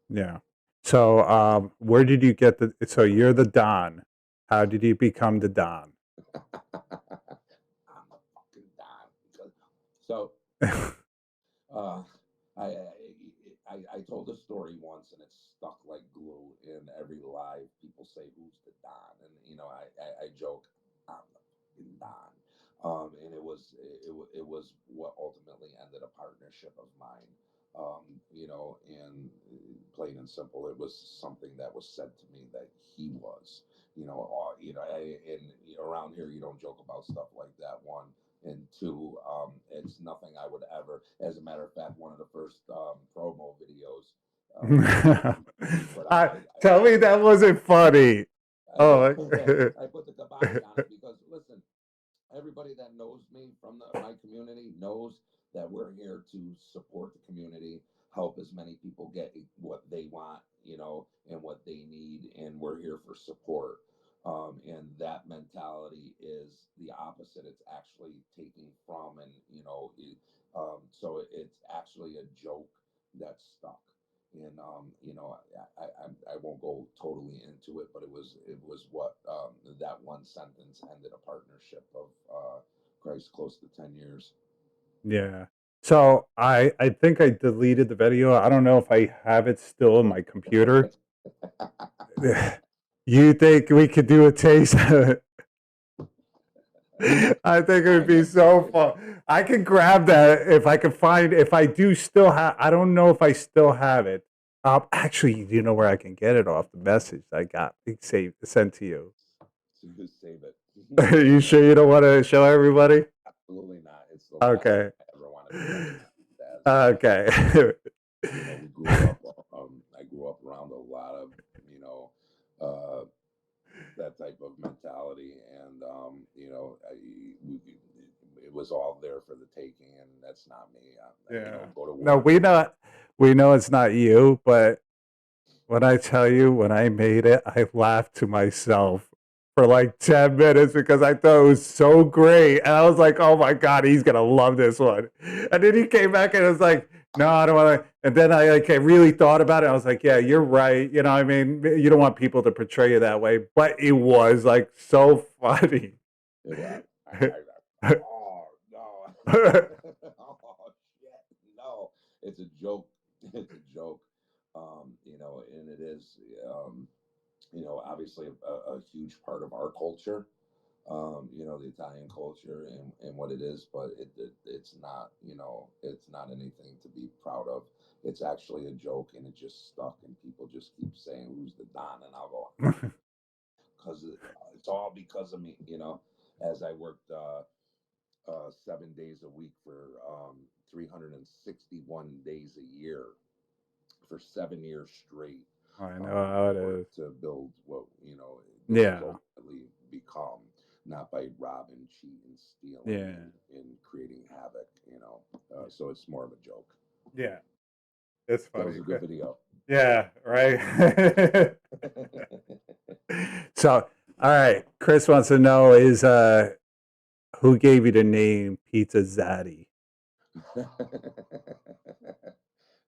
Yeah. So, where did you get so you're the Don. How did you become the Don? I'm a fucking Don. So uh, I told a story once and it's stuck like glue in every live. People say, "Who's the Don?" And I joke, "I'm the fucking Don." And it was what ultimately ended a partnership of mine. And plain and simple, it was something that was said to me that he was. And around here you don't joke about stuff like that. One and two, it's nothing I would ever. As a matter of fact, one of the first promo videos we put out, Tell me that wasn't funny. Oh. I put the kibosh on it because listen, everybody that knows me from my community knows that we're here to support the community, help as many people get what they want, and what they need, and we're here for support. And that mentality is the opposite. It's actually taking from, and so it's actually a joke that's stuck. And I won't go totally into it, but it was what that one sentence ended a partnership of Christ close to 10 years. Yeah. So I think I deleted the video. I don't know if I have it still in my computer. You think we could do a taste? I think it would be so fun. I can grab that if I can find. If I do still have, I don't know if I still have it. Actually, you know where I can get it off the message I got sent to you. So just save it. You sure you don't want to show everybody? Absolutely not. It's the last Okay. thing I ever want to be recognized as. Okay. We grew up. I grew up around a lot of uh, that type of mentality, and it was all there for the taking, and that's not me. Yeah. Go to No, work. we know it's not you, but when I tell you, when I made it, I laughed to myself for like 10 minutes because I thought it was so great. And I was like, oh my God, he's going to love this one. And then he came back and was like, no, I don't want to. And then I really thought about it. I was like, yeah, you're right. You know, I mean, you don't want people to portray you that way, but it was like so funny. It was. Oh no. Oh shit. No. It's a joke. It's a joke. And it is obviously a huge part of our culture. the Italian culture and what it is, but it's not, it's not anything to be proud of. It's actually a joke, and it just stuck, and people just keep saying, "Who's the Don?" And I'll go, because it's all because of me, as I worked 7 days a week for 361 days a year for 7 years straight. I know how I it is. worked to build what this has Yeah. ultimately become, not by robbing, cheating, stealing, Yeah. and creating havoc. So it's more of a joke. Yeah. It's That was funny. a good video. Yeah, right. So, all right. Chris wants to know is who gave you the name Pizza Zaddy?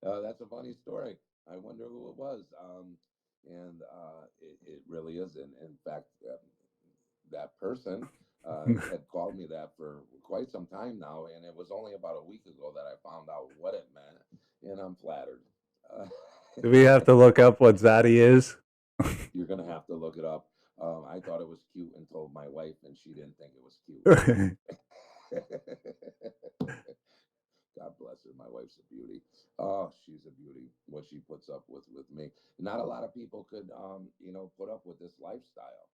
That's a funny story. I wonder who it was. And it really is. In fact, that person had called me that for quite some time now, and it was only about a week ago that I found out what it meant, and I'm flattered. Uh, Do we have to look up what Zaddy is? you're gonna have to look it up. I thought it was cute and told my wife, and she didn't think it was cute. God bless her. My wife's a beauty. Oh, she's a beauty. What she puts up with me. Not a lot of people could, put up with this lifestyle.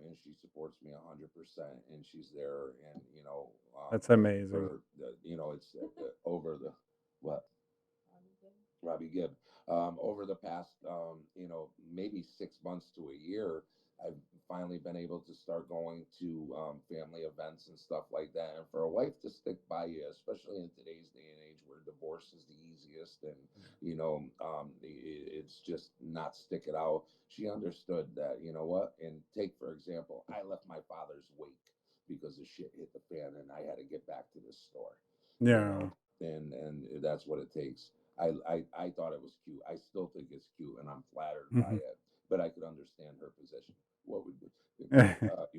And she supports me 100%, and she's there, and That's amazing. for the, it's over the what Robbie Gibb. Over the past, maybe 6 months to a year, I've finally been able to start going to family events and stuff like that. And for a wife to stick by you, especially in today's day and age where divorce is the easiest, and it's just not stick it out. She understood that, what, and take for example, I left my father's wake because the shit hit the fan, and I had to get back to this store, Yeah. and that's what it takes. I thought it was cute. I still think it's cute, and I'm flattered by Mhm. it. But I could understand her position. What would you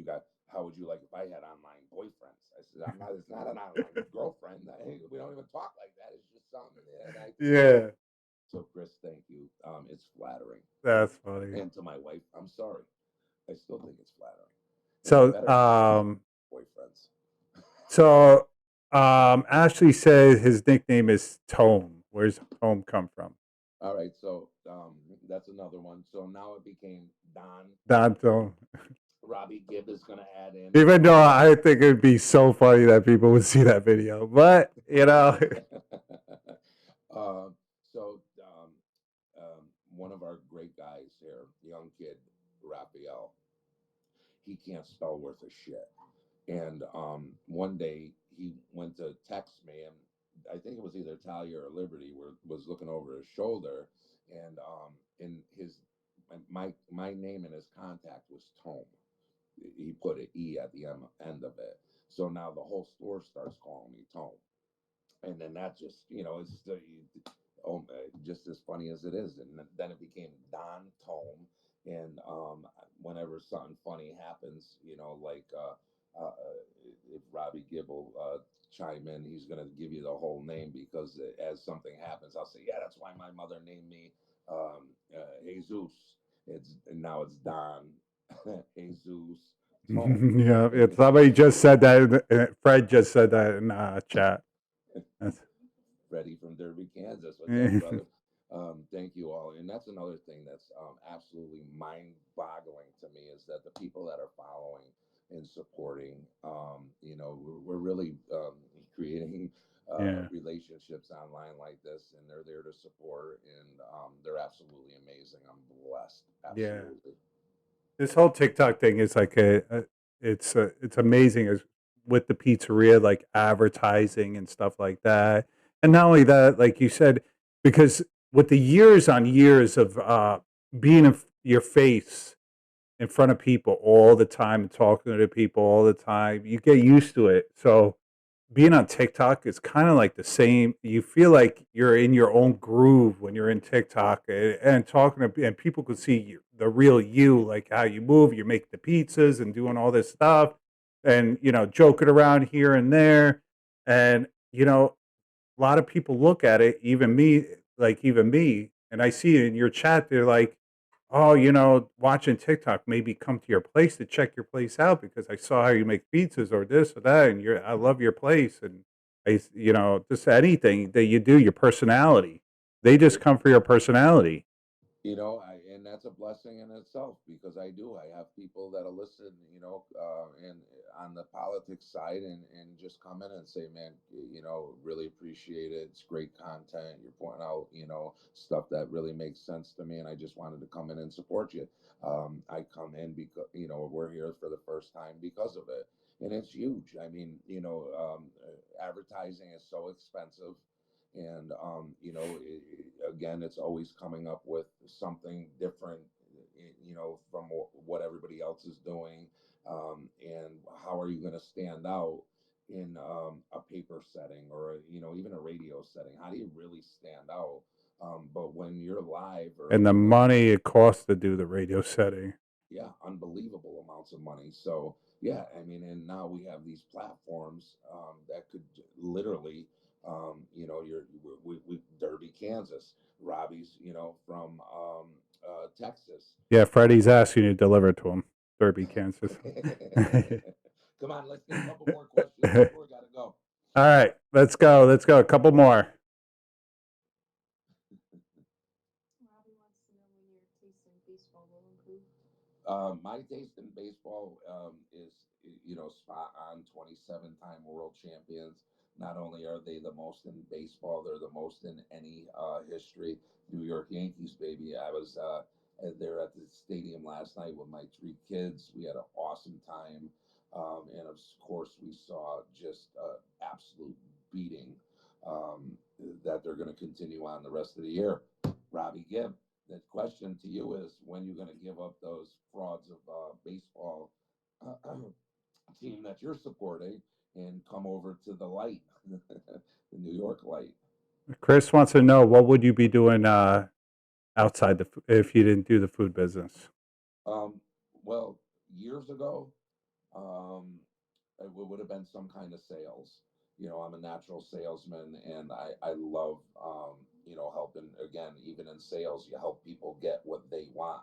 got? How would you like if I had online boyfriends? I said, I'm not. It's not an online girlfriend. We don't even talk like that. It's just something. And I think it's Yeah, so. Chris, thank you. It's flattering. that's funny. And to my wife, I'm sorry. I still think it's flattering. And I So, better have boyfriends. so Ashley said his nickname is Tome. Where's Tome come from? All right, so that's another one. So now it became Don. Don Tome. Robbie Gibb is going to add in. Even though I think it'd be so funny that people would see that video, but um, so one of our great guys here, young kid, Raphael, he can't spell worth a shit. And one day he went to text me, and I think it was either Talia or Liberty was looking over his shoulder, and in his my name in his contact was Tome. He put an E at the end of it. So now the whole store starts calling me Tome. And then that just, it's just as funny as it is. And then it became Don Tome. And whenever something funny happens, like if Robbie Gibb will chime in, he's going to give you the whole name because as something happens, I'll say, yeah, that's why my mother named me Jesus. And now it's Don Jesus Tome. yeah, somebody just said that. Fred just said that in chat. Freddie from Derby, Kansas. What's up, brother? Thank you all. And that's another thing that's absolutely mind-boggling to me is that the people that are following and supporting, we're really creating Yeah, relationships online like this, and they're there to support, and they're absolutely amazing. I'm blessed, yeah. absolutely. This whole TikTok thing is like it's amazing as with the pizzeria like advertising and stuff like that. And not only that, like you said, because with the years on years of being your face in front of people all the time and talking to people all the time, you get used to it. So being on TikTok is kind of like the same. You feel like you're in your own groove when you're in TikTok and talking to, and people could see the real you, like how you move, you're making the pizzas and doing all this stuff and, joking around here and there. And, a lot of people look at it, even me, and I see it in your chat. They're like, oh, watching TikTok, maybe come to your place to check your place out because I saw how you make pizzas or this or that, and I love your place, and just anything that you do, your personality. They just come for your personality. And that's a blessing in itself because I have people that'll listen, and on the politics side and just come in and say, man, really appreciate it. It's great content. You're pointing out, stuff that really makes sense to me. And I just wanted to come in and support you. I come in because, we're here for the first time because of it. And it's huge. I mean, advertising is so expensive and again, it's always coming up with something different, from what everybody else is doing. And how are you going to stand out in a paper setting or even a radio setting? How do you really stand out? But when you're live or And the money it costs to do the radio setting. yeah, unbelievable amounts of money. So yeah, I mean, and now we have these platforms that could literally, we Derby, Kansas, Robbie's, from Texas. Yeah, Freddie's asking you to deliver to him, Derby, Kansas. Come on, let's get a couple more questions before we gotta go. All right, let's go. Let's go. A couple more. Robbie wants to know when your taste in baseball will improve. My taste in baseball is, spot on. 27-time world champions. Not only are they the most in baseball, they're the most in any history. New York Yankees, baby. I was there at the stadium last night with my 3 kids. We had an awesome time. And of course, we saw just absolute beating that they're going to continue on the rest of the year. Robbie Gibb, the question to you is when you're going to give up those frauds of baseball team that you're supporting and come over to the light, the New York light. Chris wants to know what would you be doing outside if you didn't do the food business? Well, years ago, it would have been some kind of sales. I'm a natural salesman, and I love helping. Again, even in sales, you help people get what they want,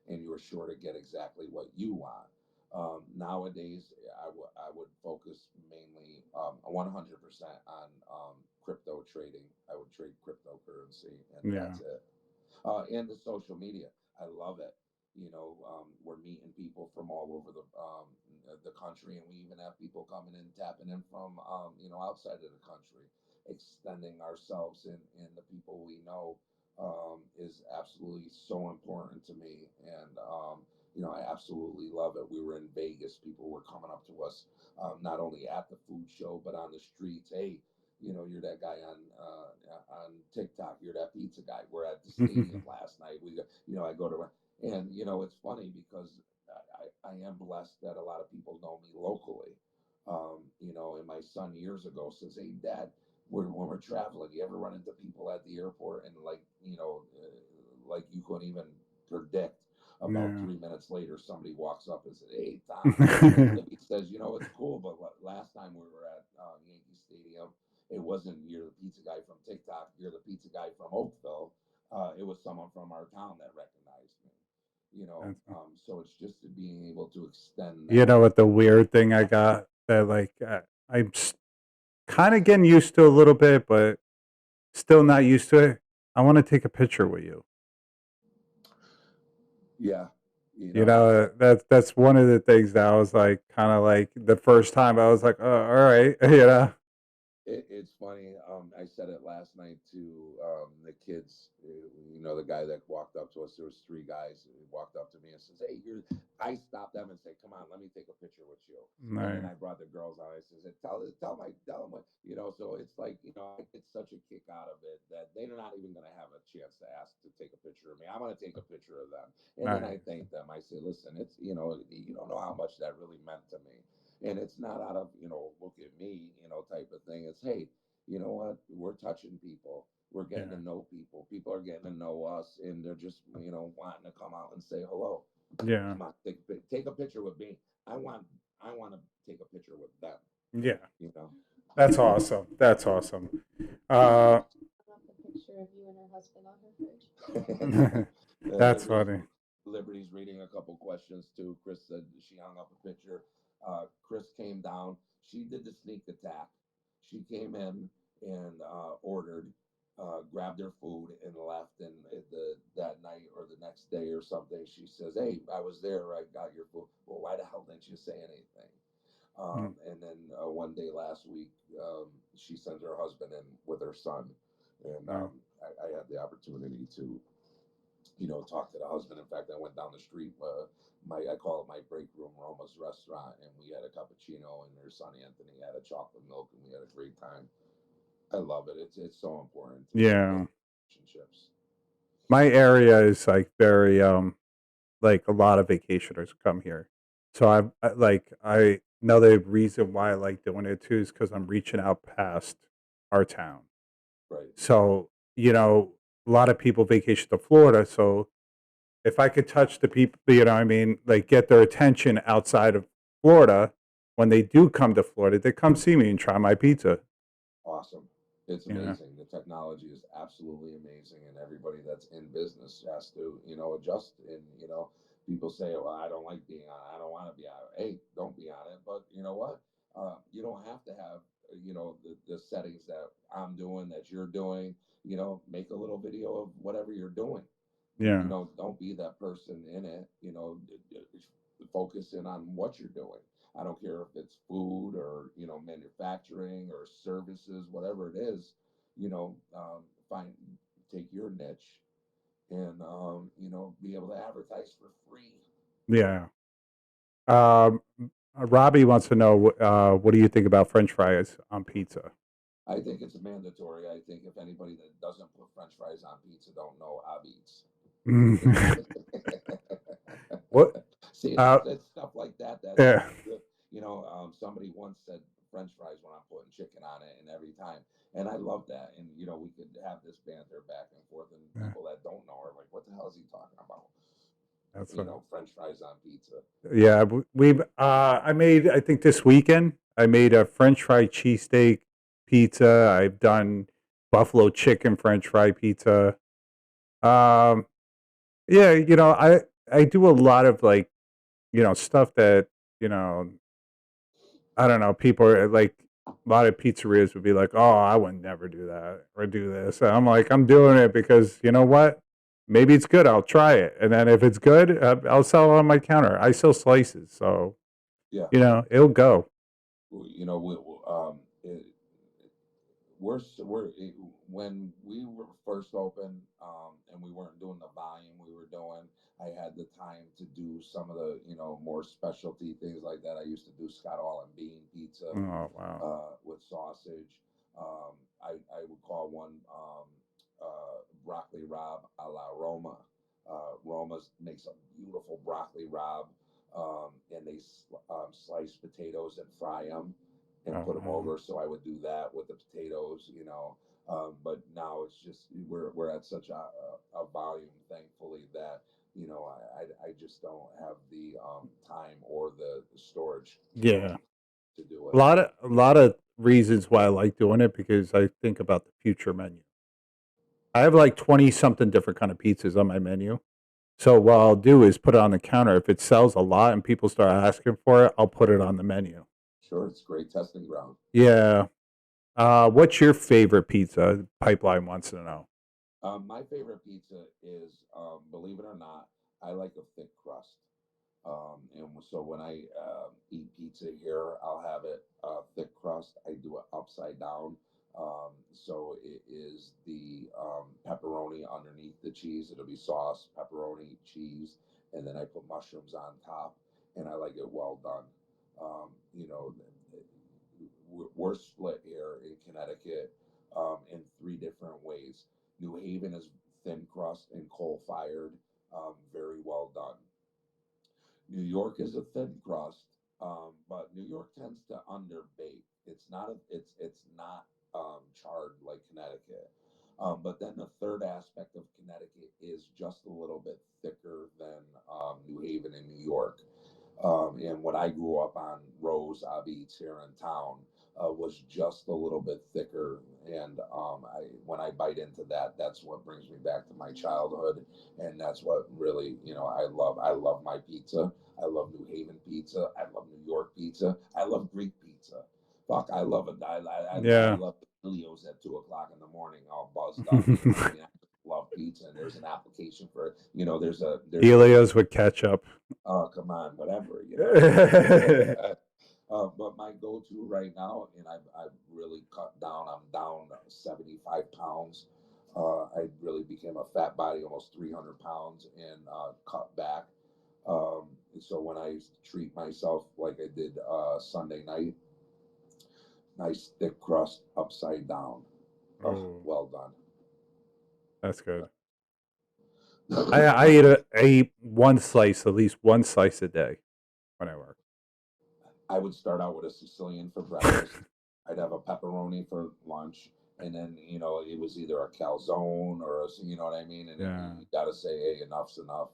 and you're sure to get exactly what you want. Nowadays, I would focus mainly 100% on crypto trading. I would trade cryptocurrency, and Yeah. that's it. And the social media, I love it. We're meeting people from all over the country, and we even have people coming in, tapping in from outside of the country, extending ourselves and the people we know is absolutely so important to me, and I absolutely love it. We were in Vegas, people were coming up to us, not only at the food show but on the streets. Hey, you're that guy on TikTok. You're that pizza guy. We're at the stadium last night. I go to, and it's funny because I am blessed that a lot of people know me locally. And my son years ago says, "Hey, Dad, when we're traveling, you ever run into people at the airport and like you couldn't even predict." About Yeah. 3 minutes later, somebody walks up and says, "Hey, Tom." He says, "It's cool, but last time we were at Yankee Stadium, it wasn't you're the pizza guy from TikTok, you're the pizza guy from Oakville. It was someone from our town that recognized me." So it's just being able to extend that. You know what the weird thing I got that I'm kind of getting used to a little bit, but still not used to it. I want to take a picture with you. Yeah. That's one of the things that I was like, kind of like the first time I was like, oh, all right, It's funny. I said it last night to the kids. The guy that walked up to us. There was 3 guys who walked up to me and says, "Hey, you're." I stopped them and said, "Come on, let me take a picture with you." And then I brought the girls out. I said, "Tell them what." So it's like I get such a kick out of it that they're not even going to have a chance to ask to take a picture of me. I'm going to take a picture of them, and then I thank them. I say, "Listen, it's you don't know how much that really meant to me." And it's not out of look at me type of thing. It's, hey, you know what, we're touching people, we're getting to know people, people are getting to know us, and they're just wanting to come out and say hello. Yeah. Come on, take a picture with me. I want to take a picture with them. Yeah. That's awesome. That's awesome. Up the picture of you and her husband on her fridge. That's funny. couple questions too. Chris said she hung up a picture. Chris came down. She did the sneak attack. She came in and ordered, grabbed her food and left. And that night or the next day or something, she says, "Hey, I was there. I got your food." Well, why the hell didn't you say anything? Mm. And then one day last week, she sent her husband in with her son, and Oh, I had the opportunity to, talk to the husband. In fact, I went down the street. I call it my break room, Roma's restaurant, and we had a cappuccino, and their son Anthony had a chocolate milk, and we had a great time. I love it. It's so important to build yeah. relationships. My area is like very like a lot of vacationers come here. So I another reason why I like doing it too is because I'm reaching out past our town. Right. So, a lot of people vacation to Florida. So if I could touch the people, what I mean, like get their attention outside of Florida, when they do come to Florida, they come see me and try my pizza. Awesome. It's You know? amazing. The technology is absolutely amazing, and everybody that's in business has to, adjust. And people say, "Well, I don't like being on it. I don't want to be on it." Hey, don't be on it. But you know what? You don't have to have, the settings that I'm doing, that you're doing. Make a little video of whatever you're doing. Yeah. Don't be that person in it. Focus in on what you're doing. I don't care if it's food or manufacturing or services, whatever it is. Find take your niche and be able to advertise for free. Yeah. Um, Robbie wants to know what do you think about French fries on pizza? I think it's mandatory. I think if anybody that doesn't put French fries on pizza don't know Abits. What? See, Uh, it's stuff like that that yeah. somebody once said French fries when I'm putting chicken on it, and every time, and I love that. And we could have this banter back and forth, and Yeah, people that don't know are like, "What the hell is he talking about?" that's right. French fries on pizza. Yeah, I made I think this weekend I made a French fry cheesesteak pizza. I've done buffalo chicken French fry pizza. Um, yeah, I do a lot of like, stuff that, you know, I don't know, people are like a lot of pizzerias would be like, "Oh, I would never do that or do this." And I'm like, "I'm doing it because you know what? Maybe it's good. I'll try it. And then if it's good, I'll sell it on my counter. I sell slices, so Yeah, it'll go." it, when we were first open, and we weren't doing the volume we were doing. I had the time to do some of the more specialty things like that. I used to do Scott All and Bean pizza, Oh, wow. with sausage. I would call one, broccoli rabe a la Roma. Roma makes a beautiful broccoli rabe, and they slice potatoes and fry them and Oh, put them wow. over. So I would do that with the potatoes. But now it's just we're at such a volume, thankfully, that I just don't have the time or the storage Yeah. to do A it. lot of a lot of reasons why I like doing it because I think about the future menu. I have like 20 something different kind of pizzas on my menu. So what I'll do is put it on the counter. If it sells a lot and people start asking for it, I'll put it on the menu. Sure, it's great testing ground. Yeah. What's your favorite pizza? Pipeline wants to know. My favorite pizza is, believe it or not, I like a thick crust. And so when I eat pizza here, I'll have it thick crust. I do it upside down. So it is the pepperoni underneath the cheese. It'll be sauce, pepperoni, cheese, and then I put mushrooms on top, and I like it well done. Um, you know, we're split here in Connecticut, in three different ways. New Haven is thin crust and coal fired, very well done. New York is a thin crust, but New York tends to underbake. It's not charred like Connecticut. But then the third aspect of Connecticut is just a little bit thicker than New Haven and New York. And when I grew up on Rose Abits here in town, was just a little bit thicker. And when I bite into that, that's what brings me back to my childhood, and that's what really, I love. I love my pizza. I love New Haven pizza. I love New York pizza. I love Greek pizza. Fuck, I love it. I Yeah. love the Ilios at 2 o'clock in the morning, all buzzed up. You know what I mean? I love pizza, and there's an application for it. There's a Helios with ketchup. oh, come on, whatever. But my go-to right now, and I've really cut down. I'm down 75 pounds. I really became a fat body, almost 300 pounds, and cut back. So when I treat myself like I did Sunday night, nice thick crust upside down. Oh, Oh, well done. that's good. I eat one slice, at least one slice a day when I work. I would start out with a Sicilian for breakfast. I'd have a pepperoni for lunch, and then it was either a calzone or you know what I mean. And then Yeah. you got to say, hey, enough's enough.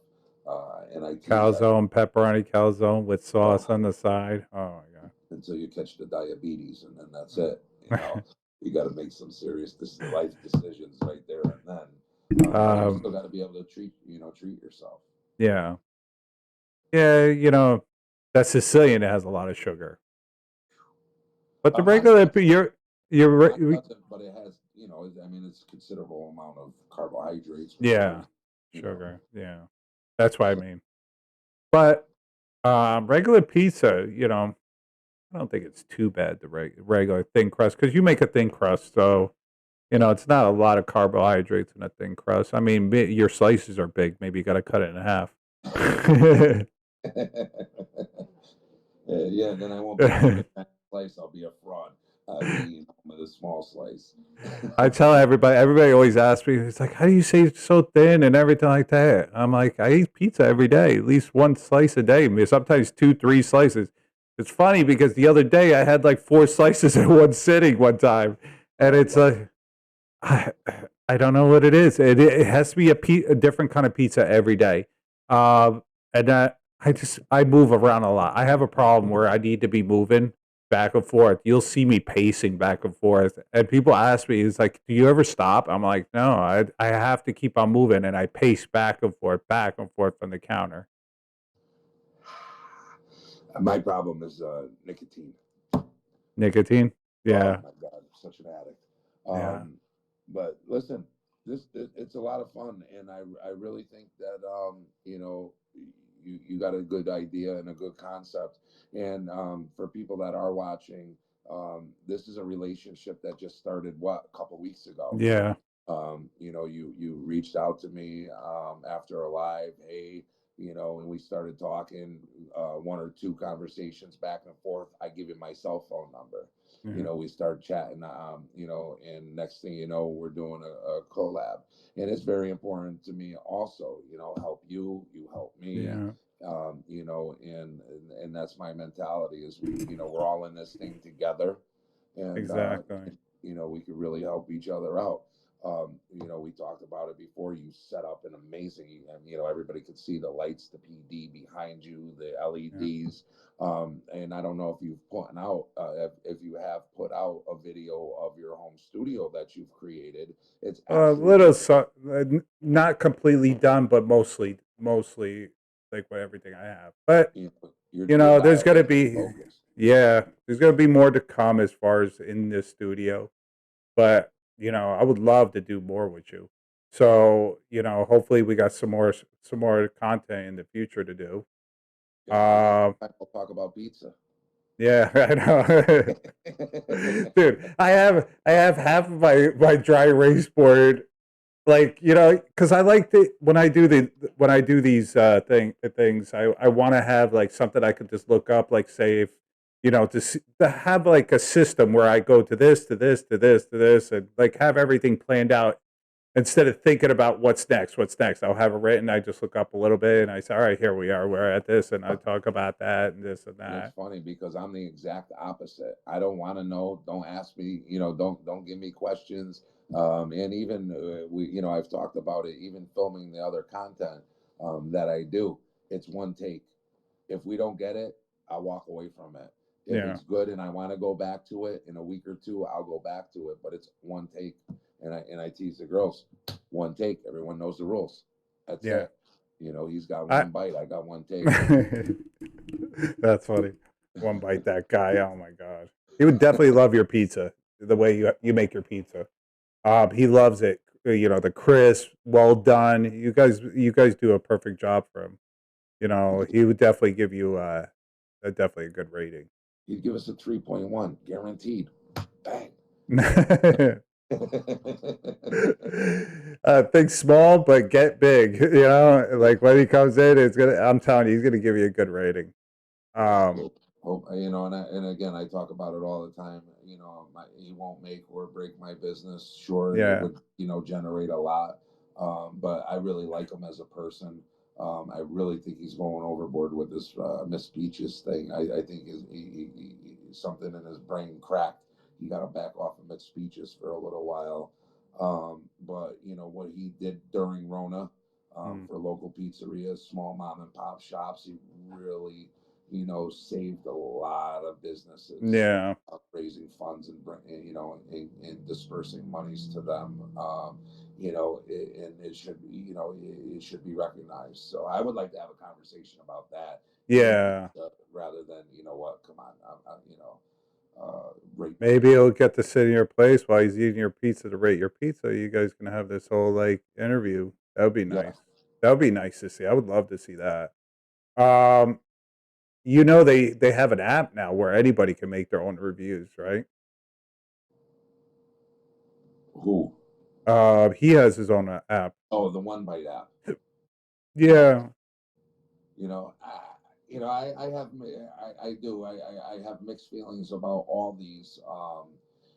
And I teach that Calzone, pepperoni calzone with sauce oh, on the side. Oh my until you catch the diabetes, and then that's god. it. You got to make some serious life decisions right there and then. But you still got to be able to treat yourself. Yeah. Yeah, that Sicilian has a lot of sugar. But the Mine regular, doesn't. Mine doesn't, but it has. I mean, it's a considerable amount of carbohydrates for yeah, starters. sugar. Yeah. That's what I So mean. But regular pizza, I don't think it's too bad, the regular thin crust, because you make a thin crust. So, it's not a lot of carbohydrates in a thin crust. I mean, your slices are big. Maybe you got to cut it in half. yeah, then I won't be able to get that slice. I'll be a fraud. I'll be with a small slice. I tell everybody always asks me, it's like, how do you say it's so thin and everything like that? I'm like, I eat pizza every day, at least one slice a day, sometimes 2, 3 slices. It's funny because the other day I had like 4 slices in one sitting one time. And Oh, it's wow. like, I, I don't know what it is. It has to be a different kind of pizza every day. And I move around a lot. I have a problem where I need to be moving back and forth. You'll see me pacing back and forth, and people ask me, "It's like, do you ever stop?" I'm like, "No, I have to keep on moving," and I pace back and forth on the counter. My problem is nicotine. Nicotine, Oh yeah, my God, I'm such an addict. yeah, But listen, it's a lot of fun, and I really think that you got a good idea and a good concept. And for people that are watching, this is a relationship that just started a couple weeks ago. yeah, You reached out to me after a live, hey, and we started talking, one or two conversations back and forth. I give you my cell phone number. yeah, We start chatting, and next thing you know, we're doing a collab, and it's very important to me also. Help you, you help me. yeah, And that's my mentality is we're all in this thing together, and exactly. we could really help each other out. We talked about it before. You set up an amazing, everybody could see the lights, the PD behind you, the Yeah. LEDs. And I don't know if you've put out, if you have put out a video of your home studio that you've created. It's absolutely, Little, not completely done, but mostly like what everything I have. But you're there's dialed gonna in, you're be, focused. yeah, there's gonna be more to come as far as in this studio. But I would love to do more with you. So hopefully we got some more content in the future to do. Yeah, Um, I'll talk about pizza. yeah, I know, dude. I have half of my dry erase board, like because I like to when I do these things, I want to have like something I could just look up, like say if to have like a system where I go to this, to this, to this, to this, and like have everything planned out instead of thinking about what's next. I'll have it written. I just look up a little bit and I say, all right, here we are, we're at this, and I talk about that and this and And it's that. funny because I'm the exact opposite. I don't want to know. Don't ask me. Don't give me questions. And even I've talked about it. Even filming the other content that I do, it's one take. If we don't get it, I walk away from it. If Yeah. it's good and I want to go back to it in a week or two, I'll go back to it. But it's one take, and I tease the girls, one take. Everyone knows the rules. That's Yeah. it. You know, he's got I one bite. I got one take. That's funny. One bite, that guy. Oh my god. He would definitely love your pizza. The way you make your pizza. He loves it. You know, the crisp, well done. You guys do a perfect job for him. You know, he would definitely give you definitely a good rating. He'd give us a 3.1, guaranteed. Bang. Think small, but get big. You know, like when he comes in, it's gonna. I'm telling you, he's gonna give you a good rating. You know, and again, I talk about it all the time. You know, he won't make or break my business. Sure, Yeah. it would, you know, generate a lot. But I really like him as a person. I really think he's going overboard with this Miss Peaches thing. I think something in his brain cracked. He got to back off of Miss Peaches for a little while. But you know what he did during Rona for local pizzerias, small mom and pop shops, he really, you know, saved a lot of businesses. Yeah. Raising funds and you know, and dispersing monies to them. You know, and it should be, you know, it should be recognized. So I would like to have a conversation about that. Yeah. Rather than, you know what, come on, you know, maybe he'll get to sit in your place while he's eating your pizza to rate your pizza. You guys can have this whole like interview. That would be nice. Yeah. That would be nice to see. I would love to see that. You know, they have an app now where anybody can make their own reviews, right? Who? He has his own app. Oh, the One Bite app. Yeah. You know, I have mixed feelings about all these,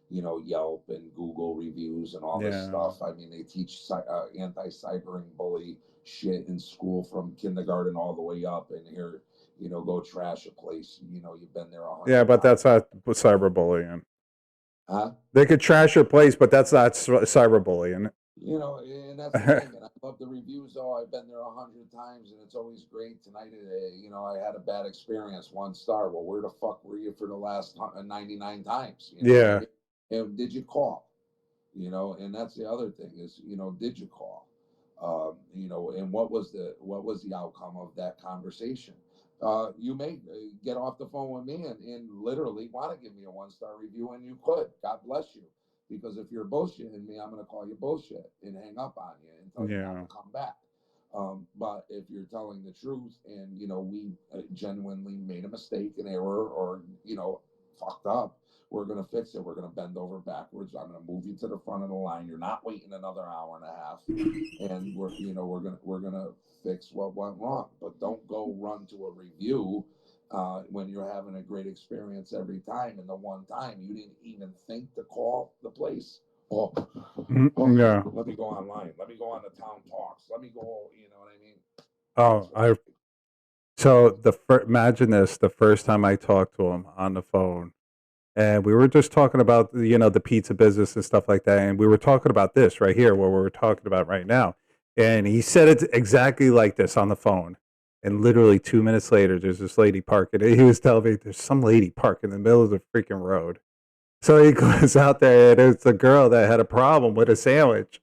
you know, Yelp and Google reviews and all this Yeah. stuff. I mean, they teach anti-cybering bully shit in school from kindergarten all the way up, and here, you know, go trash a place. You know, you've been there 100 Yeah, but times. that's not cyberbullying. Huh? They could trash your place, but that's not cyberbullying. You know, and that's the thing. And I love the reviews. Oh, I've been there 100 times, and it's always great. Tonight, you know, I had a bad experience, 1 star. Well, where the fuck were you for the last 99 times? You know Yeah. what I mean? And did you call? You know, and that's the other thing is, you know, did you call? You know, and what was the outcome of that conversation? You may get off the phone with me and literally want to give me a 1 star review, and you could. God bless you. Because if you're bullshitting me, I'm going to call you bullshit and hang up on you and tell you not to come back. But if you're telling the truth and, you know, we genuinely made a mistake, an error, or, you know, fucked up, we're going to fix it. We're going to bend over backwards. I'm going to move you to the front of the line. You're not waiting another hour and a half. And we're going to fix what went wrong. But don't go run to a review when you're having a great experience every time, and the one time you didn't even think to call the place. Oh, Yeah. let me go online. Let me go on the town talks. Let me go. You know what I mean? Oh, so imagine this: the first time I talked to him on the phone, and we were just talking about, you know, the pizza business and stuff like that, and we were talking about this right here, what we're talking about right now, and he said it exactly like this on the phone. And literally 2 minutes later, there's this lady parking. He was telling me there's some lady parked in the middle of the freaking road. So he goes out there, and it's a girl that had a problem with a sandwich.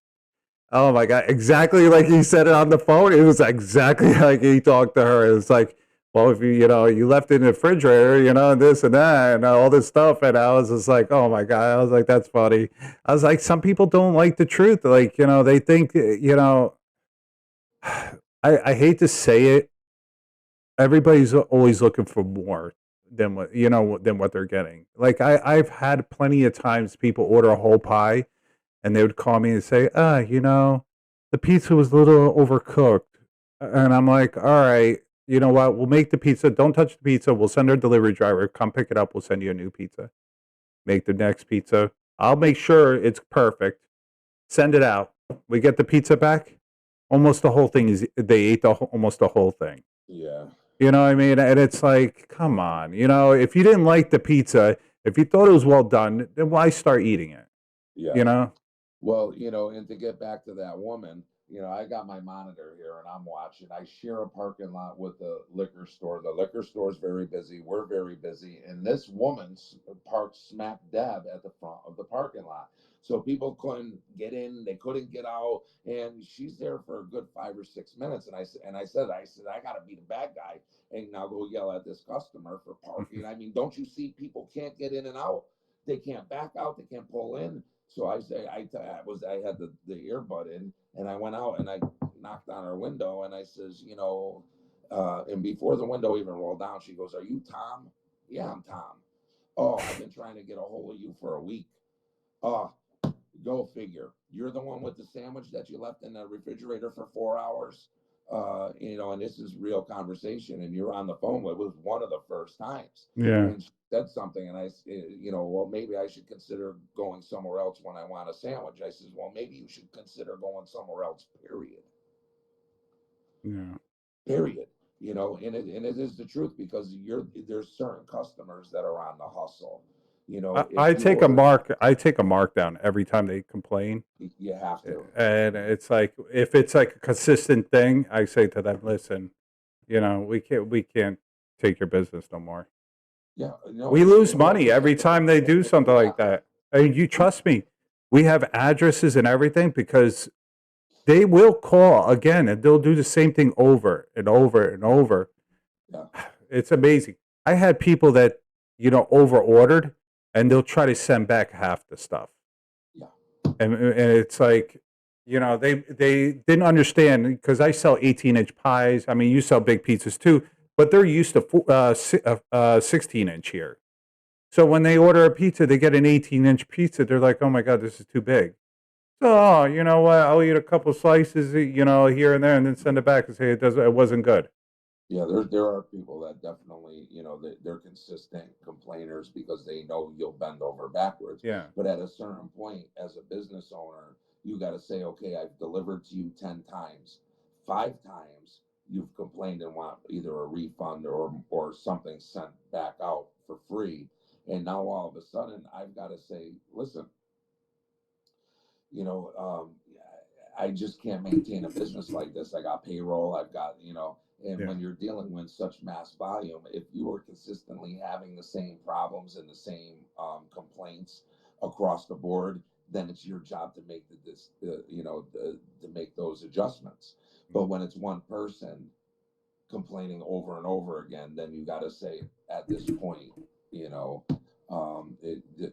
Oh my god! Exactly like he said it on the phone. It was exactly like he talked to her. It was like, well, if you know, you left it in the refrigerator, you know, this and that, and all this stuff. And I was just like, oh my god! I was like, that's funny. I was like, some people don't like the truth. Like, you know, they think, you know, I hate to say it, everybody's always looking for more than what, you know, than what they're getting. Like I've had plenty of times people order a whole pie and they would call me and say, you know, the pizza was a little overcooked. And I'm like, all right, you know what? We'll make the pizza. Don't touch the pizza. We'll send our delivery driver. Come pick it up. We'll send you a new pizza. Make the next pizza. I'll make sure it's perfect. Send it out. We get the pizza back. Almost the whole thing is, they ate almost the whole thing. Yeah. You know what I mean? And it's like, come on. You know, if you didn't like the pizza, if you thought it was well done, then why start eating it? Yeah. You know? Well, you know, and to get back to that woman, I got my monitor here and I'm watching. I share a parking lot with the liquor store. The liquor store is very busy. We're very busy. And this woman parked smack dab at the front of the parking lot. So people couldn't get in, they couldn't get out, and she's there for a good 5 or 6 minutes. And I said, I gotta be the bad guy and now go yell at this customer for parking. I mean, don't you see people can't get in and out? They can't back out, they can't pull in. So I had the earbud in and I went out and I knocked on her window and I says, and before the window even rolled down, she goes, "Are you Tom?" "Yeah, I'm Tom." "Oh, I've been trying to get a hold of you for a week." "Oh, go figure. You're the one with the sandwich that you left in the refrigerator for 4 hours." And this is real conversation, and you're on the phone. It was one of the first times, Yeah. and she said something, and well, maybe I should consider going somewhere else when I want a sandwich. I says, well, maybe you should consider going somewhere else. Period. Yeah. Period. And it is the truth because there's certain customers that are on the hustle. If I you take a order, mark. I take a mark down every time they complain, you have to. and it's like if it's like a consistent thing, I say to them, "Listen, we can't take your business no more. Yeah, no, We and lose and what money every time they do something yeah, like that." And you trust me, we have addresses and everything because they will call again and they'll do the same thing over and over and over. yeah, It's amazing. I had people that over ordered and they'll try to send back half the stuff. yeah, And it's like they didn't understand because I sell 18-inch pies. I mean, you sell big pizzas too, but they're used to 16-inch here. So when they order a pizza, they get an 18-inch pizza. They're like, "Oh my god, this is too big." So, "Oh, you know what? I'll eat a couple slices, here and there, and then send it back and say it wasn't good." yeah. There are people that definitely, they're consistent complainers because they know you'll bend over backwards. Yeah, But at a certain point, as a business owner, you got to say, okay, I've delivered to you 10 times, 5 times you've complained and want either a refund or something sent back out for free, and now all of a sudden I've got to say, listen, you know, um, I just can't maintain a business like this. I got payroll. I've got, and yeah, when you're dealing with such mass volume, if you are consistently having the same problems and the same complaints across the board, then it's your job to make to make those adjustments. But when it's one person complaining over and over again, then you got to say at this point, you know,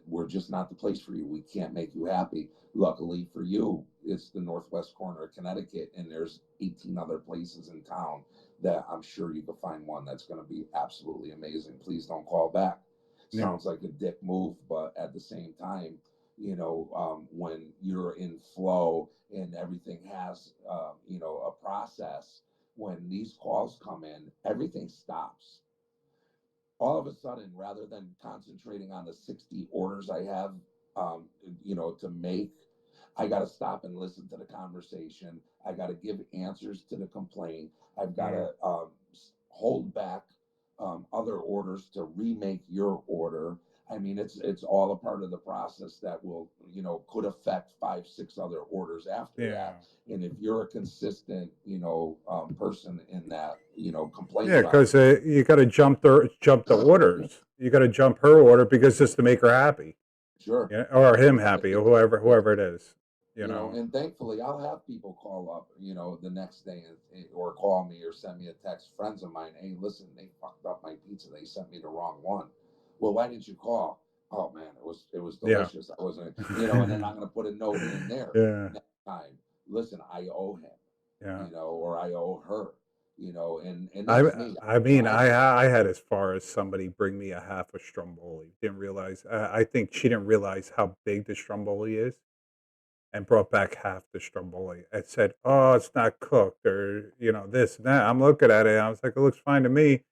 we're just not the place for you. We can't make you happy. Luckily for you, it's the northwest corner of Connecticut, and there's 18 other places in town that I'm sure you could find one that's going to be absolutely amazing. Please don't call back. yeah, Sounds like a dick move, but at the same time, when you're in flow and everything has, a process, when these calls come in, everything stops. All of a sudden, rather than concentrating on the 60 orders I have, to make, I got to stop and listen to the conversation. I got to give answers to the complaint. I've got yeah. to hold back other orders to remake your order. I mean, it's all a part of the process that will, could affect 5, 6 other orders after Yeah. that. And if you're a consistent, person in that, complaint Yeah, line, because you got to jump the orders. You got to jump her order because just to make her happy, sure. or him happy, or whoever it is. You know. And thankfully I'll have people call up, the next day or call me or send me a text. Friends of mine, hey, listen, they fucked up my pizza. They sent me the wrong one. Well, why didn't you call? Oh man, it was Yeah. delicious. I wasn't, and then I'm gonna put a note in there Yeah. next time. Listen, I owe him, Yeah. or I owe her, and I that's me. I I'm mean trying. I had as far as somebody bring me a half a Stromboli. Didn't realize. I think she didn't realize how big the Stromboli is, and brought back half the Stromboli. I said, "Oh, it's not cooked," or this and that. I'm looking at it. I was like, "It looks fine to me."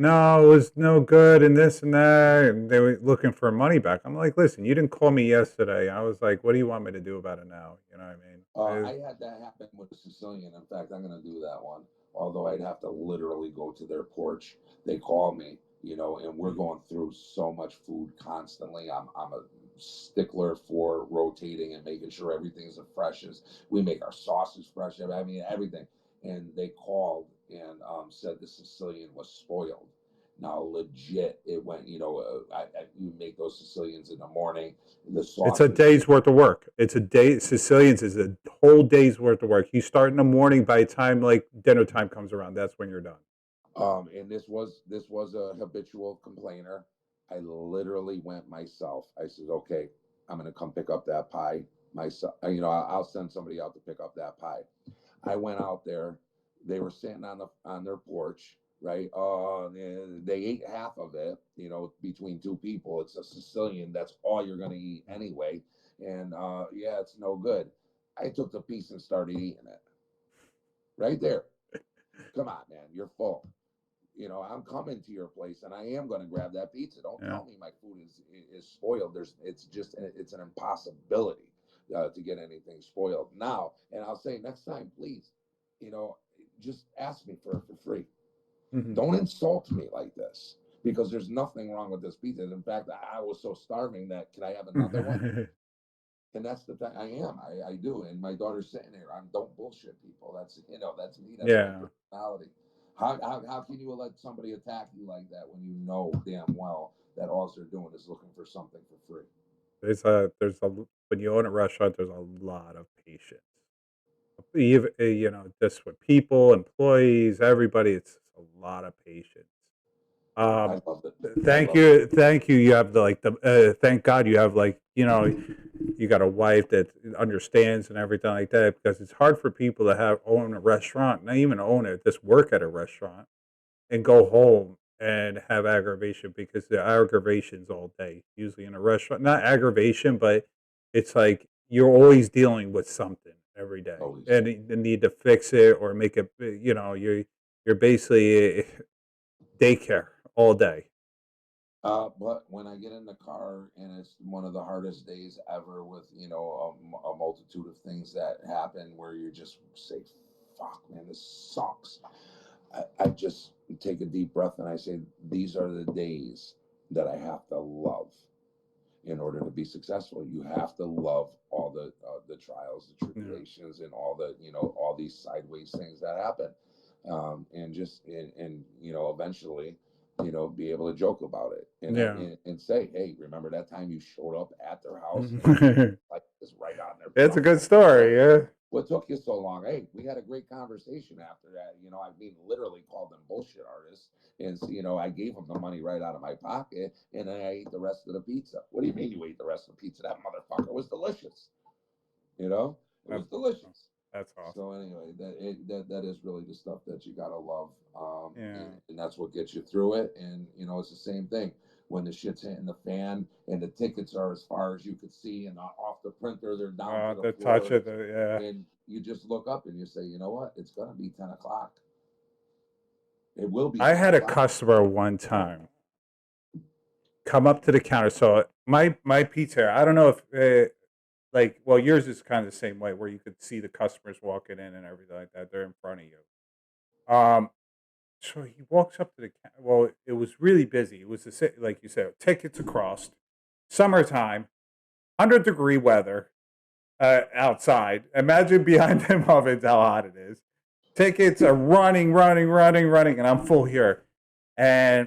No, it was no good, and this and that, and they were looking for money back. I'm like, "Listen, you didn't call me yesterday." I was like, "What do you want me to do about it now?" You know what I mean? I had that happen with a Sicilian. In fact, I'm going to do that one. Although I'd have to literally go to their porch. They call me, and we're going through so much food constantly. I'm a stickler for rotating and making sure everything's as fresh as we make our sauces fresh. I mean, everything. And they called and said the Sicilian was spoiled. Now, legit, it went. You make those Sicilians in the morning. The It's a sauces. day's worth of work. It's a day. Sicilians is a whole day's worth of work. You start in the morning. By the time like dinner time comes around, that's when you're done. And this was a habitual complainer. I literally went myself. I said, okay, I'm gonna come pick up that pie myself. I'll send somebody out to pick up that pie. I went out there. They were sitting on their porch, right? They ate half of it. Between two people, it's a Sicilian. That's all you're gonna eat anyway. And yeah, it's no good. I took the piece and started eating it right there. Come on, man, you're full. I'm coming to your place and I am going to grab that pizza. Don't Yeah. tell me my food is spoiled. It's an impossibility to get anything spoiled now. And I'll say next time, please, just ask me for it for free. Mhm. Don't insult me like this because there's nothing wrong with this pizza. In fact, I was so starving that can I have another one? And that's the thing. I do. And my daughter's sitting there. Don't bullshit people. That's me. That's Yeah. my personality. How can you let somebody attack you like that when you know damn well that all they're doing is looking for something for free? There's a when you own a restaurant, there's a lot of patience. Even just with people, employees, everybody, it's a lot of patience. I Um, love it. thank you, thank you. You have thank God you have you got a wife that understands and everything like that because it's hard for people to own a restaurant, not even own it, just work at a restaurant and go home and have aggravation because the aggravation's all day. Usually in a restaurant, not aggravation, but it's like you're always dealing with something every day, Always. and the need to fix it or make it. You're basically daycare all day. But when I get in the car and it's one of the hardest days ever with, a multitude of things that happen where you just say, fuck, man, this sucks. I just take a deep breath and I say, these are the days that I have to love in order to be successful. You have to love all the trials, the tribulations, and all these sideways things that happen, and eventually, be able to joke about it Yeah. and say, hey, remember that time you showed up at their house and like this right on their It's a front good story. Yeah. what took you so long? Hey, we had a great conversation after that. Literally called them bullshit artists. And, so, I gave them the money right out of my pocket and then I ate the rest of the pizza. What do you mean you ate the rest of the pizza? That motherfucker was delicious. It was That's awesome. delicious. That's awesome. So anyway, that is really the stuff that you gotta love, Yeah. and that's what gets you through it. And it's the same thing when the shit's hitting the fan and the tickets are as far as you could see, and off the printer they're down to the The touch floor, of yeah. and you just look up and you say, you know what? It's gonna be 10 o'clock. It will be I 10 had a o'clock. customer one time come up to the counter. So my pizza, I don't know if well, yours is kind of the same way where you could see the customers walking in and everything like that. They're in front of you. So he walks up to the well, it was really busy. It was like you said, tickets across, summertime, 100-degree weather outside. Imagine behind them ovens how hot it is. Tickets are running, running, running, running, and I'm full here. And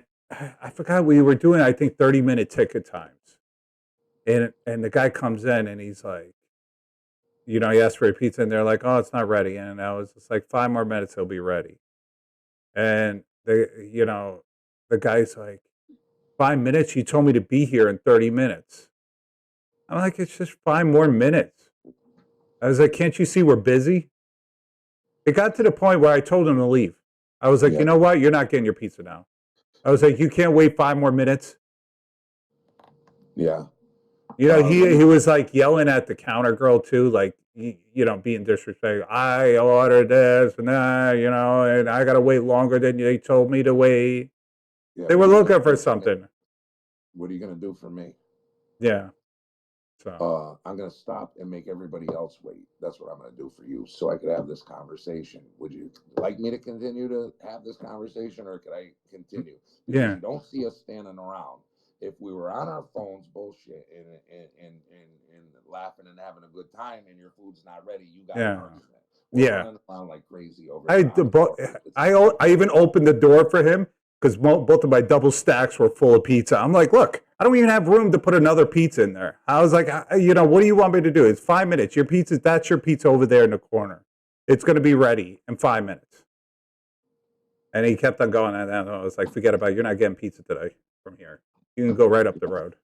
I forgot we were doing, I think, 30-minute ticket times. And the guy comes in and he's like, he asked for a pizza and they're like, oh, it's not ready. And I was just like, 5 more minutes, he'll be ready. And the guy's like, 5 minutes? You told me to be here in 30 minutes. I'm like, it's just 5 more minutes. I was like, can't you see we're busy? It got to the point where I told him to leave. I was like, Yeah. you know what? You're not getting your pizza now. I was like, you can't wait 5 more minutes. Yeah. He was like yelling at the counter girl too, like being disrespectful. I ordered this and that, and I gotta wait longer than they told me to wait. Yeah, They were looking for something. What are you gonna do for me? Yeah. So I'm gonna stop and make everybody else wait. That's what I'm gonna do for you, so I could have this conversation. Would you like me to continue to have this conversation, or could I continue? Because yeah. you don't see us standing around, if we were on our phones bullshit and laughing and having a good time and your food's not ready, you got an Yeah. argument. We're Yeah. running around like crazy over here. I'm sorry. I even opened the door for him because both of my double stacks were full of pizza. I'm like, look, I don't even have room to put another pizza in there. I was like, what do you want me to do? It's 5 minutes. That's your pizza over there in the corner. It's going to be ready in 5 minutes. And he kept on going, and I was like, forget about it. You're not getting pizza today from here. You can go right up the road.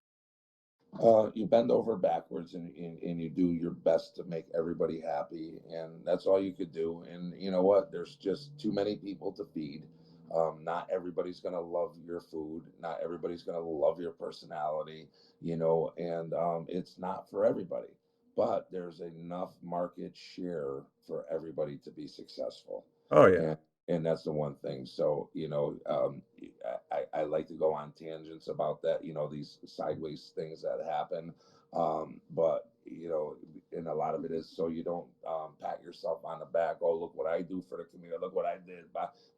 You bend over backwards and you do your best to make everybody happy, and that's all you could do. And you know what? There's just too many people to feed. Not everybody's gonna love your food. Not everybody's gonna love your personality. And it's not for everybody. But there's enough market share for everybody to be successful. Oh, yeah. And that's the one thing. So I like to go on tangents about that. These sideways things that happen, but and a lot of it is so you don't pat yourself on the back. Oh, look what I do for the community. Look what I did.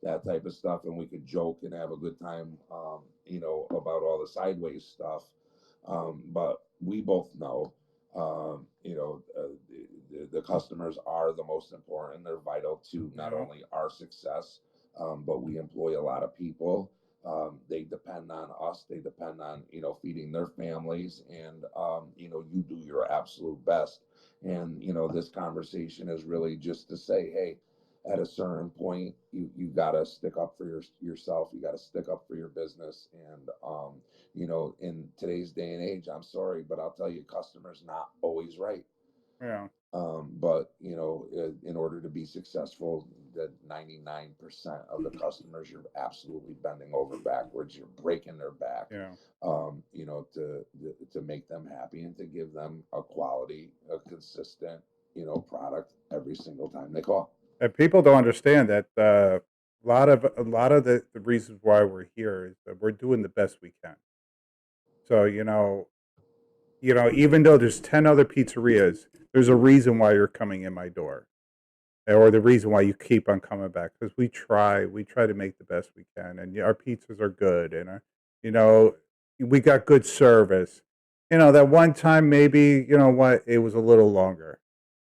That type of stuff, and we could joke and have a good time. About all the sideways stuff. But we both know, the customers are the most important. They're vital to not only our success, but we employ a lot of people. They depend on us. They depend on feeding their families, and you do your absolute best. And this conversation is really just to say, hey, at a certain point, you got to stick up for yourself. You got to stick up for your business. And in today's day and age, I'm sorry, but I'll tell you, customers not always right. Yeah. But in order to be successful, the 99% of the customers, you're absolutely bending over backwards. You're breaking their back. Yeah. To make them happy and to give them a quality, a consistent, product every single time they call. And people don't understand that a lot of the reasons why we're here is that we're doing the best we can. So even though there's 10 other pizzerias, there's a reason why you're coming in my door, or the reason why you keep on coming back, because we try to make the best we can, and our pizzas are good, and you know we got good service. That one time maybe what, it was a little longer,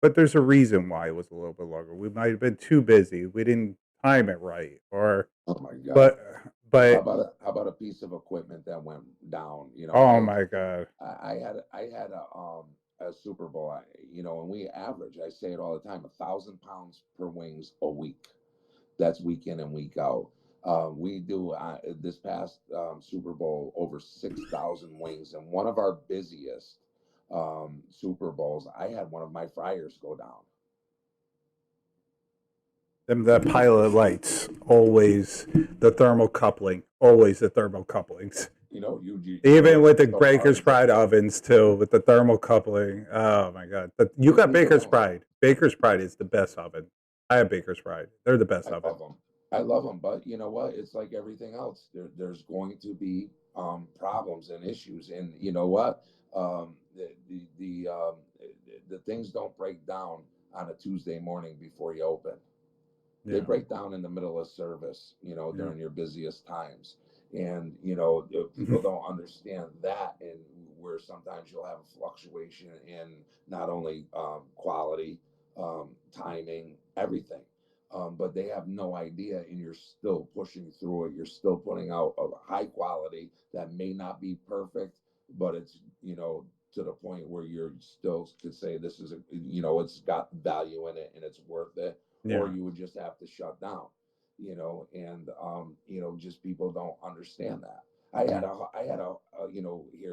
but there's a reason why it was a little bit longer. We might have been too busy. We didn't time it right, or Oh my God. but How but about a piece of equipment that went down? oh my God. I had a Super Bowl. And we average. I say it all the time: 1,000 pounds per wings a week. That's week in and week out. We do this past Super Bowl over 6,000 wings, and one of our busiest Super Bowls. I had one of my fryers go down. The pilot lights, always the thermal coupling, always the thermal couplings. You Even with the so Baker's hard. Pride ovens too, with the thermal coupling. Oh my God! But you got Baker's Pride. Baker's Pride is the best oven. I have Baker's Pride. They're the best I oven. love them. I love them, but you know what? It's like everything else. There's going to be problems and issues, and you know what? The things don't break down on a Tuesday morning before you open. They Yeah. break down in the middle of service, Yeah. during your busiest times. And, people don't understand that. And where sometimes you'll have a fluctuation in not only quality, timing, everything. But they have no idea, and you're still pushing through it. You're still putting out a high quality that may not be perfect, but it's, to the point where you're still could say this is it's got value in it and it's worth it, or Yeah. you would just have to shut down, and just people don't understand that. Here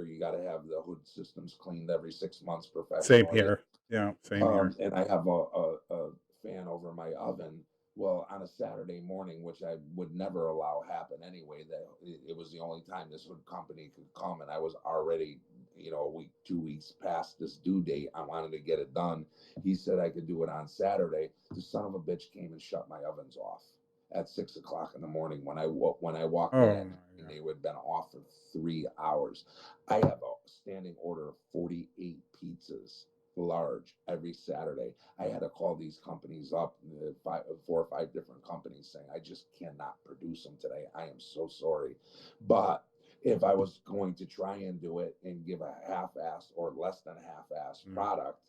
you got to have the hood systems cleaned every 6 months Same professionally. here. Yeah. Same here. And I have a fan over my oven. Well, on a Saturday morning, which I would never allow happen anyway, that it was the only time this hood company could come, and I was already, a week, 2 weeks past this due date. I wanted to get it done. He said I could do it on Saturday. The son of a bitch came and shut my ovens off at 6 o'clock in the morning when I walked Oh in, my and God. they would have been off for 3 hours. I have a standing order of 48 pizzas, large, every Saturday. I had to call these companies up, 4 or 5 different companies, saying I just cannot produce them today. I am so sorry, but If I was going to try and do it and give a half-ass or less than half-ass Mm. product,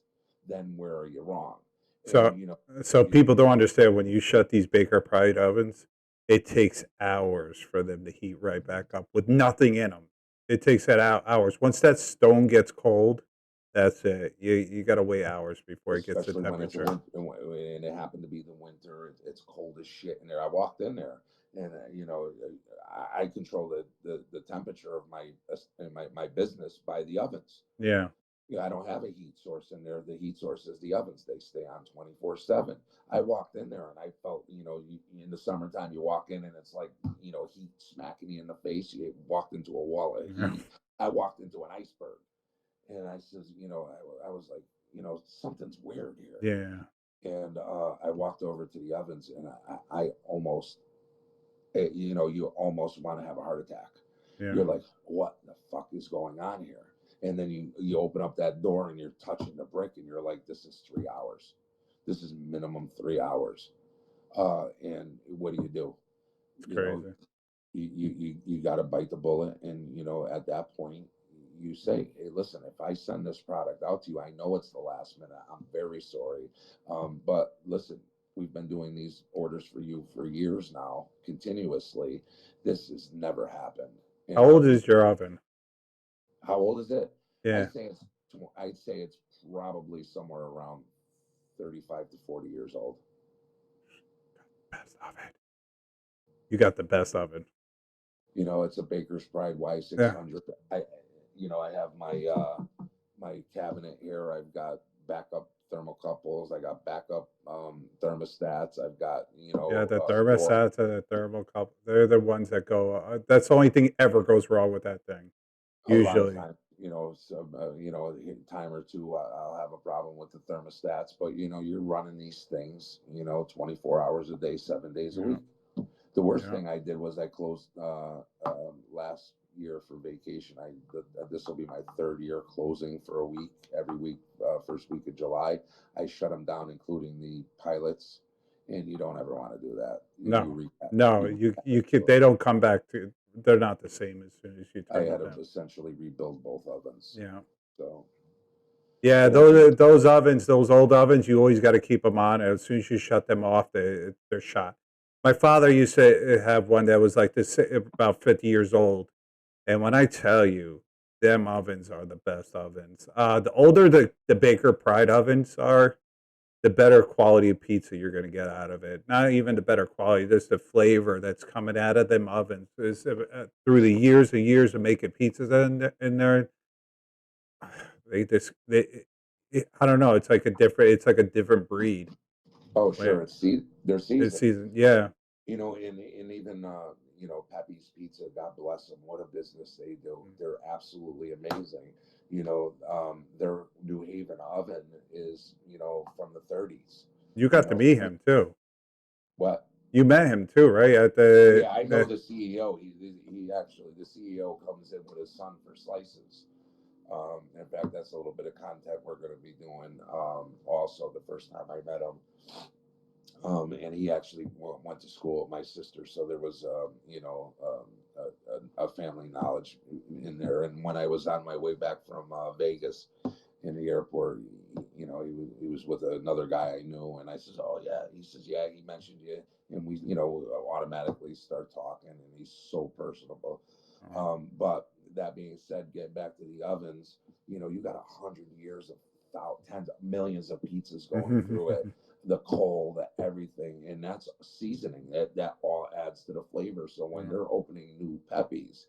then where are you wrong? And So, so people don't understand when you shut these Baker Pride ovens, it takes hours for them to heat right back up with nothing in them. It takes that hours. Once that stone gets cold, that's it. You got to wait hours before it gets to especially when it's a temperature. winter and it happened to be the winter. It's cold as shit in there. I walked in there, and I control the temperature of my business by the ovens. Yeah. Yeah, I don't have a heat source in there. The heat source is the ovens. They stay on 24/7. I walked in there and I felt, in the summertime, you walk in and it's like, heat smacking you in the face. You walked into a wall of Yeah. heat. I walked into an iceberg. And I says, I was like, something's weird here. Yeah. And I walked over to the ovens and I almost, you almost want to have a heart attack. Yeah. You're like, what the fuck is going on here? And then you open up that door and you're touching the brick and you're like, this is 3 hours. This is minimum 3 hours. And what do? It's You know, crazy. you got to bite the bullet, and at that point you say, hey, listen, if I send this product out to you, I know it's the last minute, I'm very sorry, but listen, we've been doing these orders for you for years now, continuously. This has never happened. How And old is your oven? how old is it? i Yeah. say it's I'd say it's probably somewhere around 35 to 40 years old. Best oven. You got the best oven. It's a Baker's Pride Yeah. Y600. I have my cabinet here. I've got backup thermocouples. I got backup thermostats. I've got Yeah, the door thermostats and the thermocouple, they're the ones that go, that's the only thing ever goes wrong with that thing, a lot of usually. time. Time or two, I'll have a problem with the thermostats. But you're running these things 24 hours a day, 7 days a Yeah, week. The worst yeah. thing I did was I closed last year for vacation. This will be my third year closing for a week every week. First week of July, I shut them down, including the pilots. And you don't ever want to do that. No, no, You you could, they don't come back to, they're not the same as soon as you I turn had them to down. essentially rebuild both ovens. Yeah. So Yeah, those ovens, those old ovens, you always got to keep them on. As soon as you shut them off, they're shot. My father used to have one that was like this, about 50 years old. And when I tell you, them ovens are the best ovens. The older the Baker Pride ovens are, the better quality of pizza you're going to get out of it. Not even the better quality, just the flavor that's coming out of them ovens. Through the years of making pizzas in there, they just I don't know. It's like a different. It's like a different breed. oh Wait, sure, their this season. season, yeah, And even Pepe's Pizza, God bless them, what a business they do. They're absolutely amazing. Their New Haven oven is from the 30s. you You got to know meet him too. what? You met him too, right? At Yeah, I know the CEO. He actually, the CEO comes in with his son for slices. In fact, that's a little bit of content we're going to be doing. Also, the first time I met him, and he actually went to school with my sister, so there was, a family knowledge in there. And when I was on my way back from Vegas in the airport, he was with another guy I knew, and I says, "Oh yeah," he says, "Yeah, he mentioned you," and we, automatically start talking, and he's so personable. But that being said, getting back to the ovens, you got 100 years of tens of millions of pizzas going through it, the coal, the everything, and that's seasoning. That all adds to the flavor. So when they're opening new Pepe's,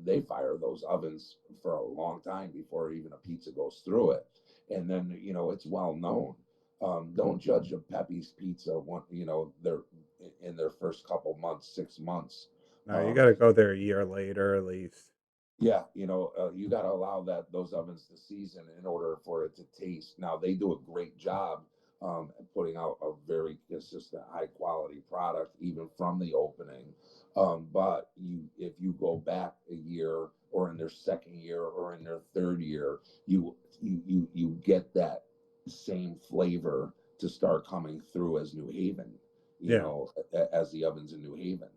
they fire those ovens for a long time before even a pizza goes through it, and then it's well known. Don't judge a Pepe's pizza one, they're in their first couple months, 6 months. No, you got Um, to go there a year later at least. yeah, you got to allow those ovens to season in order for it to taste. Now they do a great job at putting out a very consistent, high quality product, even from the opening. But if you go back a year, or in their second year, or in their third year, you get that same flavor to start coming through as New Haven, Yeah, as the ovens in New Haven.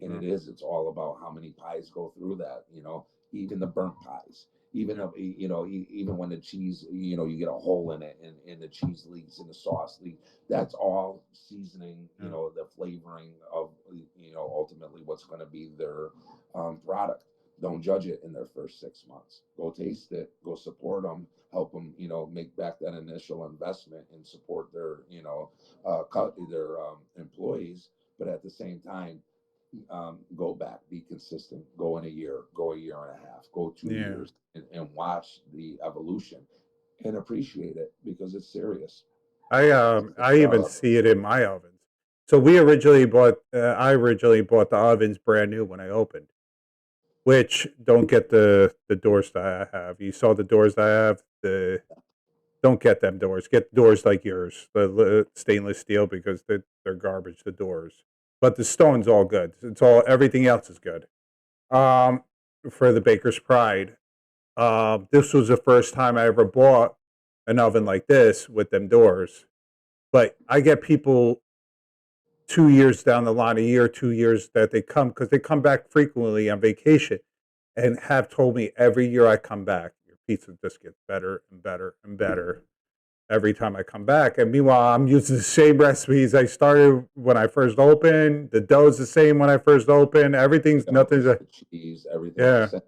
And it is, it's all about how many pies go through that, you know, even the burnt pies. Even if, you know, even when the cheese, you know, you get a hole in it and the cheese leaks and the sauce leaks, that's all seasoning, you Yeah. know, the flavoring of, you know, ultimately what's going to be their product. Don't judge it in their first 6 months. Go taste it, go support them, help them, you know, make back that initial investment and support their, you know, cut their employees. But at the same time, go back, be consistent, go in a year, go a year and a half, go 2 years, and watch the evolution and appreciate it because it's serious. I even see it in my ovens. So we originally bought. I originally bought the ovens brand new when I opened, which don't get the doors that I have. You saw the doors that I have. The Don't get them doors. Get doors like yours, the stainless steel, because they're garbage. The doors, but the stone's all good. It's all everything else is good. Um, for the Baker's Pride, this was the first time I ever bought an oven like this with them doors. But I get people 2 years down the line, a year, 2 years that they come because they come back frequently on vacation and have told me every year I come back, your pizza just gets better and better and better every time I come back. And meanwhile, I'm using the same recipes I started when I first opened. The dough's the same when I first opened. Everything's nothing's a, The cheese, everything's yeah, the same,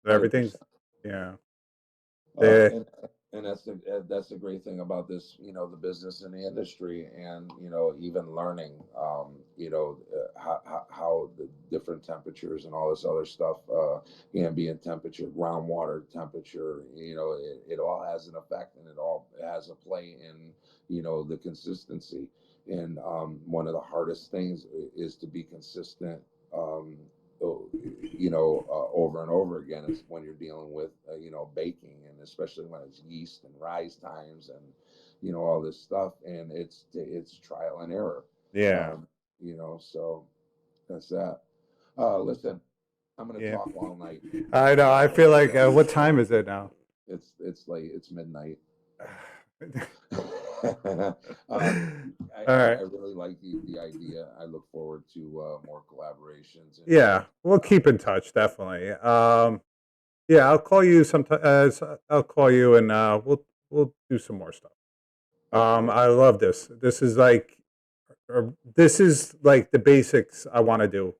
everything's 100%. yeah. Uh, The, and and that's the great thing about this, you know, the business and the industry, and you know, even learning, you know, how the different temperatures and all this other stuff, ambient temperature, groundwater temperature, you know, it all has an effect, and it all has a play in, you know, the consistency. And one of the hardest things is to be consistent. Um, you know, over and over again is when you're dealing with, you know, baking, and especially when it's yeast and rise times and, you know, all this stuff. And it's trial and error, yeah, um, you know, so that's that. Listen, I'm going to yeah. talk all night. I know. I feel like what time is it now? It's late. It's midnight. All I right. really like the idea. I look forward to more collaborations and Yeah, we'll keep in touch, definitely. Yeah, I'll call you sometime. I'll call you, and we'll do some more stuff. absolutely. I love this. This is like the basics I want to do.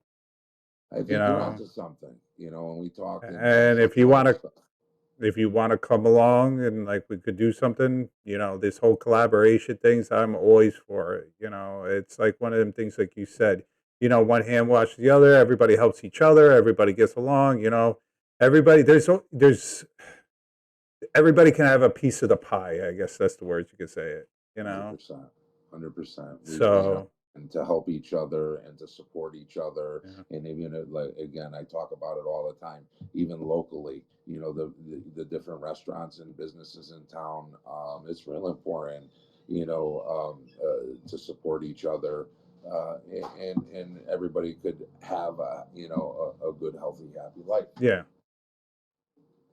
I You think you're know, onto something, you know, when we talked and and some of the other stuff. if you want to come along and like we could do something, you know, this whole collaboration things, I'm always for it. You know, it's like one of them things, like you said, you know, one hand washes the other. Everybody helps each other. Everybody gets along. You know, everybody there's everybody can have a piece of the pie. I guess that's the words you could say it. You know, 100%, 100%. We know, so and to help each other and to support each other. yeah, And even like, again, I talk about it all the time, even locally, you know, the different restaurants and businesses in town. It's real important, you know, to support each other. And everybody could have a, you know, a good, healthy, happy life. yeah.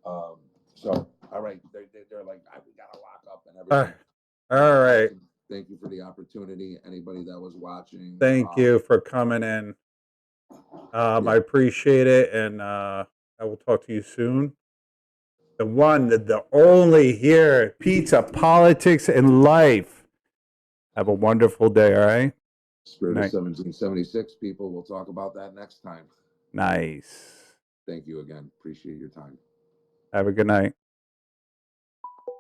Um, so, all right, they're like, we gotta lock up and Uh, everything. all right. Listen, thank you for the opportunity. Anybody that was watching, Thank you for coming in. I yeah, appreciate it, and I will talk to you soon. The one, the only here, Pizza, Politics, and Life. Have a wonderful day, all right? Spirit of Night. 1776 people. We'll talk about that next time. Nice. Thank you again. Appreciate your time. Have a good night.